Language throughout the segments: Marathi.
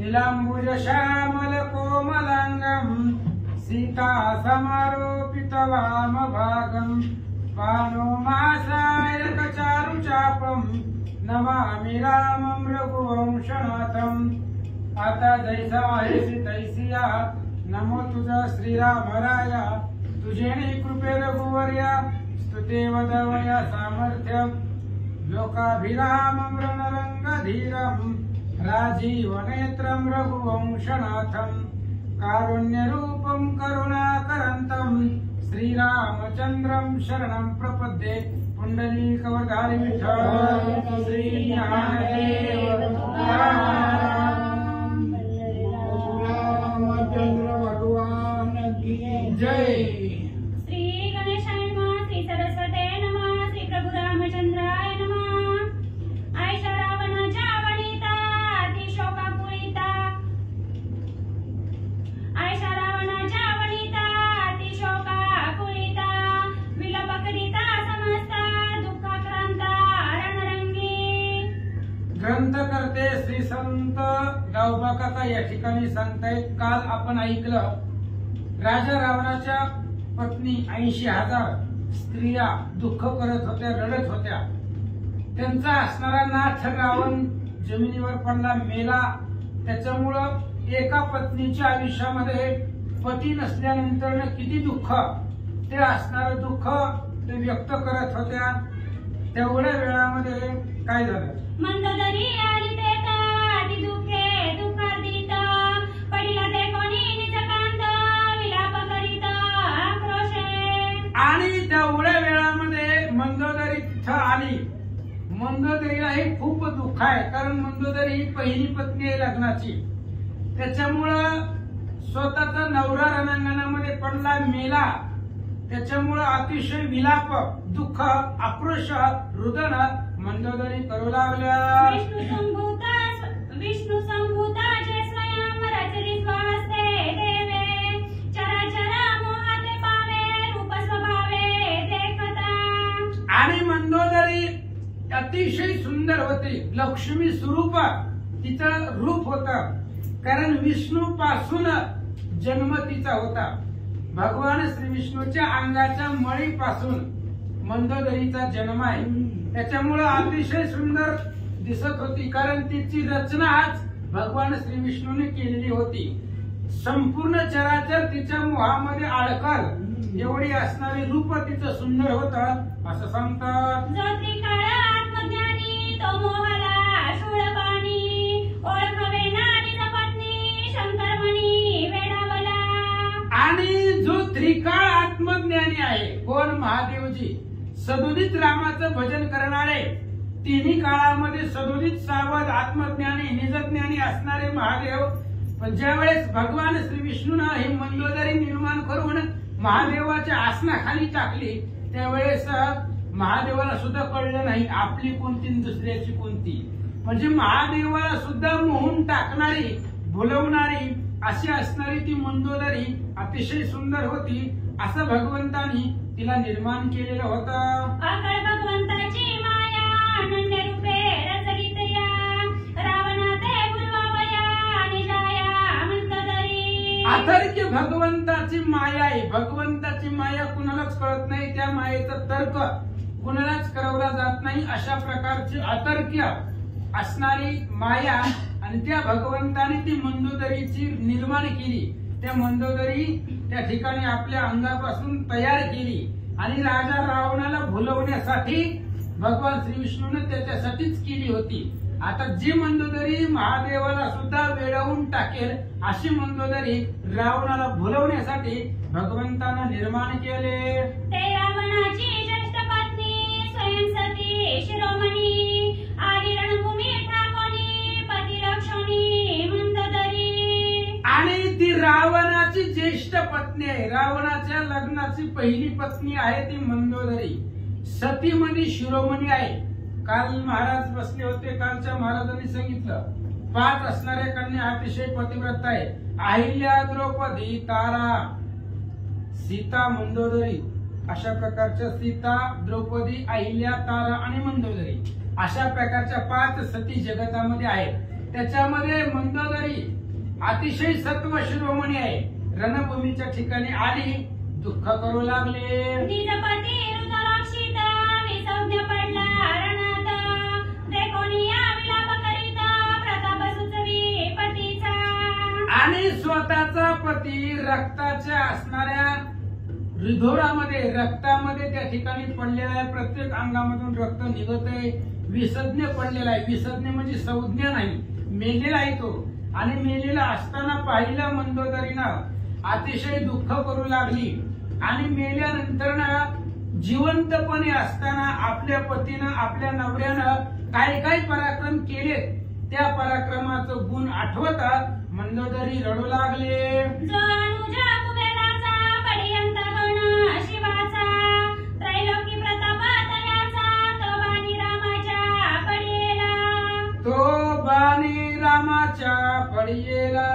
नीलांबुज श्यामल कोमलांगम सीता समारोपित वामभागम पानो मासायक चारु चापम नमामि रामं रघुवंशनाथम। आता जैसा आहेसी तैसिया नमो तुझा श्रीरामराया तुझेने कृपे रघुवर्या स्तुते वदवया सामर्थ्य लोकाभिरामं रणरंगधीरं राजीवनेत्रं रघुवंशनाथं कारुण्यरूपं करुणाकरन्तं श्रीरामचन्द्रं शरणं प्रपद्ये। पुंडलीकवधारी विठ्ठल श्री ज्ञानदेव रामचंद्र भगवान की जय। श्री गणेशाय नमः, श्री सरस्वते नमः, श्री प्रभु रामचंद्राय नमः। आयशा रावणाच्या वनिता अतिशोकापुरिता, आयशा रावणाच्या वनिता अतिशोकापुरिता विलाप करिता समस्ता दुःखाक्रांता रणरंगी। ग्रंथ करते श्री संत गावबा काका या ठिकाणी सांगतायत, काल आपण ऐकलं राजा रावणाच्या पत्नी 80,000 स्त्रिया दुःख करत होत्या, रडत होत्या। त्यांचा असणारा नाथ रावण जमिनीवर पडला, मेला। त्याच्यामुळं एका पत्नीच्या आयुष्यामध्ये पती नसल्यानंतर किती दुःख, ते असणारं दुःख ते व्यक्त करत होत्या। तेवढ्या वेळामध्ये काय झालं? मंदोदरी आली तेता अति दुःखे दुःखातीत पडिला ते कोणी निजकांत विलाप करीत आक्रोशे। आणि तेवढ्या वेळामध्ये मंदोदरी तिथं आली। मंदोदरीला हे खूप दुःख आहे, कारण मंदोदरी ही पहिली पत्नी आहे लग्नाची। त्याच्यामुळं स्वतःचा नवरा रणांगणामध्ये पडला, मेला। त्याच्यामुळं अतिशय विलाप, दुःख, आक्रोश, रुदन मंदोदरी करू लागल्या। विष्णू संभूता जे स्वयं रचली स्वास्ते देवे चराचर मोहाते पावे रूप स्वभावे देखता। आणि मंदोदरी अतिशय सुंदर होती, लक्ष्मी स्वरूप तिचं रूप होतं, कारण विष्णू पासून जन्म तिचा होता। भगवान श्री विष्णूच्या अंगाच्या मळीपासून मंदोदरीचा जन्म आहे। त्याच्यामुळे अतिशय सुंदर दिसत होती, कारण तिची रचनाच भगवान श्री विष्णूने केलेली होती। संपूर्ण चराचर तिच्या मोहामध्ये अडकल एवढी असणारी रूप तिचं सुंदर होतं, असं सांगतात। जो त्रिकाळ आत्मज्ञानी तो मोहाला शूळपाणी ओळखवे नारीच पत्नी शंकरमणी वेडावला। आणि जो त्रिकाळ आत्मज्ञानी आहे, कोण? महादेवजी। सदोदित रामाचं भजन करणारे, तिन्ही काळामध्ये सदोदित सावध आत्मज्ञानी निजज्ञानी असणारे महादेव। पण ज्यावेळेस भगवान श्री विष्णूनं ही मंदोदरी निर्माण करून महादेवाच्या आसनाखाली टाकली, त्यावेळेस महादेवाला सुद्धा कळलं नाही आपली कोणती दुसऱ्याची कोणती। म्हणजे महादेवाला सुद्धा मोहून टाकणारी, भुलवणारी अशी असणारी ती मंदोदरी अतिशय सुंदर होती, असं भगवंतानी तिला निर्माण केलेलं होतं। आकळ भगवंताची माया अनन्य रूपे रचलितया रावणाते भुलवावया निजाया मंदोदरी। अतर्क्य भगवंताची माया आहे। भगवंताची माया कुणालाच कळत नाही, त्या मायेचा तर्क कुणालाच करवला जात नाही। अशा प्रकारची अतर्क्य असणारी माया, आणि त्या भगवंताने ती मंदोदरीची निर्माण केली। त्या मंदोदरी त्या ठिकाणी आपल्या अंगापासून तयार केली, आणि राजा रावणाला भुलवण्यासाठी भगवान श्री विष्णूने त्याच्यासाठीच केली होती। आता जी मंदोदरी महादेवाला सुद्धा वेडवून टाकेल, अशी मंदोदरी रावणाला भुलवण्यासाठी भगवंतानं निर्माण केले। ते रावणाची ज्येष्ठ पत्नी स्वयं सती शिरोमणी आली रणभूमी ठाकोनी पती लक्ष्मणी मंदोदरी। आणि ती रावणाची ज्येष्ठ पत्नी आहे, रावणाच्या लग्नाची पहिली पत्नी आहे ती मंदोदरी। सतीमध्ये शिरोमणी आहे। काल महाराज बसले होते, कालच्या महाराजांनी सांगितलं 5 असणाऱ्या कन्या अतिशय पतिव्रत आहे। अहिल्या, द्रौपदी, तारा, सीता, मंदोदरी, अशा प्रकारच्या सीता, द्रौपदी, अहिल्या, तारा आणि मंदोदरी अशा प्रकारच्या 5 सती जगतामध्ये आहेत। त्याच्यामध्ये मंदोदरी अतिशय सत्व शिरोमणी आहे. रणभूमीच्या ठिकाणी आली, दुःख करू लागले. निजपती ऋतलक्षित विसंज्ञ पडला रणात, त्रिकोणीया विलाप करीत प्रताप सुचवी पतीचा. आणि स्वतःचा पती रक्ताच्या असणाऱ्या हृदोरामध्ये, रक्तामध्ये त्या ठिकाणी पडलेला आहे. प्रत्येक अंगामधून रक्त निघत आहे. विसज्ञ पडलेला आहे. विसज्ञ म्हणजे संज्ञा नाही, मेलेला आहे तो. आणि मेलेला असताना पाहिलं मंदोदरीनं, अतिशय दुःख करू लागली. आणि मेल्यानंतर जिवंतपणे असताना आपल्या पतीनं, आपल्या नवऱ्यानं काय काय पराक्रम केले, त्या पराक्रमाचं गुण आठवत मंदोदरी रडू लागले. जो अनुजा कुबेराचा पर्यंत गण शिवाचा, त्रैलोकी प्रताप तयाचा, तो बाणी रामाच्या पडेला. तो बाणी रामाच्या पडियेला.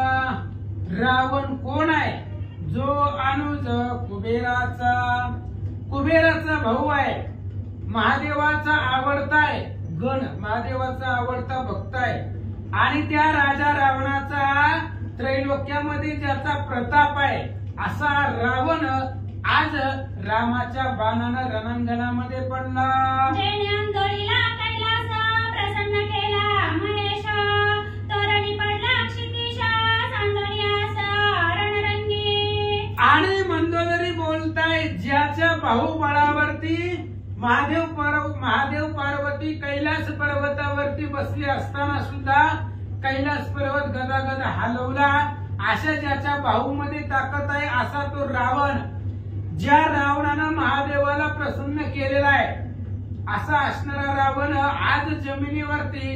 रावण कोण आहे? जो अनुज कुबेराचा, कुबेराचा भाऊ आहे, महादेवाचा आवडता आहे गण, महादेवाचा आवडता भक्त आहे. आणि त्या राजा रावणाचा त्रैलोक्यामध्ये ज्याचा प्रताप आहे, असा रावण आज रामाच्या बाणानं रणांगणामध्ये पडला. जेणे अंधोळीला कैलास प्रसन्न केला महेश, तोरणी पडला क्षितिश सांडोनियास रणरंगी. आणि मंदोदरी बोलताय, ज्याच्या बाहुबळावरती महादेव पार्वती कैलास पर्वतावरती बसली असताना सुद्धा कैलास पर्वत गदागद हलवला, अशा ज्याच्या बाहूमध्ये ताकद आहे असा तो रावण, ज्या रावणानं महादेवाला प्रसन्न केलेला आहे, असा असणारा रावण आज जमिनीवरती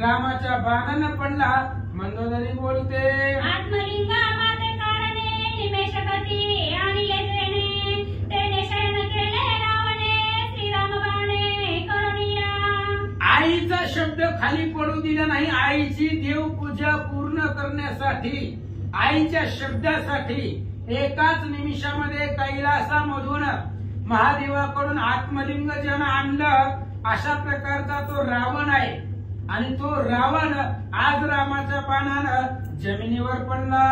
रामाच्या बाणानं पडला. मंदोदरी बोलते, आत्मलिंगा माते कारणे निमेष गती आणि लेत्रेने, तेने शयन केले रावणे श्रीराम बाणे करुणिया. आईचा शब्द खाली पडू दिला नाही. आईची देवपूजा पूर्ण करण्यासाठी, आईच्या शब्दासाठी एकाच निमिषामध्ये कैलासामधून महादेवाकडून आत्मलिंग जन आणलं, अशा प्रकारचा तो रावण आहे. आणि तो रावण आज रामाच्या बाणानं जमिनीवर पडला.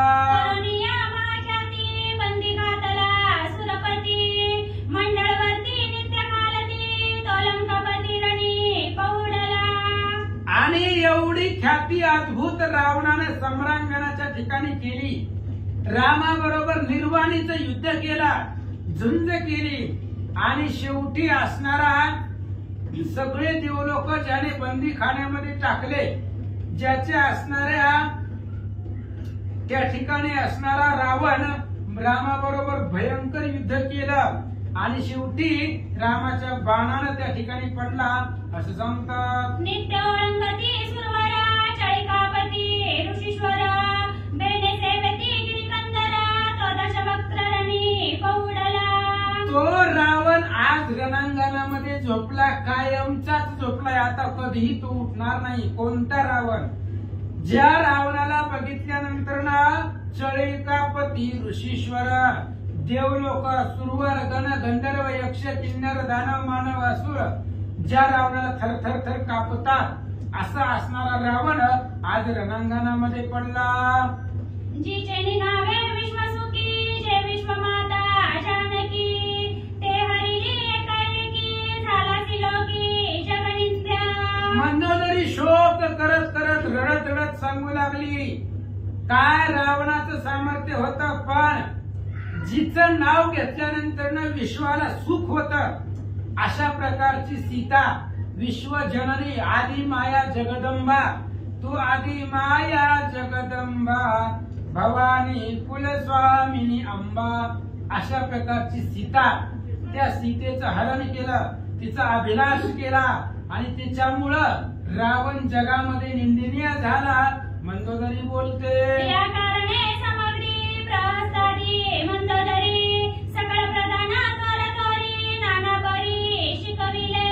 करुणिया महाख्याती बंदी घातला सुरपती, मंडळवरती नित्य कालती, तो लंकापती रणी पौडला. आणि एवढी ख्याती अद्भुत रावणाने सम्रांगणाच्या ठिकाणी केली. रामाबरोबर निर्वाणीचं युद्ध केला, झुंज केली. आणि शेवटी असणारा सगळे देवलोक ज्याने बंदी खाण्यामध्ये टाकले, ज्याच्या असणाऱ्या त्या ठिकाणी असणारा रावण रामाबरोबर भयंकर युद्ध केलं. आणि शेवटी रामाच्या बाणानं त्या ठिकाणी पडला, असं सांगतात. नित्य ओळंगती सुरवरा चळिकापती ऋषीश्वर, बेने सेवेती गिरिकंदरा, तो दशवक्त्र रणी पौडला. तो रावण आज रणांगणामध्ये झोपला, कायमचाच झोपलाय. आता कधीही तो उठणार नाही. कोणता रावण? ज्या रावणाला बघितल्यानंतर चळिकापती ऋषीश्वर, देवलोक, सुरवर, गण, गंधर्व, यक्ष, किन्नर, दानव, मानव, असुर, ज्या रावणाला थर थर कापतात, असा असणारा रावण आज रणांगणामध्ये पडला. जिचे निघावे विश्वसुखी, जे विश्वमाता जानकी, ते हरिली एकाएकी, झाला सिलोकी जगनिंद्या. मंदोदरी शोक करत करत रडत रडत सांगू लागली, काय रावणाचं सामर्थ्य होतं, पण जिचं नाव घेतल्यानंतर विश्वाला सुख होतं, अशा प्रकारची सीता, विश्वजननी, आदि माया जगदंबा, तू आदि माया जगदंबा, भवानी कुलस्वामिनी अंबा, अशा प्रकारची सीता. त्या सीतेचं हरण केलं, तिचा अभिलाष केला आणि तिच्यामुळं रावण जगामध्ये निंदनीय झाला. मंदोदरी बोलते, या कारणे समग्री प्रस्तादी मंदोदरी, सकळ प्रदान करतोरी, नाना परी शिकविले.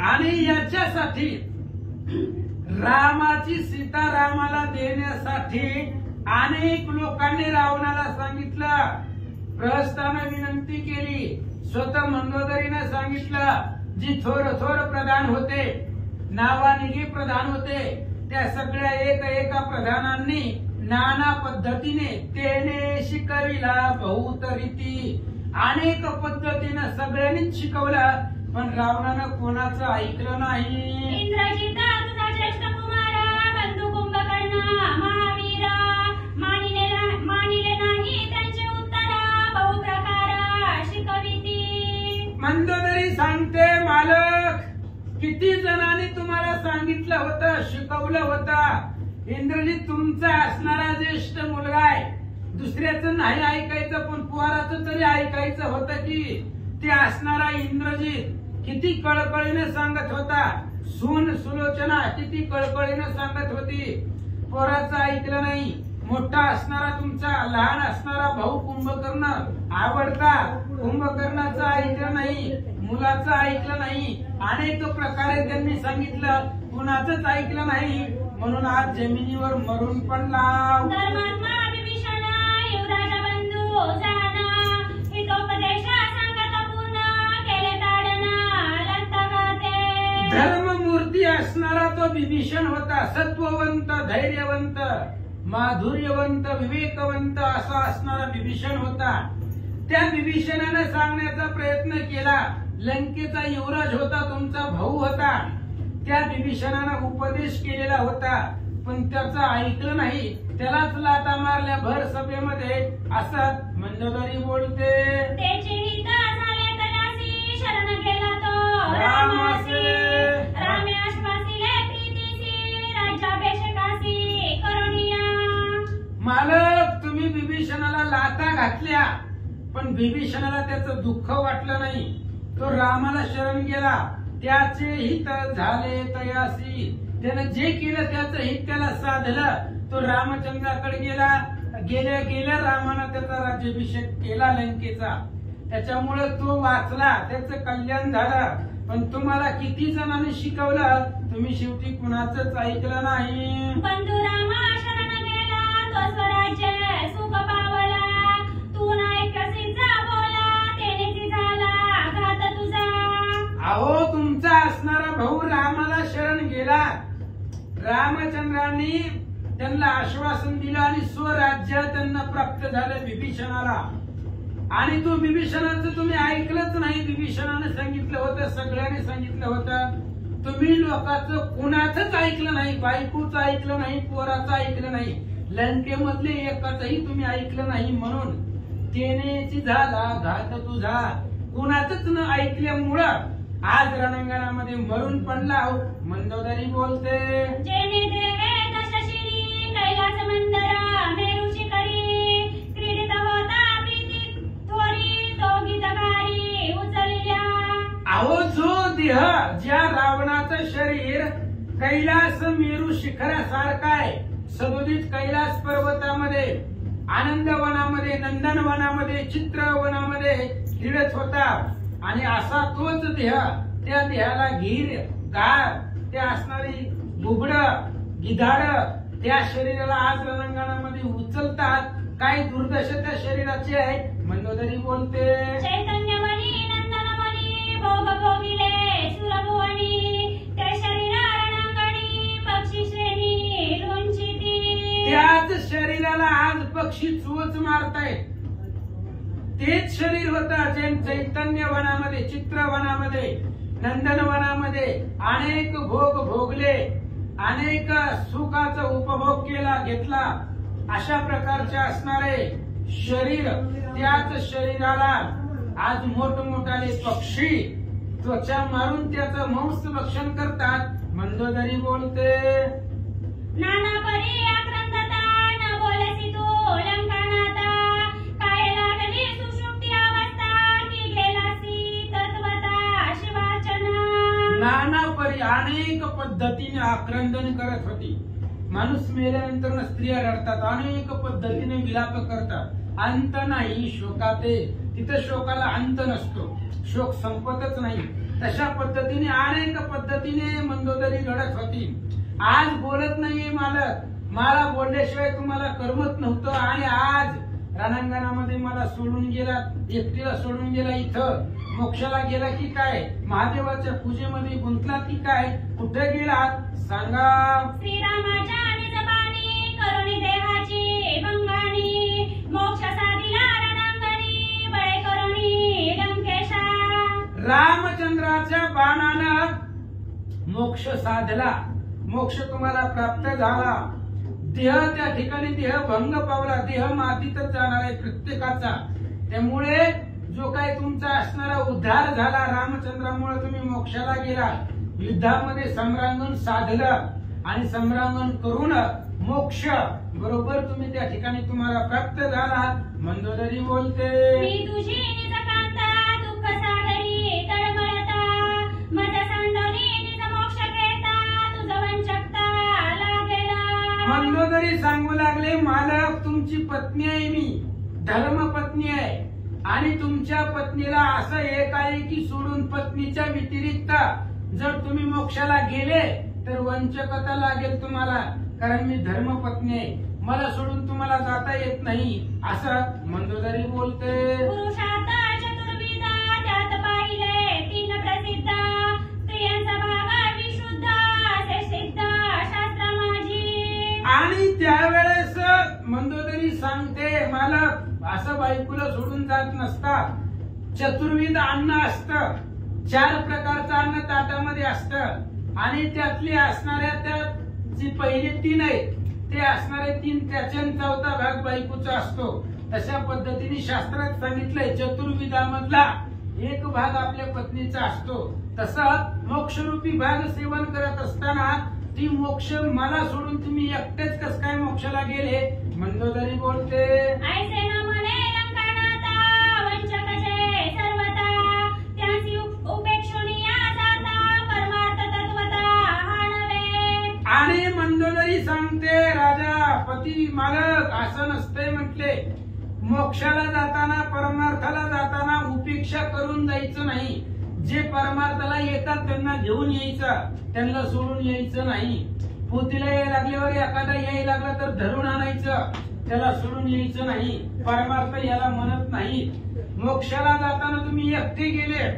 आणि याच्यासाठी रामाची सीता रामाला देण्यासाठी अनेक लोकांनी रावणाला सांगितलं, प्रहस्तानं विनंती केली, स्वतः मंदोदरीनं सांगितलं. जी थोर प्रधान होते, नावानिगी प्रधान होते, त्या सगळ्या एका प्रधानांनी नाना पद्धतीने तेने शिकविला बहुत रीती, अनेक पद्धतीनं सगळ्यांनीच शिकवलं, पण रावणानं कोणाचं ऐकलं नाही. इंद्रजिता तुझा ज्येष्ठ कुमारा, बंधू कुंभकर्ण महावीरा, मानिले नाही त्यांचे उत्तर, बहु प्रकार शिकविती. मंदोदरी सांगते, मालक किती जणांनी तुम्हाला सांगितलं होतं, शिकवलं होतं. इंद्रजित तुमचा असणारा ज्येष्ठ मुलगा आहे, दुसऱ्याचं नाही ऐकायचं, पण पोराचं तरी ऐकायचं होतं की. ते असणारा इंद्रजित किती कळकळीने सांगत होता, सून सुलोचना किती कळकळीने सांगत होती, पोराचं ऐकलं नाही. मोठा असणारा तुमचा लहान असणारा भाऊ कुंभकर्ण आवडता, कुंभकर्णाचं ऐकलं नाही, मुलाचं ऐकलं नाही. अनेक प्रकारे त्यांनी सांगितलं, कुणाचंच ऐकलं नाही, म्हणून आज जमिनीवर मरून पडला. धर्मात्मा विभीषण युवराज बंधू जाना, हितोपदेश सांगत पूर्ण केले ताडना लंतगाते. धर्ममूर्ती असणारा तो विभीषण होता, सत्ववंत, धैर्यवंत, माधुर्यवंत, विवेकवंत असा असणारा विभीषण होता. त्या विभीषणाने सांगण्याचा प्रयत्न केला. लंकेचा युवराज होता, तुमचा भाऊ होता, त्या विभीषणानं उपदेश केलेला होता, पण त्याचं ऐकलं नाही. त्यालाच लाथा मारल्या भर सभेमध्ये, असं मंदोदरी बोलते. त्याची हित झाले तयासी, शरण गेला तो रामासे. रामे आश्वासिले प्रीतीसी, राज्याभिषेकासी करुणिया. मालक तुम्ही विभीषणाला लाथा घातल्या, पण विभीषणाला त्याचं दुःख वाटलं नाही. तो रामाला शरण गेला, त्याचे हित झाले तयासी. त्यानं जे केलं त्याचं हित त्याला साधलं. तो रामचंद्राकडे गेला, गेल्या रामानं त्याचा राज्याभिषेक केला लंकेचा, त्याच्यामुळे तो वाचला, त्याचं कल्याण झालं. पण तुम्हाला किती जणांनी शिकवलं, तुम्ही शेवटी कुणाचंच ऐकलं नाही. बंधू रामा शरण गेला, तो स्वराज्य सुख पावला, तू नाही कसीचा बोला, तेनेची झाला घात तुझा. अहो तुमचा असणारा भाऊ रामाला शरण गेला, रामचंद्रांनी त्यांना आश्वासन दिलं आणि स्वराज्य त्यांना प्राप्त झालं विभीषणाला. आणि तो विभीषणाचं तुम्ही ऐकलंच नाही. विभीषणाने सांगितलं होतं, सगळ्यांनी सांगितलं होतं, तुम्ही लोकांचं कुणाचंच ऐकलं नाही, बायकोचं ऐकलं नाही, पोराचं ऐकलं नाही, लंकेमधले एकाचंही तुम्ही ऐकलं नाही. म्हणून तेनेची झाला घात तुझा, कुणाचंच न ऐकल्यामुळं आज रणांगणामध्ये मरून पडला. मंदोदरी बोलते. जेने देवे दशशिरी, कैलास मंदर मेरू शिखरी, क्रीडित होता प्रीती थोरी, तो गीतकारी उचलल्या. अहो जो देह, ज्या रावणाचं शरीर कैलास मेरू शिखरासारखं आहे, सदोदित कैलास पर्वतामध्ये, आनंदवनामध्ये, नंदनवनामध्ये, चित्रवनामध्ये क्रीडत होता, आणि असा तोच देह, त्या देहाला गीर, गार, ते असणारी बुबड, गिधाड त्या शरीराला आज रणांगणामध्ये उचलतात. काय दुर्दशा त्या शरीराची आहे. मंदोदरी बोलते. चैतन्यवनी नंदनवनी, भोग भोगिले सुरभुवनी, त्या शरीरा रणांगणी पक्षी श्रेणी रुंचिती. त्याच शरीराला आज पक्षी चोच मारतायत. तेच शरीर होतं जे चैतन्यवनामध्ये, चित्रवनामध्ये, नंदनवनामध्ये अनेक भोग भोगले, अनेक सुखाचा उपभोग केला, घेतला. अशा प्रकारचे असणारे शरीर, त्याच शरीराला आज मोठमोठाले पक्षी त्वचा मारून त्याचं मांस भक्षण करतात. मंदोदरी बोलते. नाना परी आक्रंदता, न बोलसी तू लंकानाता, काय लागली सुषुप्ती अवस्था, की गेलासी तत्वता शिवाचना. नाना परी अनेक पद्धतीने आक्रंदन करत होती. माणूस मेल्यानंतर स्त्रिया रडतात, अनेक पद्धतीने विलाप करतात. अंत नाही शोकाते, तिथे शोकाला अंत नसतो, शोक संपतच नाही. तशा पद्धतीने अनेक पद्धतीने मंदोदरी रडत होती. आज बोलत नाहीये मालक, मला बोलल्याशिवाय तुम्हाला करमत नव्हतं, आणि आज रणांगणामध्ये मला सोडून गेला, एकटीला सोडून गेला. इथं मोक्षाला गेला की काय, महादेवाच्या पूजेमध्ये गुंतला की काय, कुठे गेलात सांगा. श्रीरामाच्या निजबाणी करुणी देहाची भंगाणी मोक्ष साधिला रणांगणी बळे करुणी लंकेशा. रामचंद्राच्या बाणानं मोक्ष साधला, मोक्ष तुम्हाला प्राप्त झाला. देह त्या ठिकाणी देह भंग पावला, देह मातीतच जाणार आहे प्रत्येकाचा. त्यामुळे जो काही तुमचा असणारा उद्धार झाला रामचंद्रामुळे तुम्ही मोक्षाला गेला. युद्धामध्ये सम्रांगण साधलं आणि सम्रांगण करून मोक्ष बरोबर तुम्ही त्या ठिकाणी तुम्हाला प्राप्त झाला. मंदोदरी बोलते, मी तुझी निजकांता दुःख सागरी तळमळता माझा सांडोनी निज मोक्ष घेता तुझं वंचकता लागेला. मंदोदरी सांगू लागले, मालक तुमची पत्नी आहे, मी धर्मपत्नी आहे आणि तुमच्या पत्नीला असं एकाएकी सोडून पत्नीच्या व्यतिरिक्त जर तुम्ही मोक्षाला गेले तर वंचकता लागेल तुम्हाला, कारण मी धर्मपत्नी आहे, मला सोडून तुम्हाला जाता येत नाही असं मंदोदरी बोलते. पुरुषार्थ चतुर्विध त्यात पाहिले तीन प्रसिद्ध स्त्रियांचा भाग विशुद्ध असे सिद्ध शास्त्र माझी. आणि त्यावेळेस मंदोदरी सांगते, मला असं बायकोला सोडून जात नसतात. चतुर्विध अन्न असतं, 4 प्रकारचं अन्न ताटामध्ये असतं आणि त्यातले असणाऱ्या त्या जी पहिले 3 आहेत ते असणारे 3 त्याच्या 4था भाग बायकोचा असतो. तशा पद्धतीने शास्त्रात सांगितलंय चतुर्विधामधला एक भाग आपल्या पत्नीचा असतो. तसं मोक्षरूपी भाग सेवन करत असताना ती मोक्ष मला सोडून तुम्ही एकटेच कस काय मोक्षाला गेले. मंदोदरी बोलते, ऐसे न म्हणे लंकानाथा वंचकचे सर्वथा त्यांची उपेक्षणीय जाता परमार्थ तत्वता हा नव्हे. आणि मंदोदरी सांगते, राजा पती मालक असं नसते म्हटले. मोक्षाला जाताना परमार्थाला जाताना उपेक्षा करून जायचं नाही. जे परमार्थाला येतात त्यांना घेऊन यायचं, त्यांना सोडून यायचं नाही. पोतीला यायला लागल्यावर एखादा यायला लागला तर धरून आणायचं, त्याला सोडून यायचं नाही. परमार्थ याला म्हणत नाही. मोक्षाला जाताना तुम्ही एकटे गेले,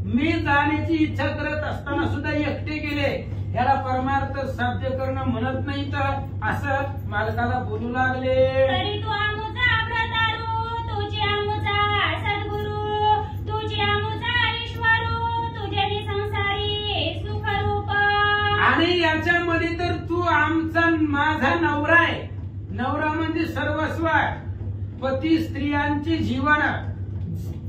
मी जाण्याची इच्छा करत असताना सुद्धा एकटे गेले, याला परमार्थ साध्य करणं म्हणत नाही. तर असं मालकाला बोलू लागले. तरी तू आमुचा व्रतारू तुझी आमुचा सद्गुरु तुझी आमुचा ईश्वरू तुझे संसारी सुखरूप. आणि याच्यामध्ये तर तू आमचा माझा नवरा आहे. नवरा म्हणजे सर्वस्व आहे. पती स्त्रियांचे जीवन,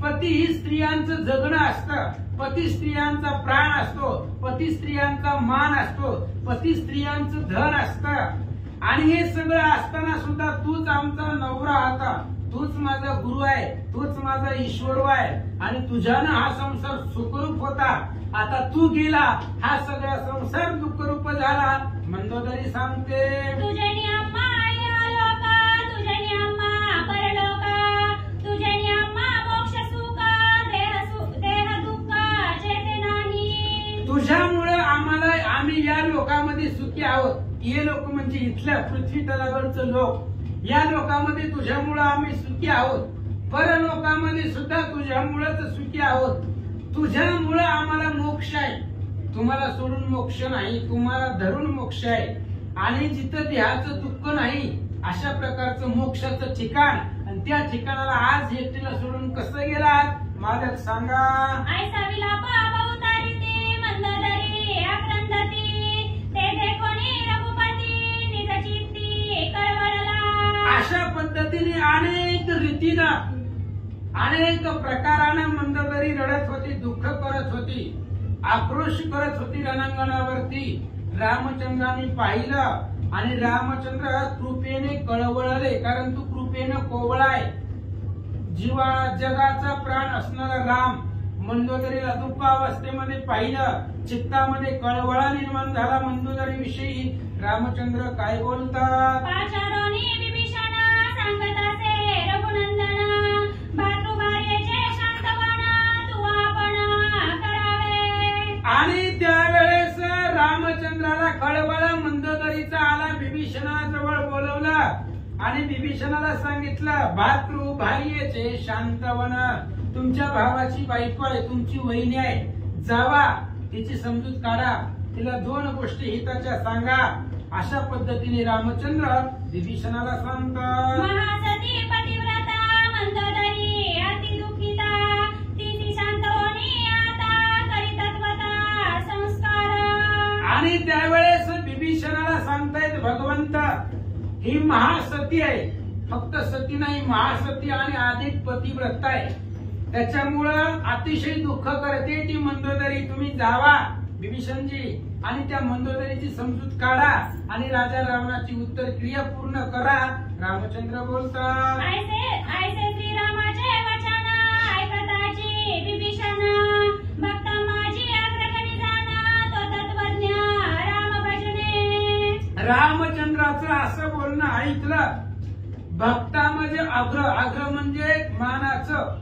पती ही स्त्रियांचं जगणं असतं, पती स्त्रियांचा प्राण असतो, पती स्त्रियांचा मान असतो, पती स्त्रियांचं धन असतं. आणि हे सगळं असताना सुद्धा तूच आमचा नवरा होता, तूच माझा गुरु आहे, तूच माझा ईश्वर आहे आणि तुझ्यानं हा संसार सुखरूप होता. आता तू गेला, हा सगळा संसार दुःखरूप झाला. मंदोदरी सांगते, तुझे नियम लोक तुझे नियम परलोक तुझे नियम मोक्ष सुख देह दुःख जेथे नाही. तुझ्यामुळे आम्हाला आम्ही या लोकांमध्ये सुखी आहोत. हे लोक म्हणजे इथल्या पृथ्वी तलावरचं लोक, या लोकांमध्ये तुझ्यामुळे आम्ही सुखी आहोत. परलोकामध्ये सुद्धा तुझ्यामुळेच सुखी आहोत. तुझ्यामुळे आम्हाला मोक्ष आहे, तुम्हाला सोडून मोक्ष नाही, तुम्हाला धरून मोक्ष आहे. आणि जिथं देहाचं दुःख नाही अशा प्रकारचं मोक्षाचं ठिकाण, आणि त्या ठिकाणाला आज एकटीला सोडून कसं गेलात मालक सांगा. ऐसा विलाप बहुतारिती मंदोदरी आक्रंदती तेथे कोणी रघुपती निज चित्ती कळवळला. अशा पद्धतीने अनेक रीतीनं अनेक प्रकाराने मंदोदरी रडत होती, दुःख करत होती, आक्रोश करत होती रणांगणावरती. रामचंद्राने पाहिलं आणि रामचंद्र कृपेने कळवळले, कारण तू कृपेने कोवळाय. जीवा जगाचा प्राण असणारा राम मंदोदरीला दुःखावस्थेमध्ये पाहिलं, चित्तामध्ये कळवळा निर्माण झाला मंदोदरी विषयी. रामचंद्र काय बोलतात. पाचारोनी विभीषण सांगत असे रघुनंदन भातृभार्येचे शांतवन तू आपण करावे. आणि त्यावेळेस रामचंद्राला कळवळा मंदोदरीचा आला, विभीषणाजवळ बोलवलं आणि विभीषणाला सांगितलं, भातृभार्येचे शांतवन, तुमच्या भावाची बायको आहे, तुमची वहिनी आहे, जावा तिची समजूत काढा, तिला 2 गोष्टी हिताच्या सांगा. अशा पद्धतीने रामचंद्र विभीषणाला सांगतात. महासती पतिव्रता मंदोदरी अति दुःखिता तिची शांत होणी आता करितत्वता संस्कार. आणि त्यावेळेस विभीषणाला सांगतायत भगवंत ही महासती आहे. फक्त सती नाही, महासती आणि अधिक पतिव्रता आहे. त्याच्यामुळं अतिशय दुःख करते ती मंदोदरी. तुम्ही जावा विभीषणजी आणि त्या मंदोदरीची समजूत काढा आणि राजा रावणाची उत्तर क्रिया पूर्ण करा. रामचंद्र बोलतात. ऐसे श्रीरामाचे वचन ऐकताची विभीषण भक्त माझी अग्रगणी जाणा तो तत्वज्ञ राम भजने. रामचंद्राचं असं बोलणं ऐकलं. भक्ता म्हणजे अग्र म्हणजे मानाचं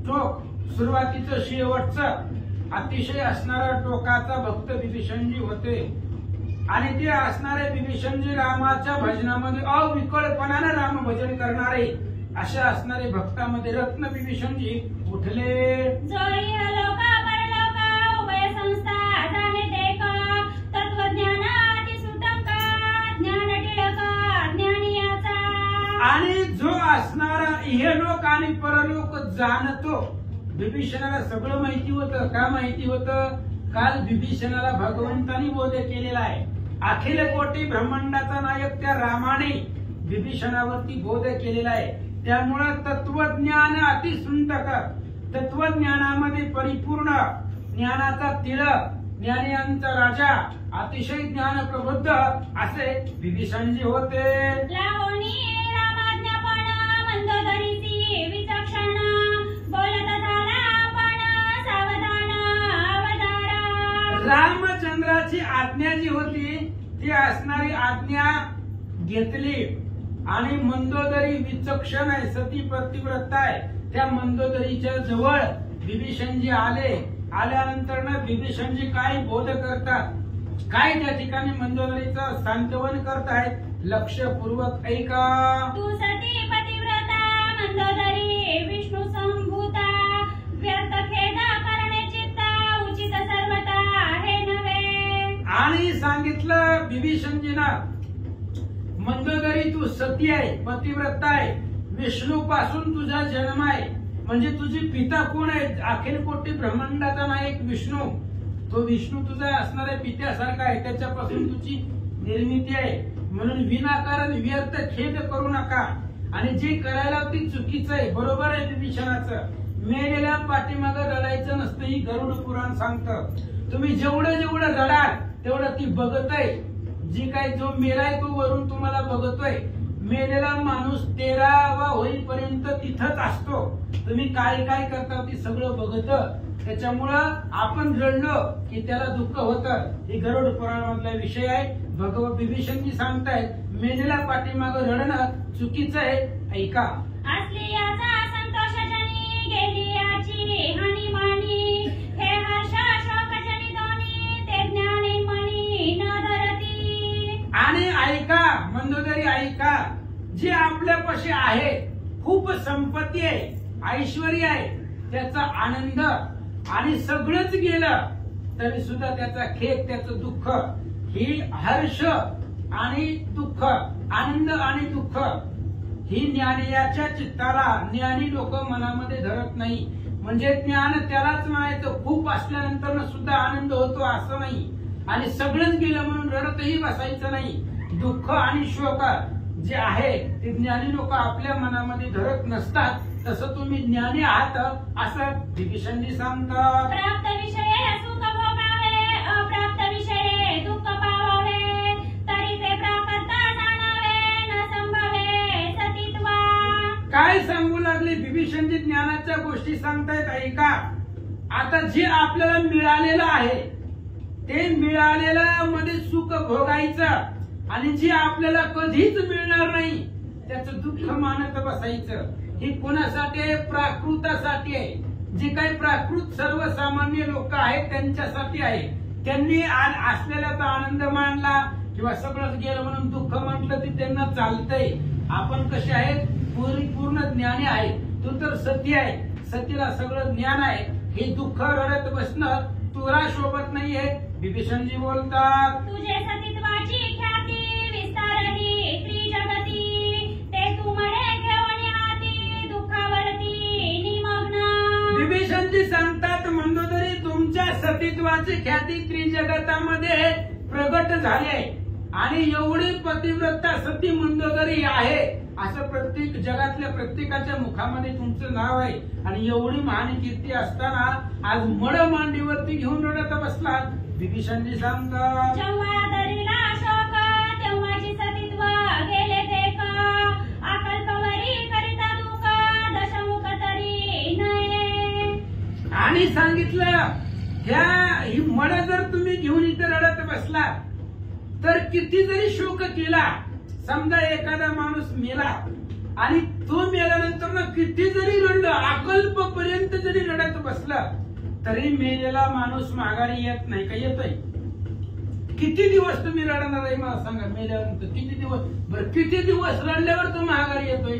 टोक, सुरुवातीचं शेवटचं अतिशय असणारा टोकाचा भक्त विभीषणजी होते. आणि ते असणारे विभीषणजी रामाच्या भजनामध्ये अविकळपणाने राम भजन करणारे अशा असणारे भक्तामध्ये रत्न विभीषणजी उठले. जोई लोका परलोका उभय संस्था जाणे देख तत्वज्ञान अतिसुतंका ज्ञान टिळक ज्ञानियाचा. आणि जो असणारा इहलोक आणि परलोक जाणतो. विभीषणाला सगळं माहिती होतं. का माहिती होतं? काल विभीषणाला भगवंतानी बोध केलेला आहे. अखिल कोटी ब्रह्मांडाचा नायक त्या रामाने विभीषणावरती बोध केलेला आहे. त्यामुळं तत्वज्ञान अतिसुंदक, तत्वज्ञानामध्ये परिपूर्ण ज्ञानाचा तिलक, ज्ञानियांचा राजा, अतिशय ज्ञान प्रबुद्ध असे विभीषणजी होते. लावणी रामाज्ञापण मंदोदरीची विचक्षण बोलत झाला पण सावधान अवतारा. रामचंद्राची आज्ञा जी होती ती असणारी आज्ञा घेतली. आणि मंदोदरी विचक्षण आहे, सती पतिव्रता आहे. त्या मंदोदरीच्या जवळ विभीषणजी आले. आल्यानंतर विभीषणजी काय बोध करतात, काय त्या ठिकाणी मंदोदरीचं सांत्वन करतायत, लक्षपूर्वक ऐका. तू सती पतिव्रता मंदोदरी विष्णू संभूता व्यर्थ खेद करणे चित्ता उचित सर्वता हे नव्हे. आणि सांगितलं विभीषणजीनं, मंदोदरी तू सती आहे, पतिव्रता आहे, विष्णू पासून तुझा जन्म आहे. म्हणजे तुझी पिता कोण आहे? अखिल कोटी ब्रह्मांडाचा नायक विष्णू. तो विष्णू तुझा असणाऱ्या पित्यासारखा आहे, त्याच्यापासून तुझी निर्मिती आहे. म्हणून विनाकारण व्यर्थ खेद करू नका. आणि जे करायला ती चुकीचं आहे. बरोबर आहे विभीषणाचं, मेलेल्या पाठीमागं रडायचं नसतं, ही गरुड पुराण सांगतं. तुम्ही जेवढं जेवढं रडाल तेवढं ती बघत आहे. जी काय जो मेलाय तो वरून तुम्हाला बघतोय. मेलेला माणूस 13वा होईपर्यंत तिथंच असतो. तुम्ही काय काय करता ती सगळं बघत. त्याच्यामुळं आपण रडलो की त्याला दुःख होतं. ही गरुड पुराणामधला विषय आहे. भगवत विभीषणजी सांगतायत मेलेल्या पाठीमागं रडणं चुकीचं आहे. ऐका. असली याचा संतोषजनी गेली याची हानी मानी हे हर्ष शोकजनी दोन्ही ते ज्ञानी मणी न धरती. आणि ऐका मंदोदरी, ऐका. जे आपल्यापाशी आहे, खूप संपत्ती आहे, ऐश्वर्य आहे, त्याचा आनंद आणि सगळंच गेलं तरी सुद्धा त्याचा खेद, त्याचं दुःख, ही हर्ष आणि दुःख, आनंद आणि दुःख ही ज्ञानियाच्या चित्ताला ज्ञानी लोक मनामध्ये धरत नाही. म्हणजे ज्ञान त्यालाच म्हणायचं खूप असल्यानंतर सुद्धा आनंद होतो असं नाही. आणि सगळंच गेलं म्हणून रडतही बसायचं नाही. दुःख आणि शोक जे आहे ते ज्ञानी लोक आपल्या मनामध्ये धरत नसतात. तसं तुम्ही ज्ञानी आहात असं विभीषणजी सांगतात. प्राप्त विषये सुख भोगावे अप्राप्त विषये दुःख पावावे तरी ते प्राप्त जाणावे न संभावे सतीत्वा. काय सांगू लागले विभीषणजी? ज्ञानाच्या गोष्टी सांगतायत, ऐका. आता जे आपल्याला मिळालेलं आहे ते मिळालेल्या मध्ये सुख भोगायचं आणि जे आपल्याला कधीच मिळणार नाही त्याचं दुःख मानत बसायचं. ही कोणासाठी आहे? प्राकृतासाठी आहे. जे काही प्राकृत सर्वसामान्य लोक आहेत त्यांच्यासाठी आहे. त्यांनी असलेल्याचा आनंद मानला किंवा सगळंच गेलं म्हणून दुःख म्हटलं ते त्यांना चालतंय. आपण कसे आहेत? पूर्ण ज्ञानी आहे. तू तर सती आहे, सतीला सगळं ज्ञान आहे. हे दुःख रडत बसणं तुला शोभत नाहीये, विभीषणजी बोलतात, तुझे सतीत्वाची ख्याती विस्तारली त्रिजगती, ते तू मळे घेऊन हाती दुःखावरती निमग्न. विभीषणजी सांगतात, मंदोदरी तुमच्या सतीत्वाची ख्याती त्रिजगतामध्ये प्रगट झाले आणि एवढी पतिव्रता सती मंदोदरी आहे असं प्रत्येक जगातल्या प्रत्येकाच्या मुखामध्ये तुमचं नाव आहे. आणि एवढी महान कीर्ती असताना आज मड मांडीवरती घेऊन रडत बसलात. विभीषणजी सांगतात, जेव्हा दरीला शोक तेव्हाची सतीत्व गेले ते का, अकल्पवरी करिता दुःख दशमुख तरी नये. आणि सांगितलं ही मड जर तुम्ही घेऊन इथे रडत बसला तर किती जरी शोक केला, समजा एखादा माणूस मेला आणि तो मेल्यानंतर ना किती जरी रडलं, अकल्प पर्यंत जरी रडत बसला तरी मेलेला माणूस माघारी येत नाही. का येतोय? किती दिवस तुम्ही रडणार आहे मला सांगा मेल्यानंतर? किती दिवस? बरं किती दिवस रडल्यावर तो माघारी येतोय?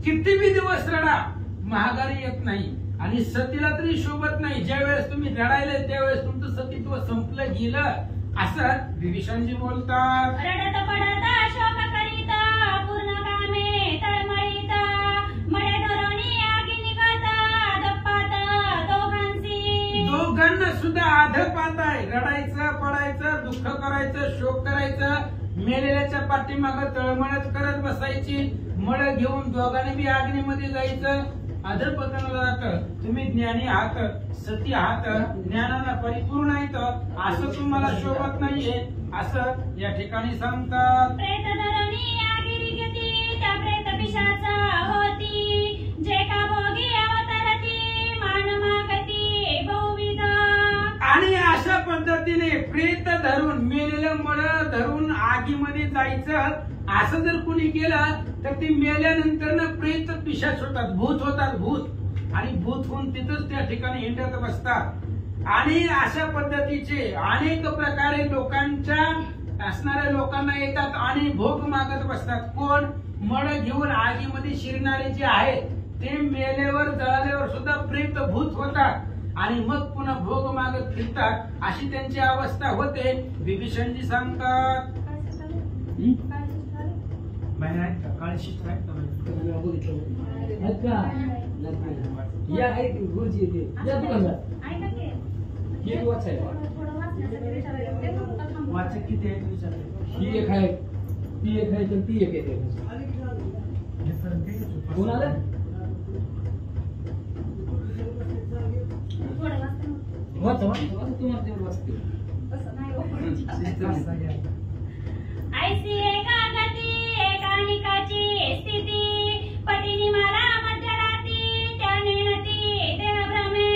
किती बी दिवस रडा महागारी येत नाही. आणि सतीला तरी शोभत नाही. ज्या वेळेस तुम्ही रडायला त्यावेळेस तुमचं सतीत्व संपलं गेलं असं विभीषणजी बोलतात. रडत पडत शोक करीता पूर्ण कामे तळमळीता, मळे धरोणी आगी निघता दप्पात दोघांची. दोघांना सुद्धा आधपात आहे. रडायचं, पडायचं, दुःख करायचं, शोक करायचं, मेलेल्याच्या पाठीमागं तळमळत करत बसायची. मळ घेऊन दोघांनी बी अग्नीमध्ये जायचं. अधरपतनाला जात. तुम्ही ज्ञानी आहात, सती आहात, ज्ञानाला परिपूर्ण आहेत, असं तुम्हाला शोभत नाहीये असं या ठिकाणी सांगतात. प्रेत धरणी आगिरी घेती त्या प्रेत पिशाचा होती, जे का भोगी अवतरती मान मागती बहुविध. आणि अशा पद्धतीने प्रेत धरून मेलेलं मळ धरून आगीमध्ये जायचं असं जर कुणी केलं तर ती मेल्यानंतर ना प्रेत पिशाच होतात, भूत होतात, भूत. आणि भूत होऊन तिथंच त्या ठिकाणी हिंडत बसतात. आणि अशा पद्धतीचे अनेक प्रकारे लोकांच्या असणाऱ्या लोकांना येतात आणि भोग मागत बसतात. कोण? मळ घेऊन आगीमध्ये शिरणारे जे आहेत ते मेल्यावर जळाल्यावर सुद्धा प्रेत भूत होतात आणि मग पुन्हा भोग मागत फिरतात. अशी त्यांची अवस्था होते. विभीषणजी सांगतात, या आहे गुरुजी येते या दुकानात ऐका की हे वाचायला थोडं वाचण्यासाठी विचारायचं. वाचक किती आहेत विचार? ही एक आहे ती एक आहे तर ती एक येते कोण आलं थोडं वाचतं. वाचा वाचा तुम्हाला तेवढं वाचते तसं नाही हो. ऐसी एका गती एका निकाची स्थिती, पतीनी मला मध्यरात्री त्या नेणती देहभ्रमे.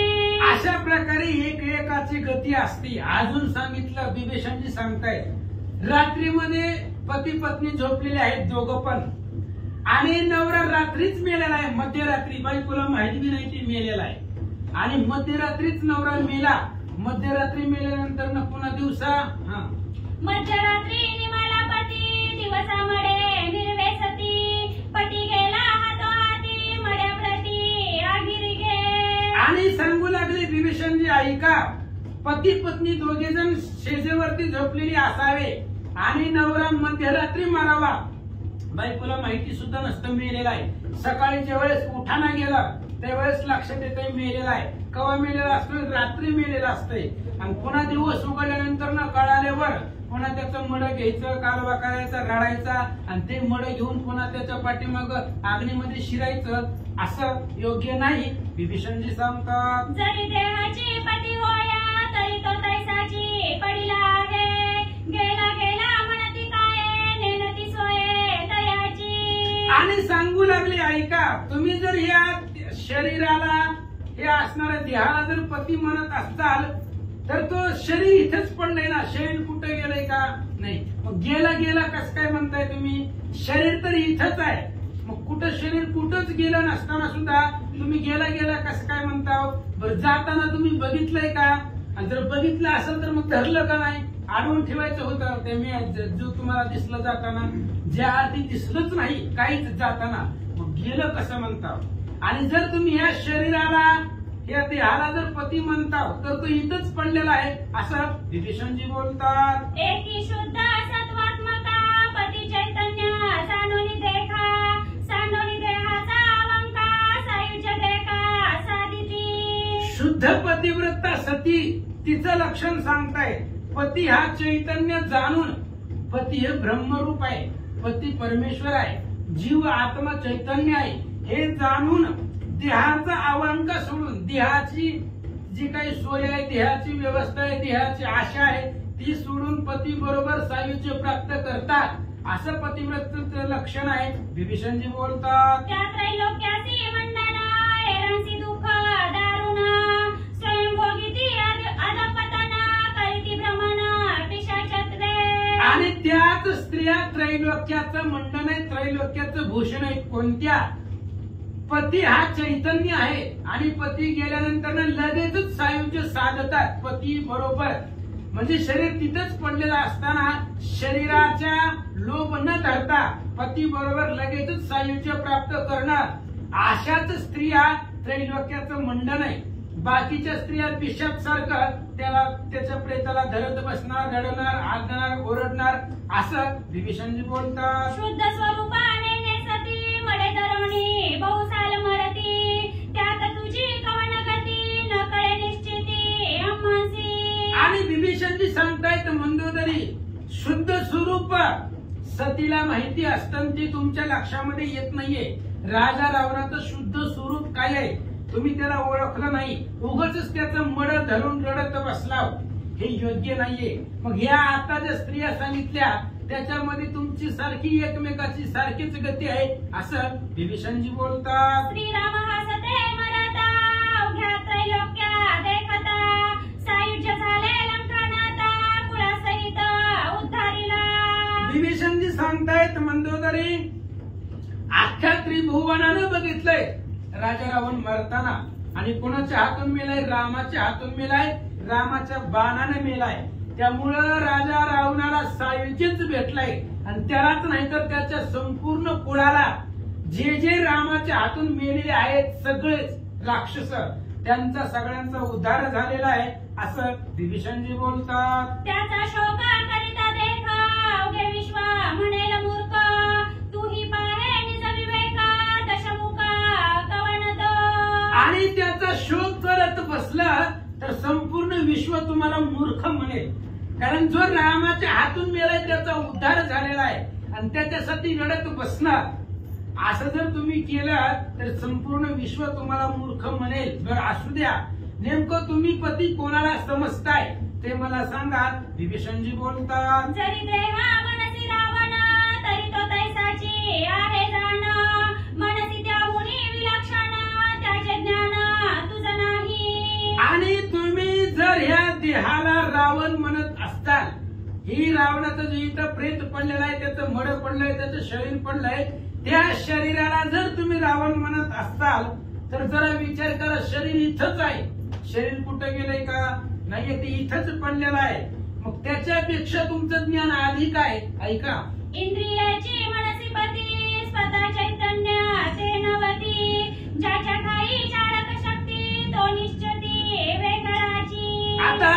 अशा प्रकारे एक एकाची गती असते. अजून सांगितलं विभीषणजी सांगतायत, रात्रीमध्ये पती पत्नी झोपलेले आहेत दोघं पण, आणि नवरा रात्रीच मेलेला आहे. मध्यरात्री बायकोला माहिती बी नाही की मेलेला आहे आणि मध्यरात्रीच नवरा मेला. मध्यरात्री मेल्यानंतर ना पुन्हा दिवसा मध्यरात्री निमाला पती दिवसा मडे निर्वे सती, पती गेला हातो हाती मड्या प्रती आगिरी घे. आणि सांगू लागले विभीषणजी, ऐका, पती पत्नी दोघे जण शेजेवरती झोपलेली असावे आणि नवरा मध्यरात्री मारावा. बायकोला माहिती सुद्धा नसतं मेलेला आहे. सकाळी ज्या वेळेस उठाना गेला त्यावेळेस लक्षात येते मेलेला आहे. कवा मेलेला असतो? रात्री मेलेला असतंय. आणि पुन्हा दिवस उघडल्यानंतर ना कळाल्यावर पुन्हा त्याचं मड घ्यायचं, कालवा करायचा, रडायचा आणि ते मड घेऊन पुन्हा त्याच्या पाठीमाग अग्नीमध्ये शिरायचं. असं योग्य नाही. विभीषणजी सांगतात, जरी देहाची पती होया तरी तो तैसाची पडिला आहे, गेला गेला म्हणती काय नेनती सोये तयाची. आणि सांगू लागले, ऐका, तुम्ही जर या शरीराला हे असणाऱ्या देहाला जर पती म्हणत असताल तर तो शरीर इथेच पडलंय ना. शरीर कुठे गेलंय का? नाही. मग गेला गेला कसं काय म्हणताय तुम्ही? शरीर तर इथंच आहे. मग कुठं शरीर कुठंच गेलं नसताना सुद्धा तुम्ही गेला गेला कसं काय म्हणता? बरं, जाताना तुम्ही बघितलंय का? आणि जर बघितलं असेल तर मग धरलं का नाही? अडवून ठेवायचं होतं. ते जो तुम्हाला दिसलं जाताना, ज्या आधी दिसलंच नाही काहीच जाताना, मग गेलं कसं म्हणता? आणि जर तुम्ही या शरीराला या देहाला जर पती म्हणतात तर तो इथंच पडलेला आहे असं विभीषणजी बोलतात. एकी शुद्ध सत्वात्मका पती चैतन्य सांडोनी देहाचा अलंकार सायुज्य देखा साधिती. शुद्ध पतिव्रता सती तिचं लक्षण सांगताय. पती हा चैतन्य जाणून, पती हे ब्रह्मरूप आहे, पती परमेश्वर आहे, जीव आत्मा चैतन्य आहे हे जाणून देहाचा अवंक सोडून, देहाची जी काही सोय आहे, देहाची व्यवस्था आहे, देहाची आशा आहे ती सोडून पती बरोबर सायुज्य प्राप्त करतात असं पतिव्रतेचं लक्षण आहे. विभीषणजी बोलतात. त्या त्रैलोक्यासी मंडना हेरांसी दुःख दारुण स्वयंभोगिती अधपतन करीती भ्रमण पिशाचत्वे. आणि त्याच स्त्रिया त्रैलोक्याचं मंडन आहे, त्रैलोक्याचं भूषण आहे. कोणत्या? पती हा चैतन्य आहे आणि पती गेल्यानंतर लगेचच सायुज्य साधतात पती बरोबर. म्हणजे शरीर तिथंच पडलेलं असताना शरीराच्या लोभ न धरता पती बरोबर लगेचच सायुज्य प्राप्त करणं, अशाच स्त्रिया त्रैलोक्याचं मंडन आहे. बाकीच्या स्त्रिया पिशाच सारखं त्याच्या प्रेताला धरत बसणार, रडणार, आदणार, ओरडणार असं विभीषणजी बोलतात. शुद्ध स्वरूपाने नेसती मडे धरणी बहुसाल मरती त्यात तुझी कवन गती न कळे निश्चिती अम्मासी. आणि विभीषणजी सांगतायत मंदोदरी शुद्ध स्वरूप सतीला माहिती असताना ती तुमच्या लक्षामध्ये येत नाहीये. राजा रावणाचं शुद्ध स्वरूप काय आहे तुम्ही त्याला ओळखलं नाही, उगाच त्याचं मड धरून रडत बसला, हे योग्य नाहीये. मग ह्या आता ज्या स्त्रिया सांगितल्या त्याच्यामध्ये तुमची सारखी एकमेकाची सारखीच गती आहे असं विभीषणजी बोलतात. श्रीराम हसते मरता अवघ्या त्रैलोक्या देखता सायुज्य झाले लंकानाता कुळासहित उद्धारीला. विभीषणजी सांगतायत मंदोदरी अख्ख्या त्रिभुवनानं बघितलंय राजा रावण मरताना, आणि कोणाच्या हातून मेलाय? रामाच्या हातून मेलाय, रामाच्या बाणाने मेलाय. त्यामुळं राजा रावणाला सायुज्यच भेटलाय आणि त्यालाच नाही तर त्याच्या संपूर्ण कुळाला जे जे रामाच्या हातून मेलेले आहेत सगळेच राक्षस त्यांचा सगळ्यांचा उद्धार झालेला आहे असं विभीषणजी बोलतात. त्याचा शोक करिता देख अवघे विश्व म्हणेल मूर्ख तूही पाहे निज विवेक दशमुख कवन दो. आणि त्याचा शोक करत बसला तर संपूर्ण विश्व तुम्हाला मूर्ख म्हणेल, कारण जो रामाच्या हातून मेलाय त्याचा उद्धार झालेला आहे आणि त्याच्यासाठी रडत बसणार. असं जर तुम्ही केलं तर संपूर्ण विश्व तुम्हाला मूर्ख म्हणेल. बरं असू द्या, नेमकं तुम्ही पती कोणाला समजताय ते मला सांगा. विभीषणजी बोलतात. जरी देहा मनसी रावण तरी तो तैसाची आहे जाण मनसी त्याहुनी विलक्षण त्याचे ज्ञान तुझं नाही. आणि तुम्ही जर ह्या देहाला रावण म्हणत असताल, ही रावणाचं जे इथं प्रेत पडलेलं आहे, त्याचं मड पडलंय, त्याचं शरीर पडलंय, त्या शरीराला जर तुम्ही रावण म्हणत असताल तर जरा विचार करा, शरीर इथंच आहे. शरीर कुठं गेलंय का? नाहीये, ते इथंच पडलेलं आहे. मग त्याच्यापेक्षा तुमचं ज्ञान अधिक आहे. ऐका. इंद्रियाची मनसी पती स्वतः चैतन्य ते नवती ज्याच्या ठाई चालक शक्ती तो निश्चिती वेगळाची. आता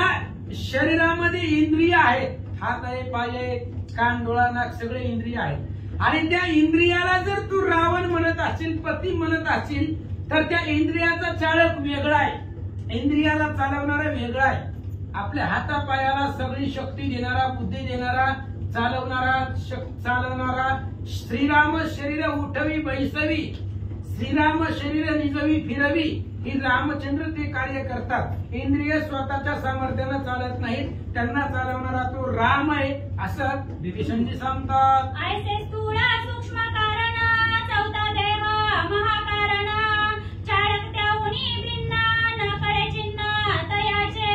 शरीरामध्ये इंद्रिय आहेत, हात आहे, पाय आहे, कान, डोळा, नाक सगळे इंद्रिय आहेत. आणि त्या इंद्रियाला जर तू रावण म्हणत असशील, पती म्हणत असशील तर त्या इंद्रियाचा चालक वेगळा आहे, इंद्रियाला चालवणारा वेगळा आहे. आपल्या हातापायाला सगळी शक्ती देणारा, बुद्धी देणारा, चालवणारा श्रीराम शरीर उठवी बैसवी, श्रीराम शरीर निजवी फिरवी, ही रामचंद्र ते कार्य करतात. इंद्रिय स्वतःच्या सामर्थ्यानं चालत नाहीत, त्यांना चालवणारा तो राम आहे असं विभीषणजी सांगतात. ऐसे स्थूल सूक्ष्म कारण चौथा देह महाकारण चालक त्याहुनी भिन्न न कळे चिन्ह तयाचे.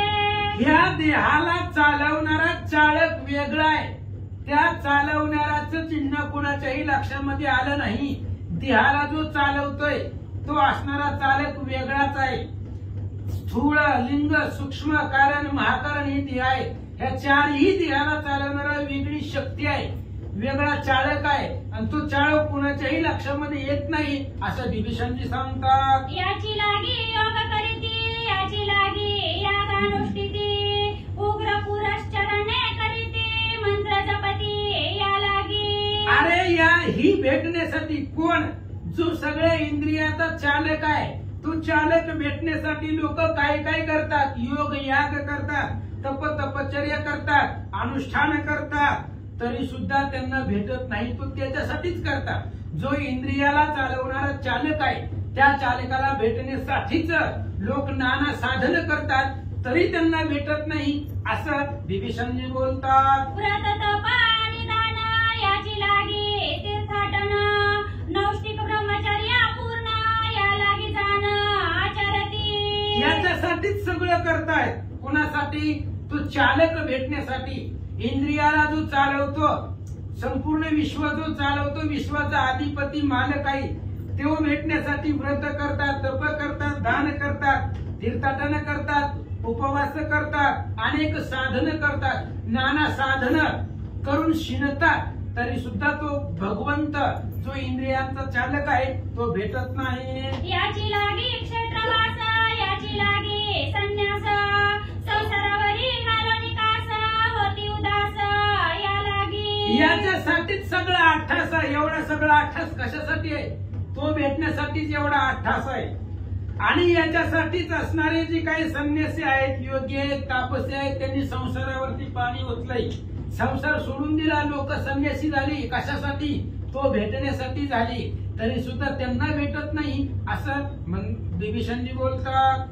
ह्या देहाला चालवणारा चालक वेगळा आहे, त्या चालवणाऱ्याचं चिन्ह कोणाच्याही लक्षामध्ये आलं नाही. देहाला जो चालवतोय तो असणारा चालक वेगळाच आहे. स्थूळ, लिंग, सूक्ष्म, कारण, महाकारण ही देह आहे. ह्या चारही देहाला चालवणारा वेगळी शक्ती आहे, वेगळा चालक आहे आणि तो चालक कुणाच्याही लक्षामध्ये येत नाही असं विभीषणजी सांगतात. याची लागी योग करीती अनुष्ठिती उग्र पुरश्चरणे करीती मंत्र जपती या लागी. अरे ही भेटण्यासाठी कोण जो सगळ्या इंद्रियाचा चालक आहे तो चालक भेटण्यासाठी लोक काय काय करतात, योग याग करतात, तपश्चर्या करतात, अनुष्ठान करतात, तरी सुद्धा त्यांना भेटत नाही. तो त्याच्यासाठीच करतात. जो इंद्रियाला चालवणारा चालक आहे त्या चालकाला भेटण्यासाठीच लोक नाना साधन करतात, तरी त्यांना भेटत नाही असं विभीषणजी बोलतात. व्रत तप आणि दान याची लागी तीर्थाटन नौष्टिक ब्रह्मचर्य पूर्ण या लागी जाण आचरती. याच्यासाठीच सगळं करतायत. कोणासाठी? तो चालक भेटण्यासाठी. इंद्रियाला जो चालवतो, संपूर्ण विश्व जो चालवतो, विश्वाचा अधिपती मालक आहे, तो भेटण्यासाठी व्रत करतात, तप करतात, दान करतात, तीर्थाटन करतात, उपवास करतात, अनेक साधन करतात, नाना साधन करून शिणतात, तरी सुद्धा तो भगवंत जो इंद्रियांचा चालक आहे तो भेटत नाही. याची लागी क्षेत्रवास याची लागी संन्यास संसारावरी घालो निकास होती उदास या लागी. याच्यासाठीच सगळं अठ्ठास आहे. एवढा सगळा अठ्ठास कशासाठी आहे? तो भेटण्यासाठीच एवढा अठ्ठास आहे. आणि याच्यासाठीच असणारे जे काही संन्यासी आहेत, योगी आहेत, तापसी आहेत, त्यांनी संसारावरती पाणी ओतलंय, संसार सोडून दिला, लोक संन्यासी झाली. कशासाठी? तो भेटण्यासाठी झाली, तरी सुद्धा त्यांना भेटत नाही असं विभीषणजी बोलतात.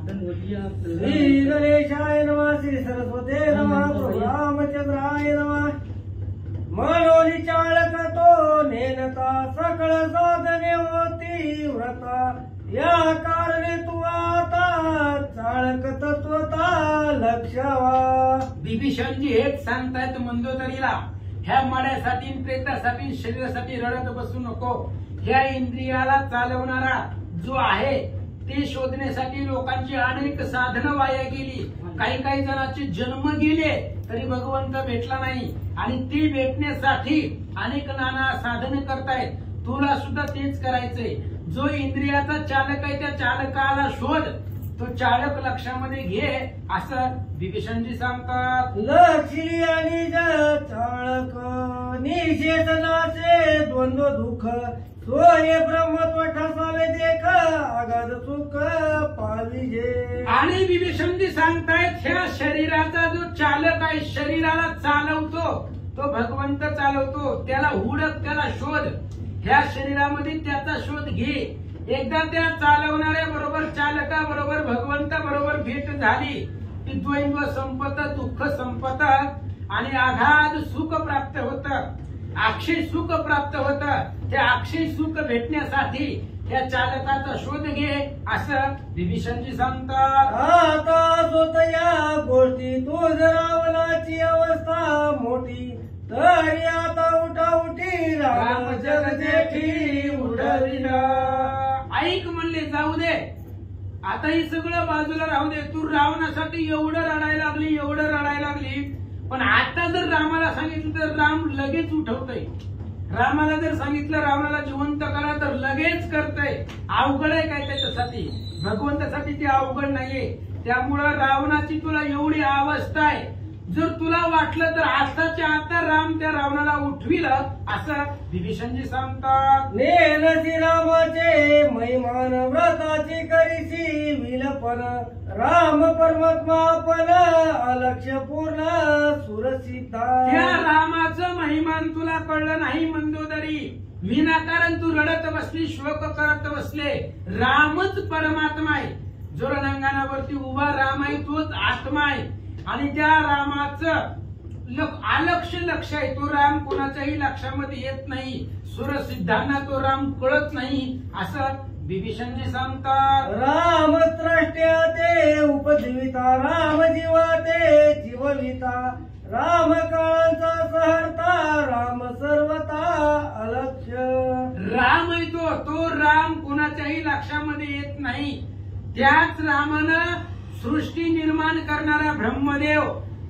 श्री गणेशाय नमः. श्री सरस्वते नमः. प्रभु रामचंद्राय नमः. मनोली चालक तो नेनता सकळ साधने होती व्रता या कारणे तू आता चालक तत्वता लक्षवा. विभीषणजी हेच सांगतायत मंदोदरीला, ह्या मड्यासाठी, प्रेतासाठी, शरीरासाठी रडत बसू नको. ह्या इंद्रियाला चालवणारा जो आहे ते शोधण्यासाठी लोकांची अनेक साधनं वाया गेली. काही काही जणांचे जन्म गेले तरी भगवंत भेटला नाही, आणि ती भेटण्यासाठी अनेक नाना साधनं करतायत. तुला सुद्धा तेच करायचंय. जो इंद्रियाचा चालक आहे त्या चालकाला शोध, तो चालक लक्षामध्ये घे असं विभीषणजी सांगतात. लक्षी आणि चालक निषेधनाचे द्वंद्व दुःख सोये ब्रह्मत्व ठसावे देख आगाध सुख पाविजे. आणि विभीषणजी सांगतायत ह्या शरीराचा जो चालक आहे, शरीराला चालवतो तो भगवंत चालवतो. त्याला हुडक, त्याला शोध. ह्या शरीरामध्ये त्याचा शोध घे. एकदा त्या चालवणाऱ्या बरोबर, चालका बरोबर, भगवंता बरोबर भेट झाली की द्वैंद्व संपत, दुःख संपत आणि आघात सुख प्राप्त होतं, अक्षय सुख प्राप्त होतं. त्या अक्षय सुख भेटण्यासाठी त्या चालकाचा शोध घे असं विभीषणजी सांगतात. आता स्वत या गोष्टी तुझ रावणाची अवस्था मोठी तरी आता उठा उठी राम जग जेठी उठविला. ऐक म्हणले, जाऊ दे आता, हे सगळं बाजूला राहू दे. तू रावणासाठी एवढं रडायला लागली, एवढं रडायला लागली, पण आता जर रामाला सांगितलं तर राम लगेच उठवतय. रामाला जर सांगितलं रावणाला जिवंत करा तर लगेच करतय. अवघड आहे काय त्याच्यासाठी? भगवंतासाठी ती अवघड नाहीये. त्यामुळं रावणाची तुला एवढी अवस्था आहे, जर तुला वाटलं तर आताच्या आता राम त्या रावणाला उठविलं असं विभीषणजी सांगतात. नेनसी रामाचे महिमान व्रताची करीसी विलपन राम परमात्मा पण अलक्ष पूर्ण सुरसिद्धा. त्या रामाचं महिमान तुला कळलं नाही मंदोदरी. विनाकारण तू रडत बसली, शोक करत बसले. रामच परमात्मा आहे. जो रणांगणावरती उभा राम आहे तोच आत्मा आहे, आणि त्या रामाचं अलक्ष लक्ष आहे. तो राम कोणाच्याही लक्षामध्ये येत नाही. सुरसिद्धांना तो राम कळत नाही असं विभीषणजी सांगतात. राम त्रष्ट्या ते उपजीविता राम जीवा ते जीवविता राम काळांचा सहर्ता राम सर्वता अलक्ष. राम आहे तो राम कोणाच्याही लक्षामध्ये येत नाही. त्याच रामानं सृष्टी निर्माण करणारा ब्रह्मदेव,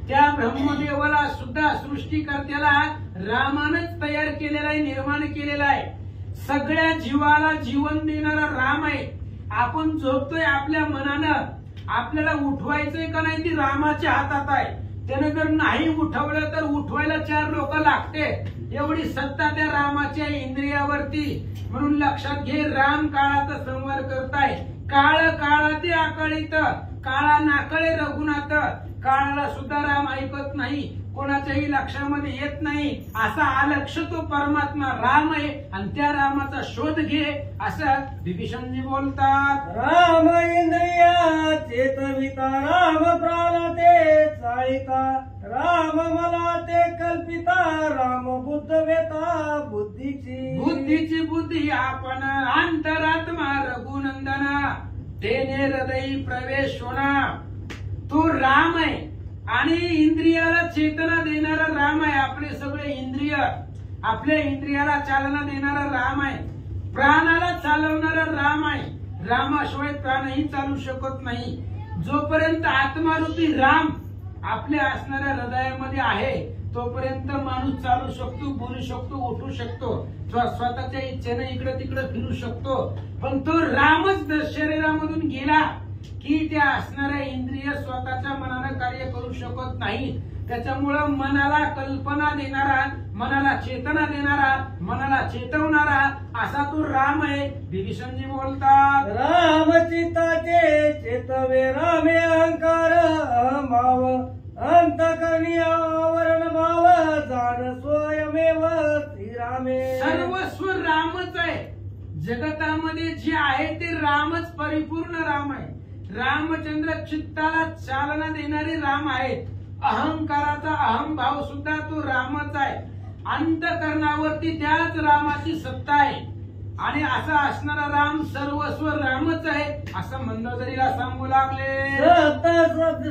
त्या ब्रह्मदेवाला सुद्धा सृष्टीकर्त्याला रामानच तयार केलेला आहे, निर्माण केलेला आहे. सगळ्या जीवाला जीवन देणारा राम आहे. आपण झोपतोय आपल्या मनानं, आपल्याला उठवायचंय का नाही ती रामाच्या हातात आहे. त्यानं जर नाही उठवलं तर उठवायला 4 लोक लागते. एवढी सत्ता त्या रामाच्या इंद्रियावरती. म्हणून लक्षात घे, राम काळाचा संवार करताय. काळ काळाते आकळीत, काळा नाकळे रघुनाथ. काळाला सुद्धा राम ऐकत नाही, कोणाच्याही लक्षामध्ये येत नाही. असा अलक्ष तो परमात्मा राम आहे आणि त्या रामाचा शोध घे असं विभीषणजी बोलतात. राम इंद्रिया चेतविता, राम प्राण ते चाळिता, राम मला ते कल्पिता, राम बुद्ध वेता बुद्धीची बुद्धी आपण अंतरात्मा रघुनंदना, तेने हृदयी प्रवेश होना. तो राम आहे आणि इंद्रियाला चेतना देणारा राम आहे. आपले सगळे इंद्रिय, आपल्या इंद्रियाला चालना देणारा राम आहे. प्राणाला चालवणारा राम आहे. रामाशिवाय प्राणही चालू शकत नाही. जोपर्यंत आत्मारूपी राम आपल्या असणाऱ्या हृदयामध्ये आहे तोपर्यंत माणूस चालू शकतो, बोलू शकतो, उठू शकतो, स्वतःच्या इच्छेने इकडे तिकडे फिरू शकतो. पण तो रामच शरीरामधून गेला की त्या असणाऱ्या इंद्रिय स्वतःच्या मनानं कार्य करू शकत नाही. त्याच्यामुळं मनाला कल्पना देणारा, मनाला चेतना देणारा, मनाला चेतवणारा असा तो राम आहे. विभीषणजी बोलतात. राम चित्ताचे चेतवे रामे अहंकार माव, अंतकरणी आवरण भाव, जाण स्वयमेव श्रीरामे. सर्वस्व रामच आहे. जगतामध्ये जे आहे ते रामच परिपूर्ण राम आहे. रामचंद्र चित्ताला चालना देणारे राम आहेत. अहंकाराचा अहंभाव सुद्धा तो रामच आहे. अंतकरणावरती त्याच रामाची सत्ता आहे. आणि असा असणारा राम सर्वस्व रामच आहे असं मंदोदरीला सांगू लागले.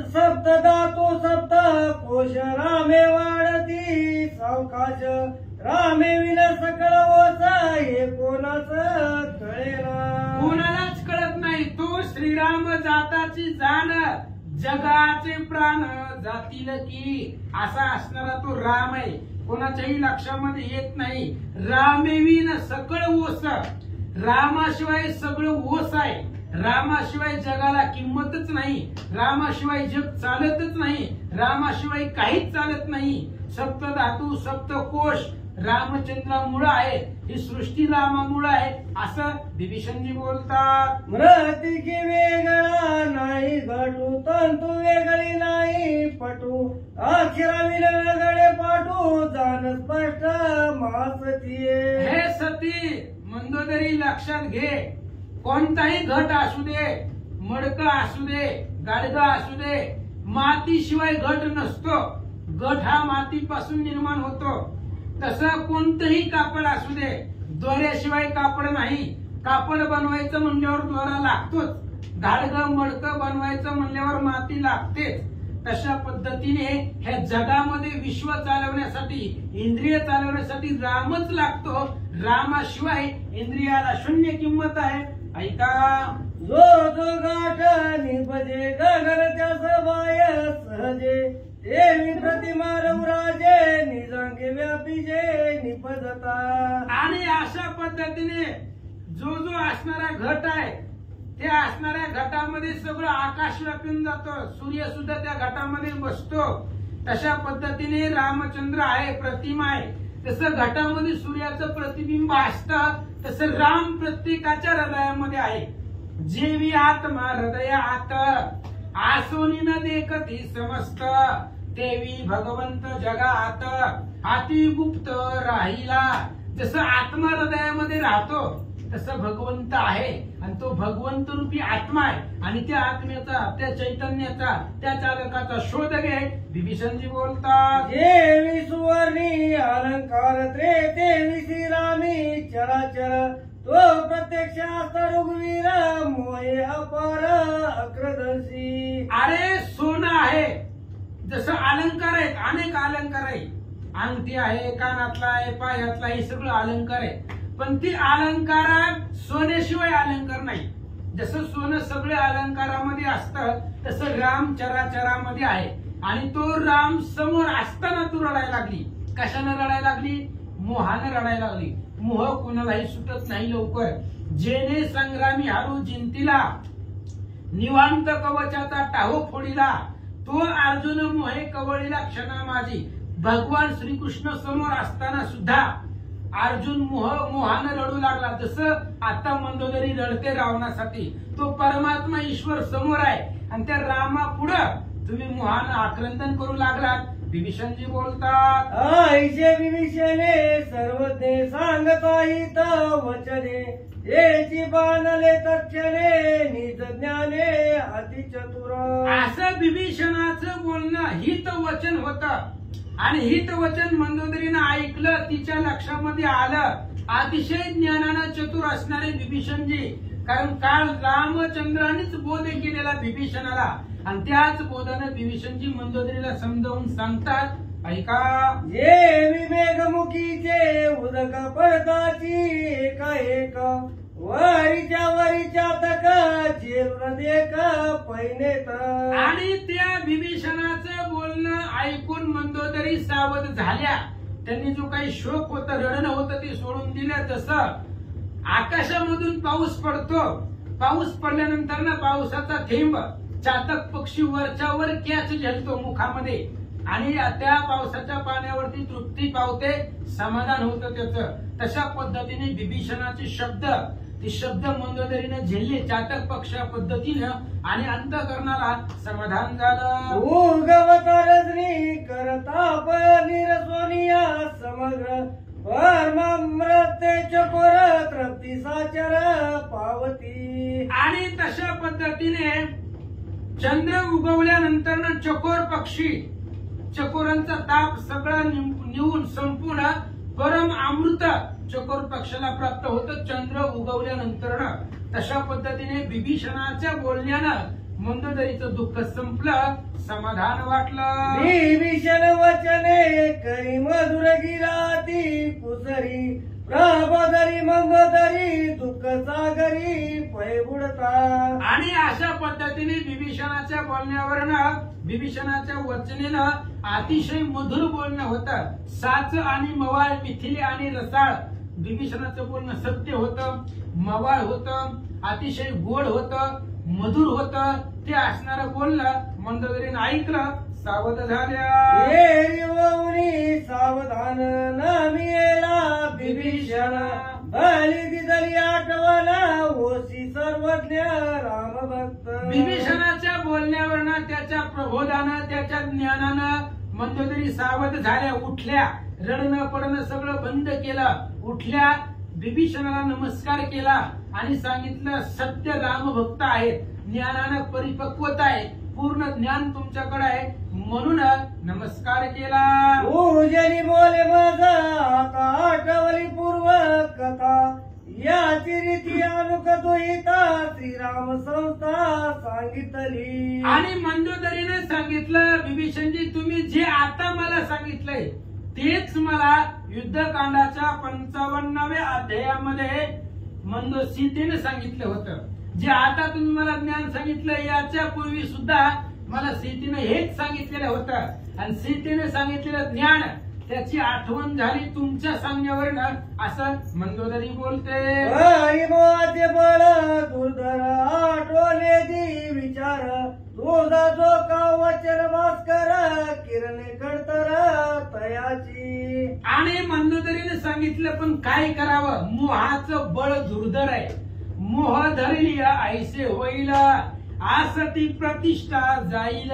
सप्त धातू सप्त कोश रामे वाढती सावकाश, रामे विन सकळ ओस हे कोणाच कळेना. कोणालाच कळत नाही. तो श्रीराम जाताची जाण, जगाचे प्राण जातील की असा असणारा तो राम आहे. कोणाच्याही लक्षामध्ये येत नाही. रामेविन सकळ ओस, रामाशिवाय सगळं ओस आहे. रामाशिवाय जगाला किंमतच नाही. रामाशिवाय जग चालतच नाही. रामाशिवाय काहीच चालत नाही. सप्त धातू सप्त कोश रामचंद्रामुळे आहे. ही सृष्टी रामामुळे आहे असं विभीषणजी बोलतात. मृतिकी वेगळा नाही घडू, तंतू वेगळी नाही पटू, अक्षरा विलगडे पाठू, जाण स्पष्ट मासतीये. हे सती मंदोदरी लक्षात घे. कोणताही घट असू दे, मडकं असू दे, गाडगं असू दे, मातीशिवाय घट नसतो. घट हा मातीपासून निर्माण होतो. तसं कोणतंही कापड असू दे, दोऱ्याशिवाय कापड नाही. कापड बनवायचं म्हणल्यावर दोरा लागतोच. गाडगं मडकं बनवायचं म्हणल्यावर माती लागतेच. तशा पद्धतीने ह्या जगामध्ये विश्व चालवण्यासाठी, इंद्रिय चालवण्यासाठी रामच लागतो. रामाशिवाय इंद्रियाला शून्य किंमत आहे. ऐका. जो जो गाठ निपजे गगन त्यास बाय सहजे, देवी प्रतिमा रघुराजे निजांगे व्यापीजे निपजता. आणि अशा पद्धतीने जो जो असणारा घट आहे त्या असणाऱ्या घटामध्ये सगळं आकाश व्यापून जातं. सूर्य सुद्धा त्या घटामध्ये बसतो. तशा पद्धतीने रामचंद्र आहे, प्रतिमा आहे. तसं घटामध्ये सूर्याचं प्रतिबिंब असतं तसं राम प्रत्येकाच्या हृदयामध्ये आहे. जेवी आत्मा हृदय आत, आसोनी न देखती समस्त, देवी भगवंत जगात अति गुप्त राहिला. जसं आत्मा हृदयामध्ये राहतो तसं भगवंत आहे. आणि तो भगवंत रूपी आत्मा आहे. आणि त्या आत्म्याचा, त्या चैतन्याचा, त्या चालकाचा शोध घे. विभीषणजी बोलतात. देवी सुवर्णी अलंकार त्रे देवी श्रीरामी चराचर, तो प्रत्यक्ष रघुवीर मोहे अपार अक्रदर्शी. अरे सोनं आहे. जसं अलंकार आहेत, अनेक अलंकार आहे. अंगठी आहे, कानातला आहे, पायातला, हे सगळं अलंकार आहे. पण ती अलंकारात सोन्याशिवाय अलंकार नाही. जसं सोनं सगळ्या अलंकारामध्ये असतं तसं राम चराचरामध्ये आहे. आणि तो राम समोर असताना तू रडायला लागली. कशानं रडायला लागली? मोहानं रडायला लागली. मोह कुणालाही सुटत नाही लवकर. जेने संग्रामी हारू जिंतीला, निवांत कवचाचा टाहो फोडीला, तो अर्जुन मोहे कवळीला क्षणा माझी. भगवान श्रीकृष्ण समोर असताना सुद्धा अर्जुन मोहानं रडू लागला. जसं आता मंदोदरी रडते रावणासाठी. तो परमात्मा ईश्वर समोर आहे आणि त्या रामा पुढं तुम्ही मोहानं आक्रंदन करू लागलात. विभीषणजी बोलतात, आईचे विभीषणे सर्वज्ञ सांगता हित वचने, येची बाणले तक्षणे निज ज्ञाने अति चतुर. असं विभीषणाचं बोलणं हित वचन होतं आणि हित वचन मंदोदरीनं ऐकलं. तिच्या लक्षामध्ये आलं अतिशय ज्ञानानं चतुर असणारे विभीषणजी. कारण काल रामचंद्रानेच बोध केलेला विभीषणाला आणि त्याच बोधानं विभीषणजी मंदोदरीला समजावून सांगतात. ऐका, जे विवेकमुखीचे उदक पडताची एका एक, वरीच्या तक चिरून देख पैनेत. आणि त्या विभीषणाचं बोलणं ऐकून मंदोदरी सावध झाल्या. त्यांनी जो काही शोक होता, रडणं होतं ते सोडून दिलं. तसं आकाशामधून पाऊस पडतो. पाऊस पडल्यानंतर ना पावसाचा थेंब चातक पक्षी वरच्यावर कॅच झेलतो मुखामध्ये आणि त्या पावसाच्या पाण्यावरती तृप्ती पावते, समाधान होतं त्याचं. तशा पद्धतीने विभीषणाचे शब्द, ते शब्द मंदोदरीने झेलले चातक पक्षा पद्धतीनं आणि अंतःकरणाला समाधान झालं. उगवतरजनी करताप निरसोनिया समग्र, परमामृते चकोर तृप्ती साचर पावती. आणि तशा पद्धतीने चंद्र उगवल्यानंतर चकोर पक्षी, चकोरांचा ताप सगळा निवून संपूर्ण परम अमृत चकोर पक्षाला प्राप्त होतं चंद्र उगवल्यानंतर. तशा पद्धतीने विभीषणाच्या बोलण्यानं मंदोदरीचं दुःख संपलं, समाधान वाटलं. विभीषण वचने करी मधुर गिराती कुसरी, प्रबोदरी मंदोदरी दुःख सागरी पै बुडता. आणि अशा पद्धतीने विभीषणाच्या बोलण्यावरनं, विभीषणाच्या वचनेनं अतिशय मधुर बोलणं होतं. साच आणि मवाळ, मिथिले आणि रसाळ. विभीषणाचं बोलणं सत्य होतं, मवाळ होतं, अतिशय गोड होतं, मधुर होतं. ते असणारं बोलणं मंदोदरीनं ऐकलं, सावध झाल्या. ये सावधान नामियेला विभीषण, बली दिदली आठवण होसी सर्वज्ञ राम भक्त. विभीषणाच्या बोलण्यावरनं, त्याच्या प्रबोधानं, त्याच्या ज्ञानानं मंदोदरी सावध झाल्या, उठल्या. रडणं पडणं सगळं बंद केलं. उठल्या, विभीषणाला नमस्कार केला आणि सांगितलं सत्य रामभक्त आहेत, ज्ञानानं परिपक्वता आहे, पूर्ण ज्ञान तुमच्याकडे आहे म्हणून नमस्कार केला. पूजनी बोले माझा आता आठवली पूर्व कथा, याची रीती अनुकतोहिता श्रीराम संस्था सांगितली. आणि मंदोदरीने सांगितलं, विभीषणजी तुम्ही जे आता मला सांगितलंय तेच मला युद्धकांडाच्या 55व्या अध्यायामध्ये सीतेने सांगितलं होतं. जे आता तुम्ही मला ज्ञान सांगितलं याच्या पूर्वी सुद्धा मला सीतेनं हेच सांगितलेलं होतं आणि सीतेने सांगितलेलं ज्ञान त्याची आठवण झाली तुमच्या सांगण्यावरनं, असं मंदोदरी बोलते. हरिमोचे बळ दुर्धर आठवले दी विचार, तुझा जो का वचन भास्कर किरणे कडतर तयाची. आणि मंदोदरीने सांगितलं पण काय करावं, मोहाचं बळ दुर्धर आहे. मोह धरली ऐसे होईल, आसती प्रतिष्ठा जाईल.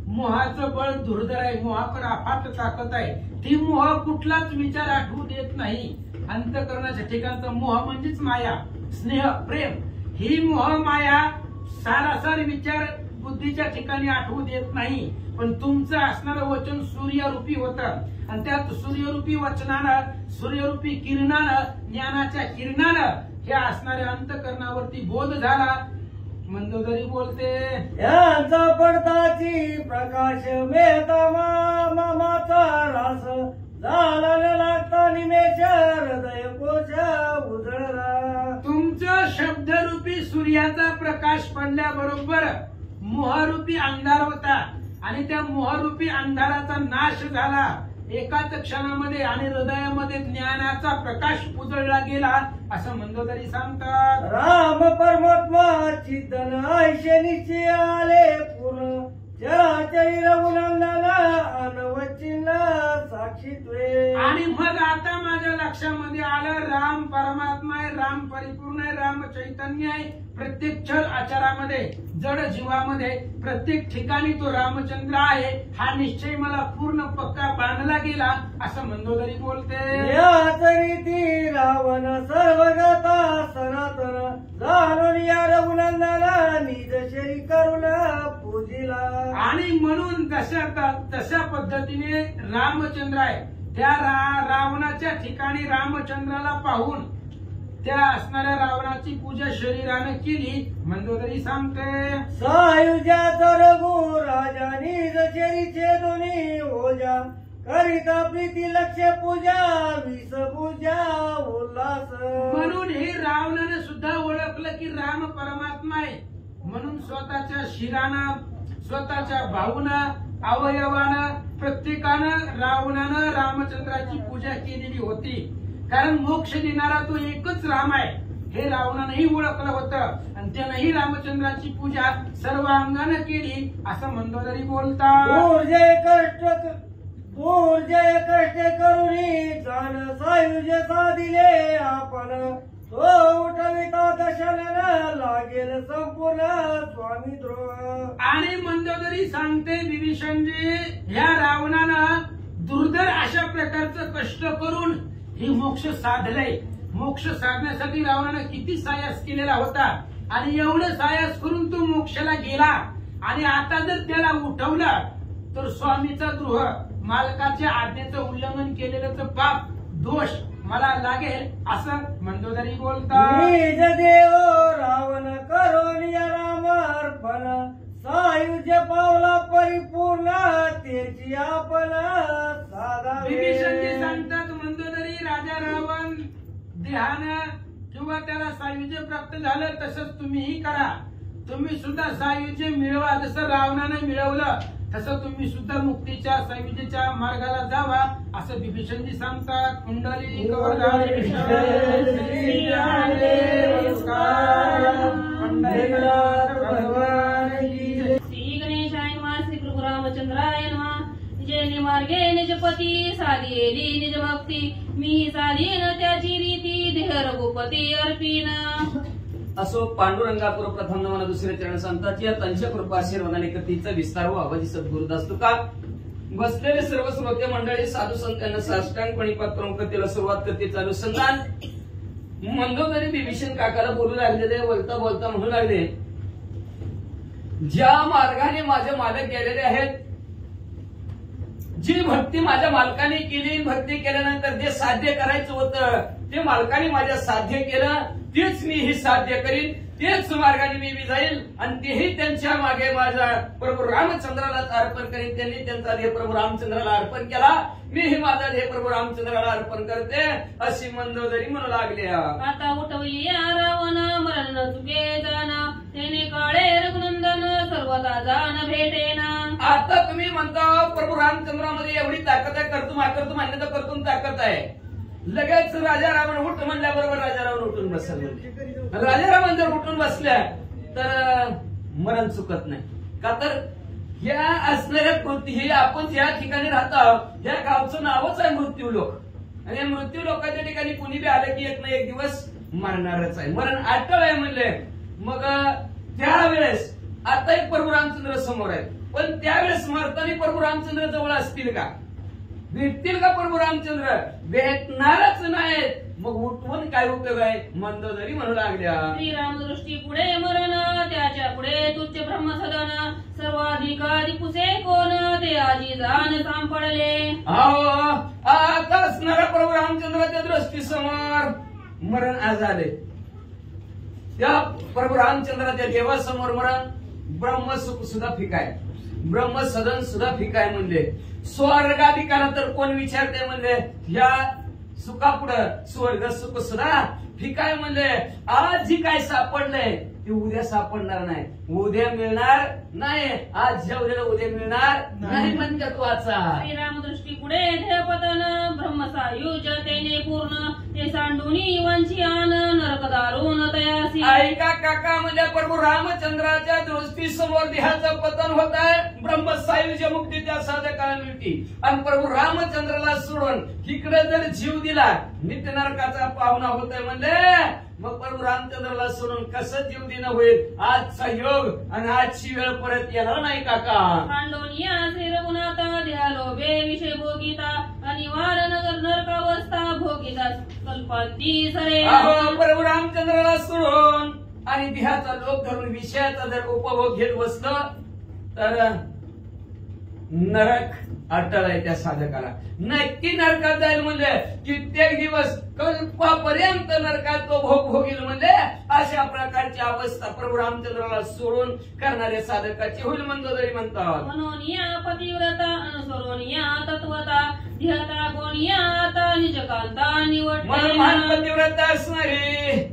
मोहाचं बळ दुर्धर आहे, मोहाकडे अफाट ताकद आहे. ती मोह कुठलाच विचार आठवू देत नाही. अंतःकरणाच्या ठिकाणचा मोह म्हणजेच माया, स्नेह, प्रेम. ही मोह माया सारासार विचार बुद्धीच्या ठिकाणी आठवू देत नाही. पण तुमचं असणारं वचन सूर्यरूपी होतं आणि त्यात सूर्यरूपी वचनानं, सूर्यरूपी किरणानं, ज्ञानाच्या किरणानं हे असणाऱ्या अंतःकरणावरती बोध झाला. मंदोदरी बोलते, यांचा पडताची प्रकाश मेहता मामाचा रास, झाला न लागता निमेष हृदय कोश उजळला. तुमचं शब्दरूपी सूर्याचा प्रकाश पडल्याबरोबर मोहरूपी अंधार होता आणि त्या मोहरूपी अंधाराचा नाश झाला एकाच क्षणामध्ये आणि हृदयामध्ये ज्ञानाचा प्रकाश उजळला गेला असं मंदोदरी सांगतात. राम परमात्मा चितन ऐशे निश्चय आले पूर्ण चराचरी रघुनंदना अनवचिन्न साक्षीत्वे. आणि मग आता माझ्या लक्षामध्ये आलं राम परमात्मा आहे, राम परिपूर्ण आहे, राम चैतन्य आहे. प्रत्येक क्षण आचारामध्ये जड जीवामध्ये प्रत्येक ठिकाणी तो रामचंद्र आहे हा निश्चय मला पूर्ण पक्का बांधला गेला असं मंदोदरी बोलते. याच रीती रावण सर्वगता सनातन जाणून या रघुनंदना निज शरी करुण पूजिला. आणि म्हणून तशा पद्धतीने रामचंद्र आहे त्या रावणाच्या ठिकाणी रामचंद्राला पाहून त्या असणाऱ्या रावणाची पूजा शरीराने केली. मंदोदरी सांगते सायुज्याचा रघु राजा निज शरीचे दोन्ही ओजा करिता प्रीती लक्ष पूजा विष पूजा उल्हास. म्हणून हे रावणाने सुद्धा ओळखलं की राम परमात्मा आहे म्हणून स्वतःच्या शिरानं स्वतःच्या भाऊनं अवयवानं प्रत्येकानं रावणानं रामचंद्राची पूजा केलेली होती. कारण मोक्ष देणारा तो एकच राम आहे हे रावणानंही ओळखलं होतं आणि त्यानंही रामचंद्राची पूजा सर्व अंगानं केली असं मंदोदरी बोलतात. दुर्जय कष्ट करुणी जाण सायुज्य साधिले आपण तो उठविता दशनाला लागेल संपूर्ण स्वामी द्रोह. आणि मंदोदरी सांगते विभीषणजी ह्या रावणानं दुर्धर अशा प्रकारचं कष्ट करून हे मोक्ष साधलंय. मोक्ष साधण्यासाठी रावणानं किती सायास केलेला होता आणि एवढं सायास करून तो मोक्षाला गेला आणि आता जर त्याला उठवलं तर स्वामीचा द्रोह मालकाच्या आज्ञेचं उल्लंघन केलेलं पाप दोष मला लागेल असं मंदोदरी बोलतात. निज देव रावण करून या रामार्पण सायुज्य पावला परिपूर्ण त्याची आपण विभीषणजी साधावे. सांगतात मंदोदरी राजा रावण देहानं किंवा त्याला सायुज्य प्राप्त झालं तसंच तुम्हीही करा. तुम्ही सुद्धा सायुज्य मिळवा जसं रावणानं मिळवलं तसं तुम्ही सुद्धा मुक्तीच्या सायुज्याच्या मार्गाला जावा असं विभीषणजी सांगतात. कुंडली कवरधारी श्री गणेशाय नमः. श्री प्रभु रामचंद्राय नमः. निजे मार्गे निजपती साधेली निज भक्ती मी साधीन त्याची रीती देह रघुपती अर्पीन. असो पांडुरंगापूर प्रथम नमन दुसरे चरण संतांची त्यांच्या कृपा आशीर्वादाने कथेचा विस्तार व आवाजी सद्गुरुदास तुका. बसलेले सर्व श्रोते मंडळी साधू संत यांना साष्टांगपणी पात्र कथेला सुरुवात करते. चालू संतान मंदोदरी विभीषण काकाला बोलू लागलेले बोलता बोलता म्हणू लागले ज्या मार्गाने माझे मालक गेलेले आहेत जी भक्ती माझ्या मालकाने केली भक्ती केल्यानंतर जे साध्य करायचं होतं ते मालकाने माझ्या साध्य केलं तेच मी ही साध्य करीन तेच मार्गाने मी जाईल आणि तेही त्यांच्या मागे माझा प्रभू रामचंद्राला अर्पण करीन. त्यांनी त्यांचा देह प्रभू रामचंद्राला अर्पण केला मी ही माझा देह प्रभू रामचंद्राला अर्पण करते अशी मंदोदरी म्हणू लागली. आता उठवया रावण मरण न चुके जाना त्याने काळे रघुनंदन सर्वता जाण भेटेना. आता तुम्ही म्हणता प्रभू रामचंद्रामध्ये एवढी ताकद आहे करतो मान्यता करतून ताकद आहे. लगेच राजा रावण उठ म्हणल्याबरोबर राजा रावण उठून बसल. राजा रावण जर उठून बसल्या तर मरण चुकत नाही का तर ह्या असणाऱ्या कृती हे आपण ज्या ठिकाणी राहतो या गावचं नावच आहे मृत्यू लोक आणि या मृत्यू लोकांच्या ठिकाणी कुणी बी आलं की एक ना एक दिवस मरणारच आहे. मरण अटळ आहे म्हणले. मग त्यावेळेस आता एक प्रभू रामचंद्र समोर आहे पण त्यावेळेस मरताना प्रभू रामचंद्र जवळ असतील का भेटतील का प्रभू रामचंद्र भेटणारच नाहीत. मग उठवून काय उपयोग आहे मंदोदरी म्हणू लागल्या. श्रीराम दृष्टी पुढे मरण त्याच्या पुढे तुच्छ ब्रह्मसदन सर्वाधिकारी पुसे कोण ते आजी जाण सांपडले. आता असणारा प्रभू रामचंद्राच्या दृष्टी समोर मरण आज आले. त्या प्रभू रामचंद्राच्या देवासमोर मरण ब्रह्मसुख सुद्धा फिकाय ब्रह्मसदन सुद्धा फिकाय म्हणले. स्वर्गाधिकारा तर कोण विचारते म्हणले ह्या सुखापुढं स्वर्ग सुख सुद्धा ही काय म्हणले, आज जी काय सापडलंय ते उद्या सापडणार नाही, उद्या मिळणार नाही, आज जेवलेलं उद्या मिळणार नाही म्हणतात वाचा. श्रीरामदृष्टी पुढे ध्येयपतन ब्रह्मसायुज्य तेने पूर्ण ते सांडूनी वंचियान नरक दारुण तयासी. ऐका काका म्हणजे प्रभू रामचंद्राच्या दृष्टीसमोर देहाचं पतन होत आहे, ब्रह्मसायुज्य मुक्ती त्या साधकाला मिळते. आणि प्रभू रामचंद्राला सोडून इकडे जर जीव दिला नित्य नरकाचा पाहुणा होतोय म्हणजे मग प्रभू रामचंद्राला सोडून कसं जीव देणं होईल. आजचा योग आणि आजची वेळ परत येणार नाही काका. पांडवनिया श्रीरघुनाथा ध्यालोभे विषय भोगिता अनिवार नगर नरकावस्था भोगिता कल्पांती सरे. अहो प्रभू रामचंद्राला सोडून आणि देहाचा लोभ धरून विषयाचा जर उपभोग घेत बसलं तर नरक अटळ आहे त्या साधकाला. नक्की नरकात जाईल म्हणजे कित्येक दिवस कल्पापर्यंत नरकात तो भोग भोगील म्हणजे अशा प्रकारची अवस्था प्रभू रामचंद्राला सोडून करणाऱ्या साधकाची होईल म्हणतो तरी म्हणतात. मनोनिया पतिव्रता अनुसरोनिया तत्वता ध्यता गोनिया निजकांता म्हणून महान निवड. पतिव्रता असणारी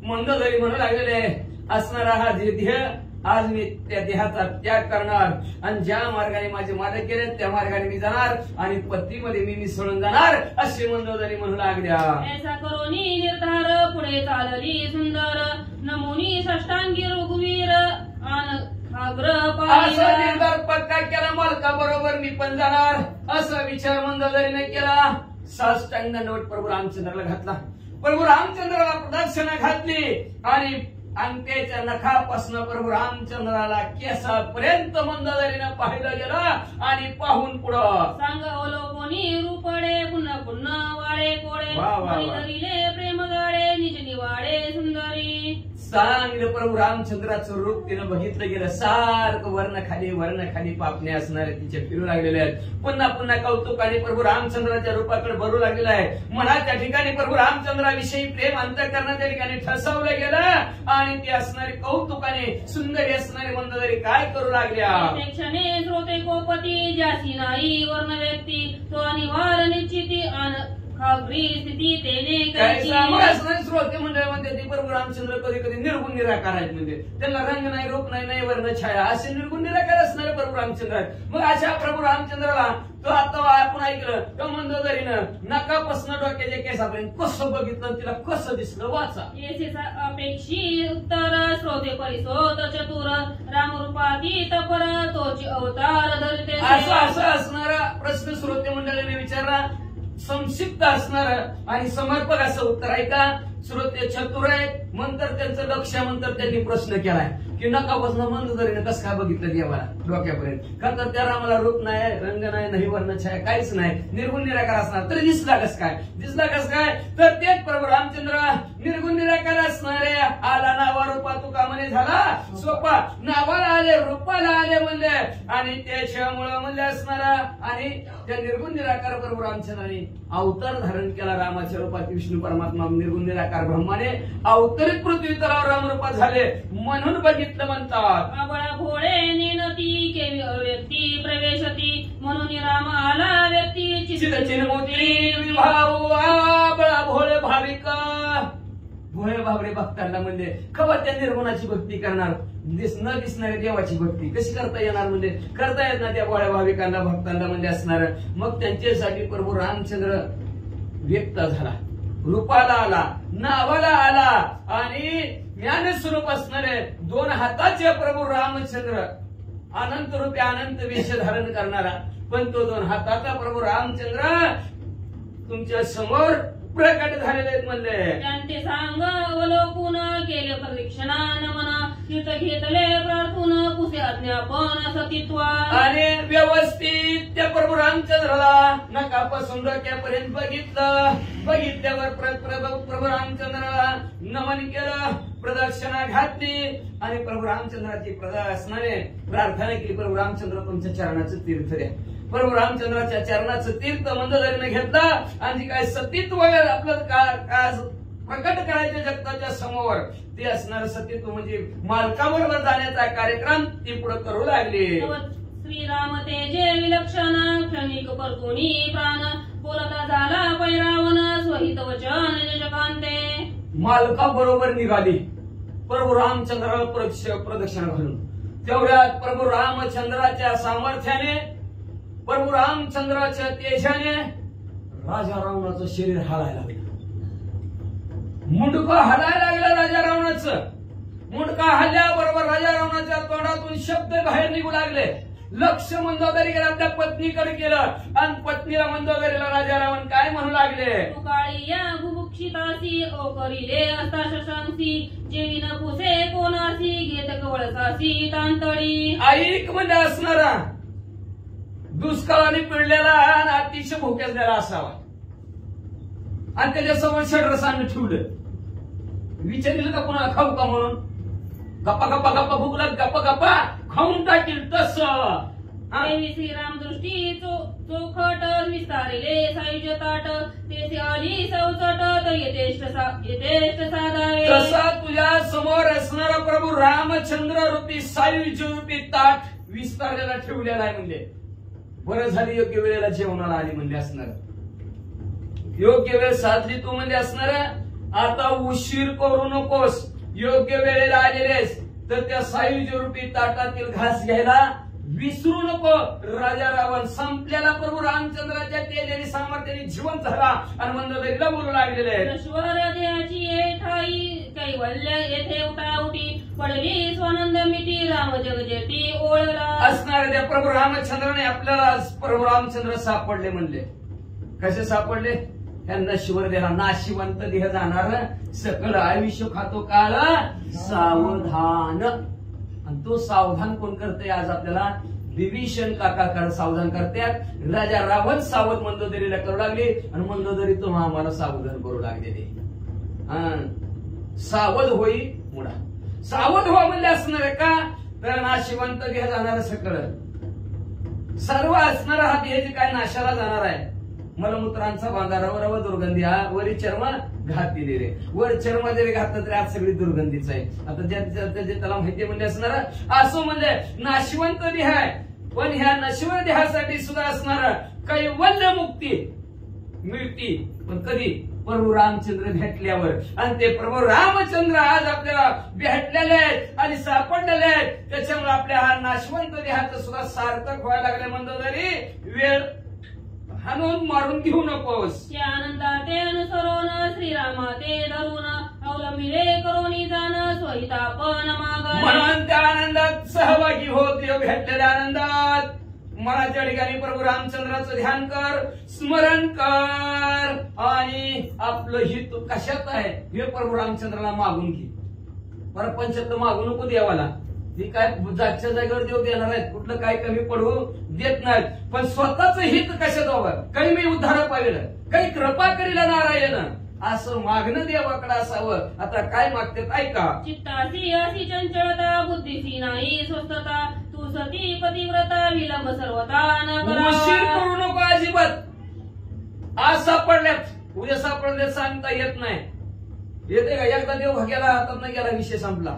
मंदोदरी म्हणू लागलेले असणारा हा ध्येय आज मी त्या देहाचा त्याग करणार आणि ज्या मार्गाने माझे मालक गेले त्या मार्गाने मी जाणार आणि पत्नीमध्ये मी मिसळून जाणार असे मंदोदरी म्हणू लागल्या. ऐसा करोनी निर्धार पुढे चालली सुंदर नमुनी षष्टांगी रघुवीर आन खाग्र असा निर्धार पक्का केला, मालका बरोबर मी पण जाणार असा विचार मंदोदरीने केला. साष्टांग नोट प्रभू रामचंद्राला घातला, प्रभू रामचंद्राला प्रदक्षिणा घातली आणि अंगठ्याच्या नखापासून प्रभू रामचंद्राला केसापर्यंत मंदोदरीनं पाहिलं गेलं आणि पाहून पुढं सांग अवलोकोनी रूपडे पुन्हा पुन्हा वाडे कोडे वा, वा, वा. हरिहरिले प्रेम गाडे निज निवाडे सुंदरी. सांगितलं प्रभू रामचंद्राचं रूप तिनं बघितलं गेलं. सारखं वर्ण खाली पापणे असणारे तिचे फिरू लागलेले आहेत. पुन्हा पुन्हा कौतुकाने प्रभू रामचंद्राच्या रूपाकडे भरू लागलेलं आहे. मनाच्या ठिकाणी प्रभू रामचंद्राविषयी प्रेम अंतःकरणाच्या ठिकाणी ठसवलं गेलं आणि ती असणारी कौतुकाने सुंदरी असणारी मंदोदरी काय करू लागल्या. क्षणे श्रोते कोपती ज्यासी नाही वर्ण व्यक्ती तो अनिवार्य निश्चिती आन खागरी स्थिती तेने कैची. श्रोते मंडळ म्हणते ते प्रभू रामचंद्र कधी कधी निर्गुण निराकार आहेत, म्हणजे त्यांना रंग नाही, रूप नाही, वर्ण छाया असे निर्गुण निराकार असणारे प्रभू रामचंद्र आहेत. मग अशा प्रभू रामचंद्राला तो आता आपण ऐकलं तो मंदोदरीनं नकापासून डोक्याच्या केसापर्यंत कसं बघितलं, तिला कसं दिसलं वाचा. अपेक्षी उत्तर श्रोते परिसोत चतुर रामरूपातीत पर तोची अवतार धरते. असं असणारा प्रश्न श्रोते मंडळीने विचारला, संक्षिप्त असणार आणि समर्पक असं उत्तर आहे का. श्रोते चतुर आहेत, नंतर त्यांचं लक्ष नंतर त्यांनी प्रश्न केलाय की नकापासून मंदोदरीने कसं काय बघितलं देवाला डोक्यापर्यंत, का तर त्या रामाला रूप नाही, रंग नाही, वर्ण छाया काहीच नाही, निर्गुण निराकार असणार तरी दिसला कस काय, तर तेच प्रभू रामचंद्र निर्गुण निराकार असणारे आला नावा रूपा तुका म्हणे झाला सोपा, नावाला आले रूपाला आले म्हणले आणि त्याच्यामुळं म्हणले असणारा आणि त्या निर्गुण निराकार प्रभू रामचंद्राने अवतार धारण केला रामाच्या रूपात. विष्णू परमात्मा निर्गुण निराकार ब्रह्माने अवतरित पृथ्वी तलावर रामरूपात झाले म्हणून बघितलं म्हणतात. आबळा भोळे निनती केवी अव्यक्ती प्रवेशती म्हणून राम आला व्यक्ती चिन्मोती विभाऊ आबळा भोळे भाविक भोळे भाबरे भक्तांना म्हणजे खबर त्या निर्गुणाची भक्ती करणार, न दिसणाऱ्या देवाची भक्ती कशी करता येणार, म्हणजे करता येत ना त्या भोळ्या भाविकांना भक्तांना म्हणजे असणार. मग त्यांच्यासाठी प्रभू रामचंद्र व्यक्त झाला, रूपाला आला, नावाला आला आणि ज्ञानस्वरूप असणारे दोन हाताचे प्रभू रामचंद्र अनंत रूपे अनंत वेश धारण करणारा, पण तो दोन हाताचा प्रभू रामचंद्र तुमच्या समोर प्रकट झालेले आहेत म्हणले. त्यांचे सांग अवलोकून केले परीक्षणा नमना तीर्थ घेतले प्रार्थून पुसे अज्ञापन सतीत्वा आणि व्यवस्थित त्या प्रभू रामचंद्राला नकापासून डोक्यापर्यंत बघितल्यावर प्रभू रामचंद्राला नमन केलं, प्रदक्षिणा घातली आणि प्रभू रामचंद्राची असणारे प्रार्थना केली, प्रभू रामचंद्र तुमच्या चरणाचं तीर्थ द्या. प्रभू रामचंद्राच्या चरणाचं तीर्थ मंदोदरीने घेतलं आणि काय सतीत्व आपलं प्रकट करायचं जगताच्या समोर ते असणारं सतीत्व म्हणजे मालकाबरोबर जाण्याचा कार्यक्रम ती पुढे करू लागली. श्रीराम तेजे विलक्षण क्षणिक परतुनी प्राण बोलता झाला पैरावण स्वहित वचन जजकांते मालका बरोबर निघाली प्रभू रामचंद्राला प्रदक्षिणा घालून. तेवढ्यात प्रभू रामचंद्राच्या सामर्थ्याने प्रभू रामचंद्राच्या तेजाने राजा रावणाचं शरीर हालायला लागलं. मुंडकं हलायला लागलं राजा रावणाचं. मुंडका हल्ल्याबरोबर राजा रावणाच्या तोंडातून शब्द बाहेर निघू लागले. लक्ष मंदोदरीकडे आपल्या पत्नीकडे केलं आणि पत्नीला मंदोदरीला राजा रावण काय म्हणू लागले. तू काळी या बुभुक्षितासी ओ करिले असता शशांसी जेवी न पुसे कोणासी घेत कवळसासी तांतळी. ऐक म्हणजे असणारा दुष्काळाने पिळलेला आणि अतिशय भोक्यासलेला असावा आणि त्याच्यासमोर षड्रसानं ठेवलं. विचारलं का कोणाला खाऊ का म्हणून. गप्पा गप्पा गप्पा भूक लाग गप्पा गप्पा खाऊन टाकील तसं. देवी श्रीराम दृष्टी चोखट विस्तारिले सायुज्य ताट तेथे आली सवचट तर यथेष्ट साधावे. तसा तुझ्या समोर असणारा प्रभू रामचंद्र रूपी सायुज्य रूपी ताट विस्तारलेला ठेवलेला आहे. म्हणजे बरं झाली योग्य वेळेला जेवणाला आली म्हणजे असणार. योग्य वेळ साधली तू म्हणजे असणार. आता उशीर करू नकोस. योग्य वेळेला आलेलेस तर त्या सायुज्य रूपी ताटातील घास घ्यायला विसरू नको. राजा रावण संपलेला प्रभू रामचंद्राच्या तेजाने सामर्थ्याने जिवंत झाला आणि मंदोदरीला बोलू लागलेले आहे. नश्वर देहाची ठाई कैवल्य येथे उठाउटी पडली स्वानंद मिटी राम जगजेटी ओळला. असणाऱ्या त्या प्रभू रामचंद्राने आपल्याला प्रभू रामचंद्र सापडले म्हणले. कसे सापडले. त्या नश्वर देहा नाशिवंत देह जाणार सकल आयुष्य खातो काळ सावधान. आणि तो सावधान कोण करते आज आपल्याला विभीषण काका सावधान करतात. राजा रावण सावध मंदोदरीला करू लागले आणि मंदोदरी तो आम्हाला सावधान करू लागलेले. सावध होई मुडा. सावध व्हा म्हणजे असणार आहे का तर नाशिवंत देह जाणार सकळ सर्व असणारा हा देह जे काय नाशाला जाणार आहे. मलमूत्रांचा बांधारावर दुर्गंधी हा वरी चर्म घातली रे. वर चर्म जरी घातलं तरी आज सगळी दुर्गंधीच आहे. आता जे त्याला माहिती म्हणजे असणार असं म्हणजे नाशिवंत देह आहे. पण ह्या नश्वर देहासाठी सुद्धा असणार कैवल्य मुक्ती मिळती. पण कधी प्रभू रामचंद्र भेटल्यावर. आणि ते प्रभू रामचंद्र आज आपल्याला भेटलेले आहेत आणि सापडलेले आहेत. त्याच्यामुळे आपल्या हा नाशवंत देहाचं सुद्धा सार्थक व्हायला लागले. मंदोदरी वेळ हाणून मारून घेऊ नकोस. त्या आनंदा ते अनुसरून श्रीरामा ते धरून अवलंबिले करोनी जाण स्वहितापण मागणे. म्हणून त्या आनंदात सहभागी होत. भेटलेल्या आनंदात मनाच्या ठिकाणी प्रभू रामचंद्राचं ध्यान कर स्मरण कर आणि आपलं हित कशात आहे हे प्रभू रामचंद्राला मागून घे. परपंचात मागू नको देवाला. ती काय जागच्या जागेवर देव देणार आहेत. कुठलं काय कमी पडवू देत नाहीत. पण स्वतःच हित कशात हवं. काही मी उद्धार पाहिलं काही कृपा करीला नारायण असं मागणं देवाकडे असावं. आता काय मागतात ऐका. चित्तासी अशी चंचलता बुद्धीसी नाही स्वस्थता तू सती पतिव्रता विलंब सर्वता न उशीर करा. करू नको अजिबात. आज सापडल्यात उद्या सापडल्यात सांगता येत नाही. येते का एकदा देव भाग्याला हातात नाही गेला विषय संपला.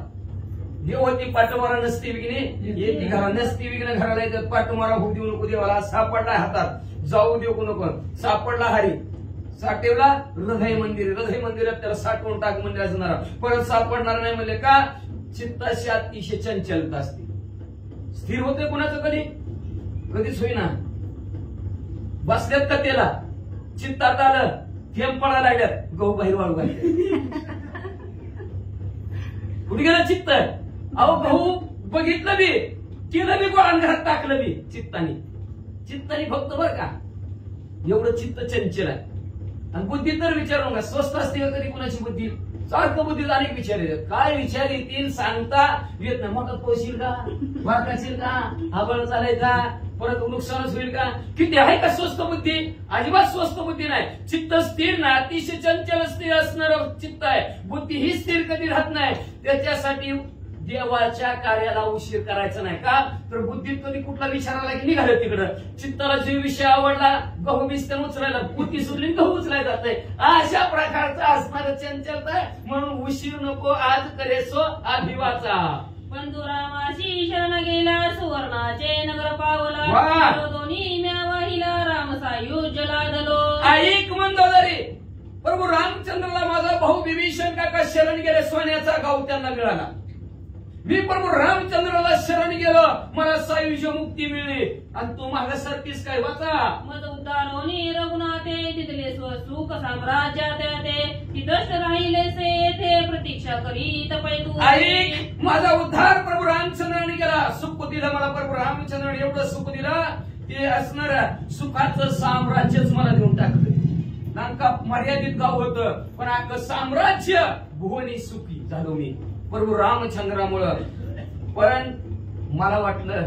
देव होती पाठमारा नसती विघ्ने येते घरा नसती विघ्न घराला येतात. पाठमारा होऊ देऊ नको देवाला. सापडला हातात जाऊ देऊ नको. सापडला हरी साठेवला हृदय मंदिर. हृदय मंदिरात त्याला साठवून टाक म्हणजे असणार. परत सापडणार नाही म्हणजे का चित्ताशी अतिशय चंचलता असते. स्थिर होते कुणाचं कधी कधीच होईना. बसल्यात का त्याला चित्तात आलं थेंब पडायला लागल्यात गहू बाहेर वाळू घालले. कुठे गेला चित्त. अहो गहू बघितलं बी केलं बी गोळा घरात टाकलं बी चित्तानी फक्त बरं का एवढं चित्त चंचल आहे. आणि बुद्धी तर विचारू नका. स्वस्त असते का कधी कुणाची बुद्धी. सारखं बुद्धीत अनेक विचार येतात. काय विचार येतील सांगता येत नाही. मग पोशील का वाकाशील का आबळ चालायचा परत नुकसानच होईल का. किती आहे का स्वस्त बुद्धी. अजिबात स्वस्त बुद्धी नाही. चित्त स्थिर नाही. अतिशय चंचल स्थिर असणार चित्त आहे. बुद्धी ही स्थिर कधी राहत नाही. त्याच्यासाठी देवाच्या कार्याला उशीर करायचा नाही. का तर बुद्धीत कधी कुठला विचार आला की निघालं तिकडं. चित्ताला जो विषय आवडला गहू बिस्तर उचलायला बुद्धी सुधली गहू उचलायला जाते. अशा प्रकारचं असणारं चंचलता आहे. म्हणून उशीर नको आज करेसो अभिवाचा. बंधुरामाशी शरण गेला सुवर्णाचे नगर पावला वा. दोन्ही म्या वाहिला राम सायुज्य लादलो ऐक मंदोदरी प्रभू रामचंद्राला माझा भाऊ विभीषण काका शरण गेले सोन्याचा गाव त्यांना मिळाला मी प्रभू रामचंद्राला शरण गेलो मला सायुज्य मुक्ती मिळली आणि तू माग सरकीस काय वाचा मज उद्धारोनी रघुनाथे तिथले स्वसुख साम्राज्यात ते तिथंच राहिले से ते प्रतीक्षा करीत पैतू ऐक माझा उद्धार प्रभू रामचंद्राने केला सुख दिलं मला प्रभू रामचंद्राने एवढं सुख दिलं ते असणारं सुखाचं साम्राज्यच मला देऊन टाकलं नाका मर्यादित गाव होतं पण अख्खं साम्राज्य भुवनी सुखी झालो मी प्रभू रामचंद्रामुळं पण मला वाटलं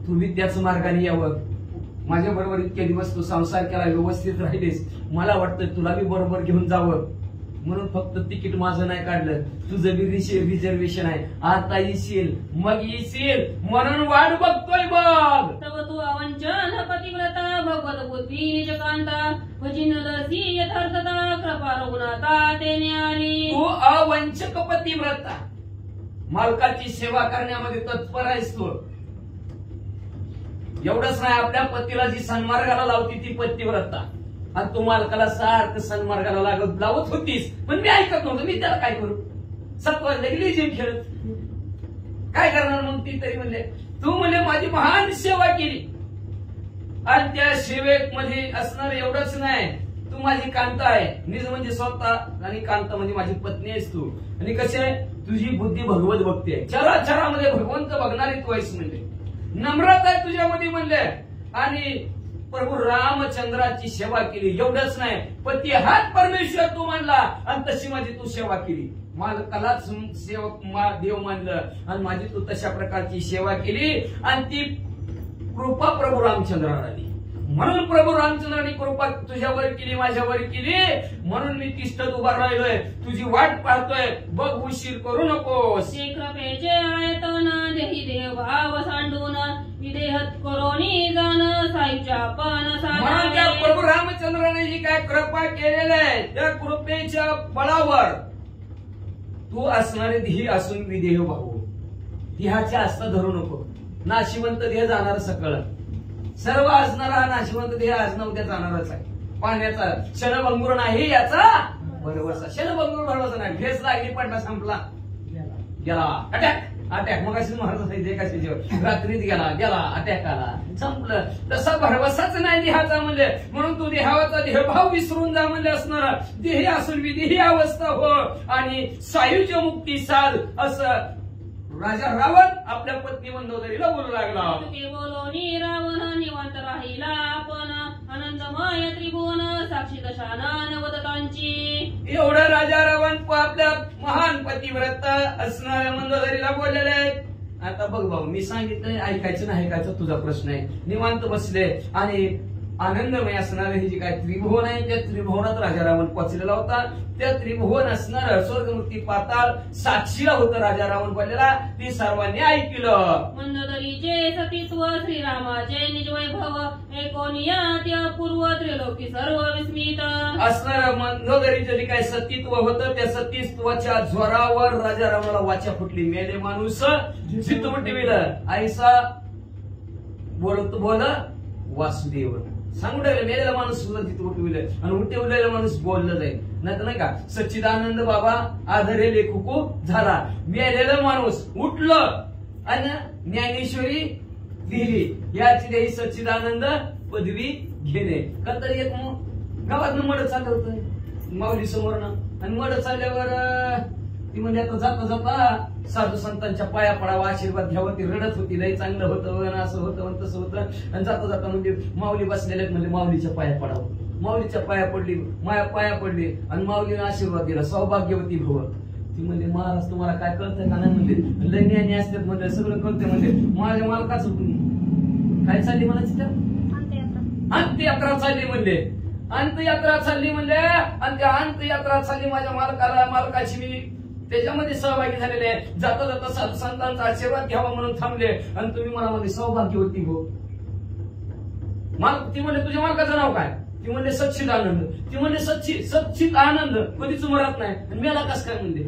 तू विद्याच मार्गाने यावं माझ्या बरोबर इतके दिवस तू संसार केला व्यवस्थित राहिलीस मला वाटतं तुला बी बरोबर घेऊन जावं म्हणून फक्त तिकीट माझं नाही काढलं तुझं बी रिझर्वेशन आहे आता येशील मग येशील म्हणून वाट बघतोय बघ तव तू अवंचन पतिव्रता भगवत बुद्धी निजकांता भजिनलसी यथार्थता कृपा रघुनाथा तेने आली तू अवंचक पतिव्रता मालकाची सेवा करण्यामध्ये तत्पर आहेस तू एवढंच नाही आपल्या पतीला जी सन्मार्गाला लावती ती पतिव्रता आणि तू मालकाला सारखं सन्मार्गाला लावत होतीस पण मी ऐकत नव्हतो मी त्याला काय करू 7 वाजले की लेझिम खेळत काय करणार मग ती तरी म्हणले तू म्हणजे माझी महान सेवा केली आणि त्या सेवेत मध्ये असणार एवढंच नाही तू माझी कांता आहे निज म्हणजे स्वतः आणि कांता म्हणजे माझी पत्नी आहेस तू आणि कसे आहे तुझी बुद्धी भगवत भक्ती आहे चराचरामध्ये भगवंत बघणारी तू आहेस म्हणजे नम्रता आहे तुझ्यामध्ये म्हणले आणि प्रभू रामचंद्राची सेवा केली एवढंच नाही पती हाच परमेश्वर तू मानला आणि तशी माझी तू सेवा केली मालकालाच देव मानलं आणि माझी तू तशा प्रकारची सेवा केली आणि ती कृपा प्रभू रामचंद्राला आली म्हणून प्रभू रामचंद्राने कृपा तुझ्यावर केली माझ्यावर केली म्हणून मी तिष्ठत उभा राहिलोय तुझी वाट पाहतोय बघ उशीर करू नकोस कृपेचे आयतन देही देव भाव सांडून विदेहत करोनी जाण साईच्या पण म्हणून त्या प्रभू रामचंद्राने जी काय कृपा केलेलं आहे त्या कृपेच्या बळावर तू असणारे देही असून विदेह भाऊ देहाच्या आस्था धरू नको नाशिवंत देह जाणार सकळ सर्व असणारा हा नाशिवंत देह आज ना उद्या जाणारच आहे पाण्याचा क्षणभंगूर नाही याचा भरवसा क्षणभंगूर भरवसा नाही भेस लागली पडला संपला गेला अटॅक अटॅक मग अशीच महाराज एका रात्रीत गेला अटॅक आला संपलं तसा भरवसाच नाही देहाचा म्हणजे म्हणून तू देहाचा देहभाव विसरून जा म्हणजे असणार देही असून विदेही अवस्था हो आणि सायुज्य मुक्ती साध असं राजा रावण आपल्या पत्नी मंदोदरीला बोलू लागला बोलोनी रावण निवांत राहिला पण आनंदमय त्रिभुवन साक्षी दशाना नवदतांची एवढं राजा रावण आपल्या महान पतिव्रत असणाऱ्या मंदोदरीला बोललेले आहेत आता बघ भाऊ मी सांगितलं ऐकायचं नाही ऐकायचं तुझा प्रश्न आहे निवांत बसले आणि आनंदमय असणारे हे जे काय त्रिभुवन आहे त्या त्रिभुवनात राजा रावण पोचलेला होता त्या त्रिभुवन असणार स्वर्गमुक्ती पाताळ साक्षीला होतं राजा रावण बोललेला ती सर्वांनी ऐकलं मंदोदरीचे सतीत्व श्रीरामाचे निजवैभव एकोनिया त्या पूर्व त्रिलोकी सर्व विस्मित असणार मंदोदरीचं जे काय सतीत्व होतं त्या सतीत्वाच्या जोरावर राजा रावणाला वाचा फुटली मेले माणूस चित्तमुठीविलं आईसा बोलत बोल वासुदेव सांगू टाकलं मेलेला माणूस सुद्धा तिथे उठविलं आणि उठवलेला माणूस बोललं जाईल नाही का सच्चिदानंद बाबा आधारे लेखुको झाला मेलेला माणूस उठलं आणि ज्ञानेश्वरी लिहिली याची देही सच्चिदानंद पदवी घेणे का तर एक गावात मड चाललं होतं माऊली समोरनं आणि मड चालल्यावर ती म्हणजे आता जाता जाता साधू संतांच्या पाया पडावा आशीर्वाद घ्यावा ती रडत होती लय चांगलं होतं असं होतं तसं होतं आणि जाता जाता म्हणजे माऊली बसलेले म्हणजे माऊलीच्या पाया पडावं माऊलीच्या पाया पडली माया पाया पडली आणि माऊलीने आशीर्वाद दिला सौभाग्यवती भव ती म्हणजे महाराज तुम्हाला काय कळतंय का नाही म्हणजे लय ज्ञानी असतात म्हणजे सगळं कळतंय म्हणजे माझ्या मालकाचं काय चालली मला तिथं अंत्ययात्रा चालली म्हणले अंत्ययात्रा चालली म्हणले आणि त्या अंत्ययात्रा चालली माझ्या मालकाची मी त्याच्यामध्ये सहभागी झालेले आहे जाता जाता साधू संतांचा आशीर्वाद घ्यावा म्हणून थांबले आणि तुम्ही मला म्हणजे सौभाग्यवती हो ती म्हणले तुझ्या मालकाचं नाव काय ती म्हणले सच्चित आनंद ती म्हणले सच्चित आनंद कधीच मरत नाही आणि मेला कस काय म्हणले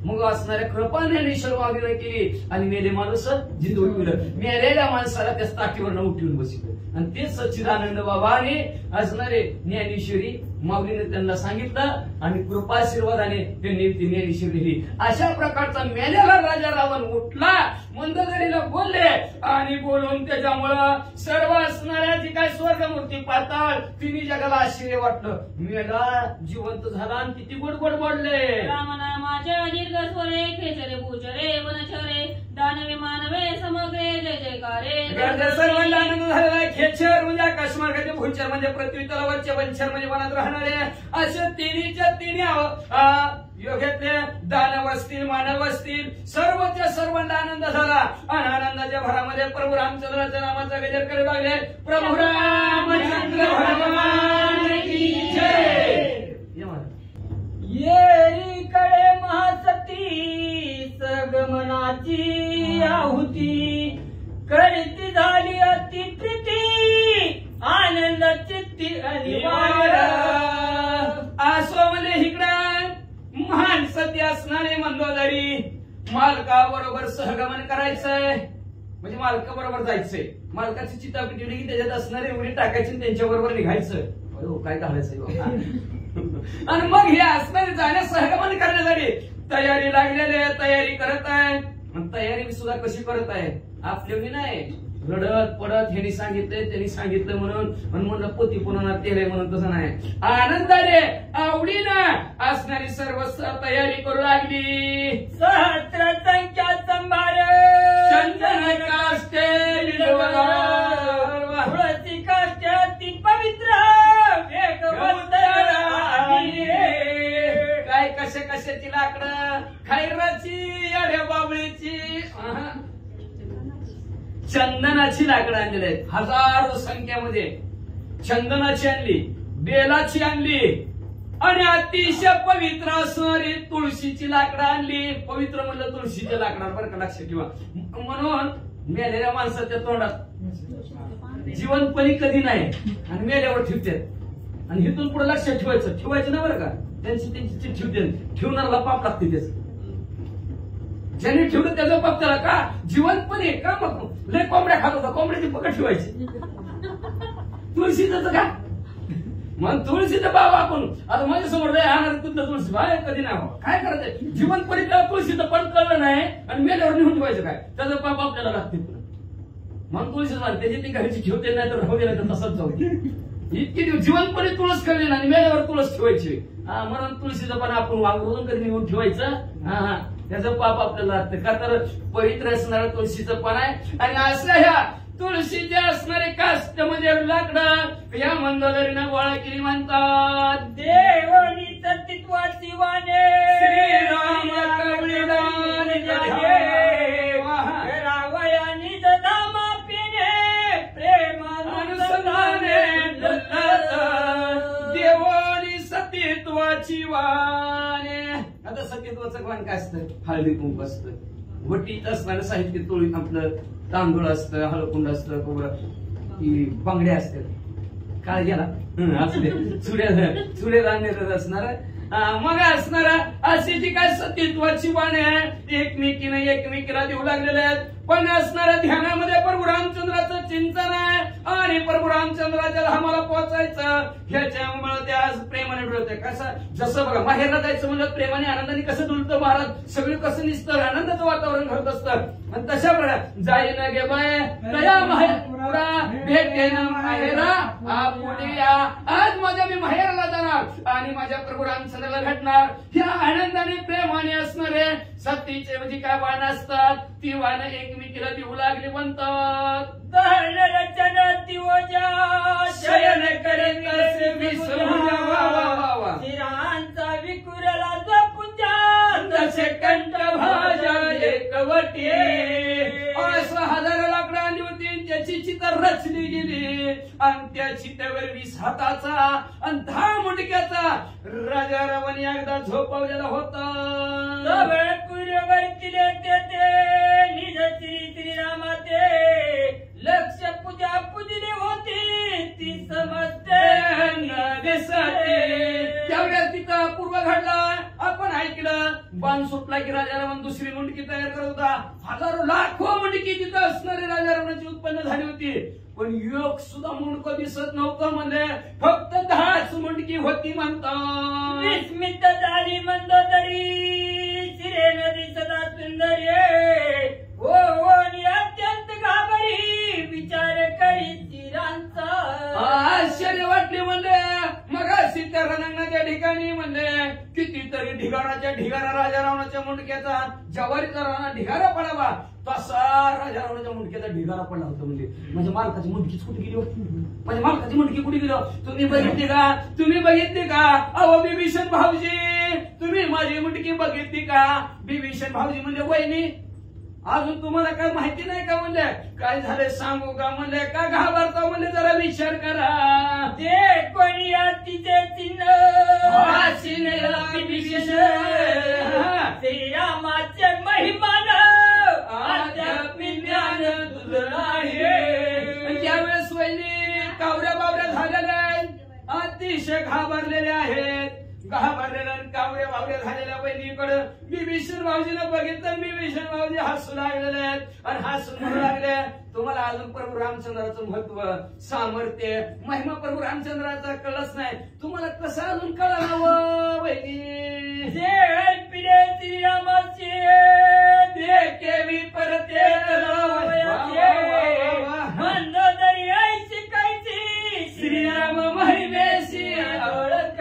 मग असणाऱ्या कृपाने निशर्वागिरी केली आणि मेले माणूस जिंदू उठविलं. मेलेल्या माणसाला त्या ताटीवरनं उठवून बसवलं आणि ते सच्चिदानंद बाबाने असणारे ज्ञानेश्वरी माऊलीने त्यांना सांगितलं आणि कृपाशीर्वादाने त्यांनी ती ज्ञानेश्वरी दिली. अशा प्रकारचा मेलेला राजा रावण उठला, मंदोदरीला बोलले आणि बोलून त्याच्यामुळं सर्व असणाऱ्या जी काय स्वर्गमूर्ती पाताळ तिन्ही जगाला आश्चर्य वाटलं. मेला जिवंत झाला आणि किती गोड गोड बोलले. रामनामाच्या दीर्घ स्वरे खेचरे भूचरे वनचरे दानवे मानवे समग्रे जय जयकारे. सर्वांना आनंद झालेला आहे. खेचर म्हणजे आकाश मार्गाचे, भूचर म्हणजे पृथ्वी तलावरचे, वनचर म्हणजे वनात राहणारे, असे तिन्हीच्या तिन्ही योग्यातले दानव असतील मानव असतील सर्वच्या सर्वांना आनंद झाला आणि आनंदाच्या भरामध्ये प्रभू रामचंद्राच्या नामाचा गजर करू लागले. प्रभू रामचंद्र भगवान की जय. येरीकडे महासती सगमनाची आहुती करती झाली अति प्रीती आनंद चित्ती अनिवार्य. आसो म्हणजे इकडं महान सती असणारे मंदोदरी मालकाबरोबर सहगमन करायचंय म्हणजे मालकाबरोबर जायचंय. मालकाची चिता पिटवली की त्याच्यात असणारे उडी टाकायची त्यांच्या बरोबर निघायचं. काय घालायचंय आणि मग हे असणारे जाण्यास सहगमन करण्यासाठी तयारी लागलेली आहे, तयारी करत आहे. तयारी मी सुद्धा कशी करत आहे आपली नाही रडत पडत ह्यांनी सांगितलंय त्यांनी सांगितलं म्हणून म्हणलं पोती पुन्हा तेरे म्हणून तसं नाही. आनंदाने आवडीनं असणारी सर्व तयारी करू लागली. सहस्र संख्या संभार चंदन काष्टे तुळसी काष्ट अति पवित्र वेगवंत काय कसे कशाची लाकडं खैराची अरे बाबळीची चंदनाची लाकडं आणलेली आहेत. हजारो संख्यामध्ये चंदनाची आणली, बेलाची आणली आणि अतिशय पवित्र असणारी तुळशीची लाकडं आणली. पवित्र म्हणलं तुळशीच्या लाकडावर बरं का लक्षात ठेवा. म्हणून मेलेल्या माणसाच्या तोंडात जिवंतपणी कधी नाही आणि मेल्यावर ठेवतात आणि इथून पुढे लक्षात ठेवायचं ना बरं का. त्यांची ठेवते ठेवणाऱ्याला पाप लागते त्याचं. ज्यांनी ठेवलं त्याचा पाप त्याला का जिवंतपणे का मग लय कोंबड्या खात होता कोंबड्याची पकड ठेवायची. तुळशीचं का मग तुळशीचं बाबा आपण आता माझ्यासमोर राहणार तुझं तुळशी बाय कधी नाही काय करायचं. जिवंतपणे त्याला तुळशीचं पण कळलं नाही आणि मेल्यावर निघून ठेवायचं काय त्याचा पाप आपल्याला लागते. मग तुळशीच त्याची ती घरची ठेवते नाही तर राहू दे नाही तर तसंच जाऊ दे. इतकी जिवंतपणे तुळस कळली आणि मेल्यावर तुळस ठेवायची. म्हणून तुळशीचं पण आपण वांगरून कधी निघून ठेवायचं. त्याचं पाप आपल्याला लागतं का तर पवित्र असणारं तुळशीचं पण आहे. आणि असल्या ह्या तुळशीचे असणारे काष्ट म्हणजे लाकडं या मंदोदरीनं गोळा केली म्हणतात. देवनी सतित्वाची वाणे श्रीराम कवळीदान रावयानी सदामा पिणे प्रेमानुसंधाने देवनी सतीत्वाची वाणे. आता सतीत्वाचं वाण काय असतं हळदी कुंकू असतं. वटीत असणारं साहित्य तोळी आपलं तांदूळ असतं हळकुंड असतं कोबरा बांगड्या असतात काळज्याला असले चुड्या आणलेलं असणार. मग असणारा अशी जी काय सतीत्वाची वाणी आहे एकमेकीने एकमेकीला देऊ लागलेले आहेत. पण असणाऱ्या ध्यानामध्ये प्रभू रामचंद्राचं चिंतन आहे आणि प्रभू रामचंद्राच्या धामाला पोहोचायचं ह्याच्यामुळे ते आज प्रेमाने डुलते. कसं जसं बघा माहेरला जायचं म्हणलं प्रेमाने आनंदाने कसं डुलतं महाराज सगळं कसं निसतं आनंदाचं वातावरण घडत असतं. आणि तशा प्रकारे जाई न गे बाय दया माहेरा भेटे न माहेरा पुढे या. आज माझ्या मी माहेराला जाणार आणि माझ्या प्रभू रामचंद्राला भेटणार. ह्या आनंदाने प्रेमाने असणारे सतीचे म्हणजे काय वाण असतात ती वाण एकमेकीला देऊ लागली म्हणतात. रचन दिवजा शयन करेन कसे विसरून शिरांचा विकुरला जपुजा तसे कंठ भाजा एकवटी. असं हजार लाकडं आली होती त्याची चित्र रचली गेली आणि त्या चितेवर 20 हाताचा आणि 10 मुंडक्याचा राजा रावण एकदा झोपवलेला होता. पूर्ववर्तीले ते निज श्री श्रीरामाते लक्ष पूजा पूजली होती ती समजते दिसते. त्यावेळेस तिथं पूर्व घडला आपण ऐकलं बाण सुटला की करत होता. हजारो लाखो मुंडकी तिथं असणारे राजा रावणाची उत्पन्न झाली होती. पण योग सुद्धा मुंडकं दिसत नव्हतं म्हणले. फक्त 10च मुंडकी होती म्हणतात. विस्मित झाली मंदोदरी शिरेन दिसता सुंदरी. ओ आणि अत्यंत घाबरी विचार करी शिरांचा. आश्चर्य वाटले म्हणले. मगाशी त्या रणांगणाच्या ठिकाणी म्हणले कितीतरी ढिगारा राजा रावणाच्या मुंडक्याचा. जवारीचा राणा ढिगारा पडावा तसा राजा रावणाच्या मुंडक्याचा ढिगारा पडला होता. म्हणजे मालकाची मुंडकीच कुठे गेली होती. म्हणजे मालकाची मुंडकी कुठे गेली तुम्ही बघितली का. तुम्ही बघितली का. अहो बिभीषण भाऊजी तुम्ही माझी मुंडकी बघितली का. बिभीषण भाऊजी म्हणजे वहिनी अजून तुम्हाला काय माहिती नाही का म्हणले. काय झाले सांगू का म्हणले. का घाबरता म्हणले जरा विचार करा. ते कोणी तिचे चिन्ह श्रीरामाचे महिमान ज्ञान तुझं आहे. त्यावेळेस वहिनी कावऱ्या बावऱ्या झालेल्या आहेत. अतिशय घाबरलेल्या आहेत. घाबरलेल्या कावऱ्या बावऱ्या झालेल्या बहिणीकडे बिभीषण भाऊजीला बघितलं. बिभीषण भाऊजी हसू लागलेले आहेत आणि हसून म्हणू लागले तुम्हाला अजून प्रभू रामचंद्राचं महत्व सामर्थ्य महिमा प्रभू रामचंद्राचा कळच नाही. तुम्हाला कसं अजून कळावं बहिणी. जे पिढे श्रीरामाचे केवी परते मंदोदरी शिकायची श्रीराम महिमेशी ओळख.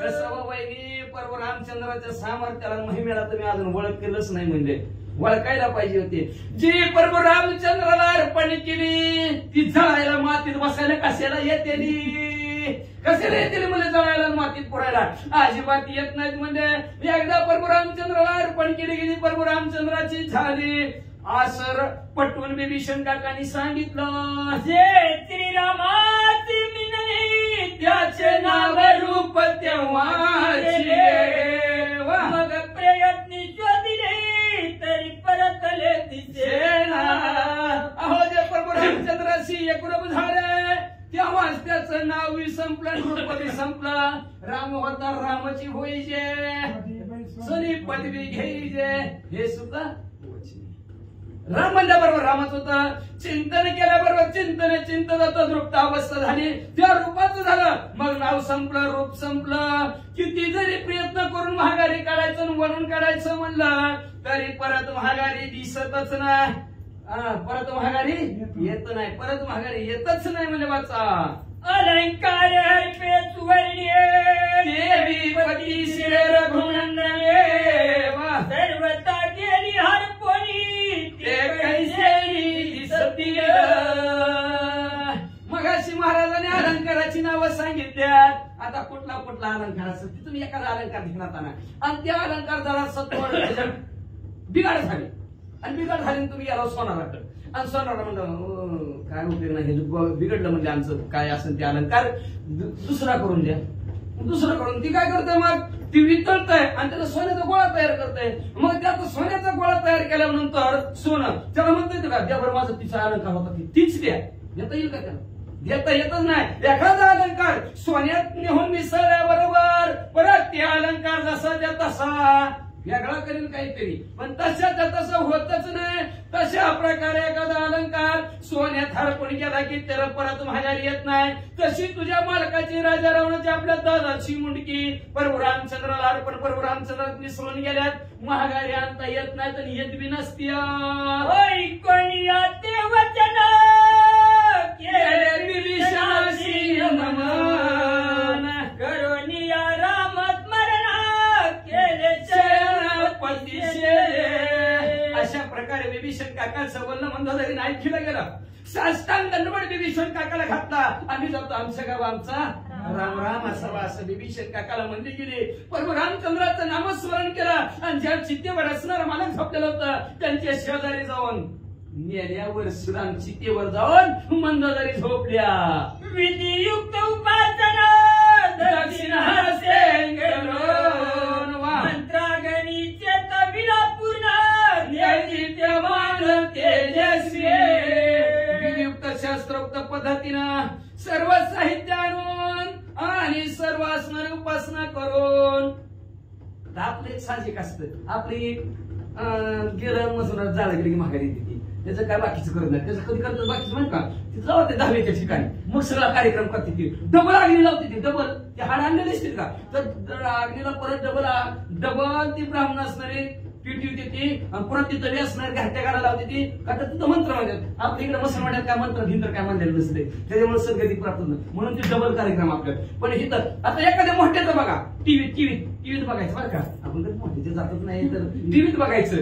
कसं वहिनी प्रभू रामचंद्राच्या सामर्थ्याला महिमेला तुम्ही अजून ओळख केलंच नाही. म्हणजे ओळखायला पाहिजे होती. जी प्रभू रामचंद्राला अर्पण केली ती जळायला मातीत बसायला कशाला येते. कशाला येते म्हणजे जळायला मातीत पुरायला अजिबात येत नाहीत. म्हणजे एकदा प्रभू रामचंद्राला अर्पण केली गेली प्रभू रामचंद्राची झाली. असर पटवून बिभीषण काकांनी सांगितलं. जे श्रीरामाची मिनली त्याचे नाव रूप तेव्हा मग प्रयत्नी शोधिले तरी परतले दिसेना. अहो जे प्रभू रामचंद्राशी एकरूप झाले तेव्हाच त्याचं नाव बी संपलं रूप बी संपलं. राम होता रामाची होईजे सनी पदवी घेईजे हे सुद्धा राम म्हणल्याबरोबर रामच होतं. चिंतन केल्याबरोबर चिंतनात दृप्तावस्था झाली. त्या रूपाचं झालं. मग नाव संपलं रूप संपलं. किती जरी प्रयत्न करून महागारी काढायचं वळून काढायचं म्हणलं तरी परत महागारी दिसतच नाही. परत महागारी येत नाही. परत महागारी येतच नाही म्हणजे वाचा. अलंकार हरपे सुवर्णे देवी पती शिरे रघुनंदने सर्वता केली हरपोनी ते कैसे दिसती. मगाशी महाराजांनी अलंकाराची नावं सांगितल्यात. आता कुठला अलंकार असतो ती तुम्ही एखादा अलंकार घेण्यात आणा आणि त्या अलंकार जरा सत्व बिघाड झाली आणि बिघाड झाली तुम्ही याला सोनाराकडे आणि सोनारा म्हणलं काय उपयोग नाही बिघडलं म्हणजे आमचं काय असेल ते अलंकार दुसरा करून द्या. दुसरं करून ती काय करते मग ती वितळतय आणि त्याचा सोन्याचा गोळा तयार करते. मग त्याचा सोन्याचा गोळा तयार केल्यानंतर सोनं त्याला म्हणता का त्यावर माझा तिचा अलंकार होता तीच द्या. देता येईल का त्याला. देता येतच नाही. एखादा अलंकार सोन्यात नेहून मिसळल्याबरोबर परत ते अलंकार जसा त्या तसा वेगळा करेल काहीतरी पण तशाच्या तसं होतच नाही. तशा प्रकारे एखादा अलंकार सोन्यात हरपून गेला की त्याला परत महागारी येत नाही. तशी तुझ्या मालकाची राजा रावणाची आपल्या दादाची मुंडकी प्रभू रामचंद्राला अर्पण प्रभू रामचंद्रात मिसळून गेल्यात महागारी आणता येत नाही तर येत बी नसती. कोणी ते वचन केले बिभीषणाशी नमन करुणिया राम स्मरण केले अशा प्रकारे बिभीषण काकाचं बोलणं मंदोदरीने ऐकलं गेलं. साष्टांग दंडवत बिभीषण काकाला घातला. आम्ही जातो आमच्या गाव आमचा राम राम असावा असं बिभीषण काकाला म्हणली गेली. प्रभू रामचंद्राचं नामस्मरण केलं आणि ज्या चित्तेवर असणारा मालक झोपलेलं होतं त्यांच्या शेजारी जाऊन नेल्यावर सुराम चित्तेवर जाऊन मंदोदरी झोपल्या. विधियुक्त उपासना दक्षिण हस्ते करून मंत्रागणीचे तबिला पूर्ण न्यायदित्यमान तेजस्वी. विधियुक्त शास्त्रोक्त पद्धतीनं सर्व साहित्य आणून आणि सर्व असणारी उपासना करून आपले साहजिक असतं. आपली गेलं मसून जाळं गेलं की माघारी येते ती. त्याचं काय बाकीचं करत नाही, त्याचं कधी करत बाकीचं म्हणत का ती जावं ते 10व्याच्या ठिकाणी मग सगळा कार्यक्रम करते ती, डबल अग्नी लावते ती, डबल ते हाड आणलेले असतील का तर अग्नीला परत डबल ती ब्राह्मण असणारी पिटी देते आणि पुन्हा ती तरी असणार घाट्या गाडा लावते ती का तर तिथं मंत्र म्हणतात. आपल्या इकडे मुसलमानात काय मंत्र भिंतर काय म्हणलेलं नसते, त्याच्यामुळे सद्गती प्राप्त होत म्हणून ती डबल कार्यक्रम आपल्याला. पण इथं आता एखाद्या मोठ्याचं बघा टीव्हीत बघायचं बरं का, आपण कधी मोठ्याचे जातच नाही तर टीव्हीत बघायचं.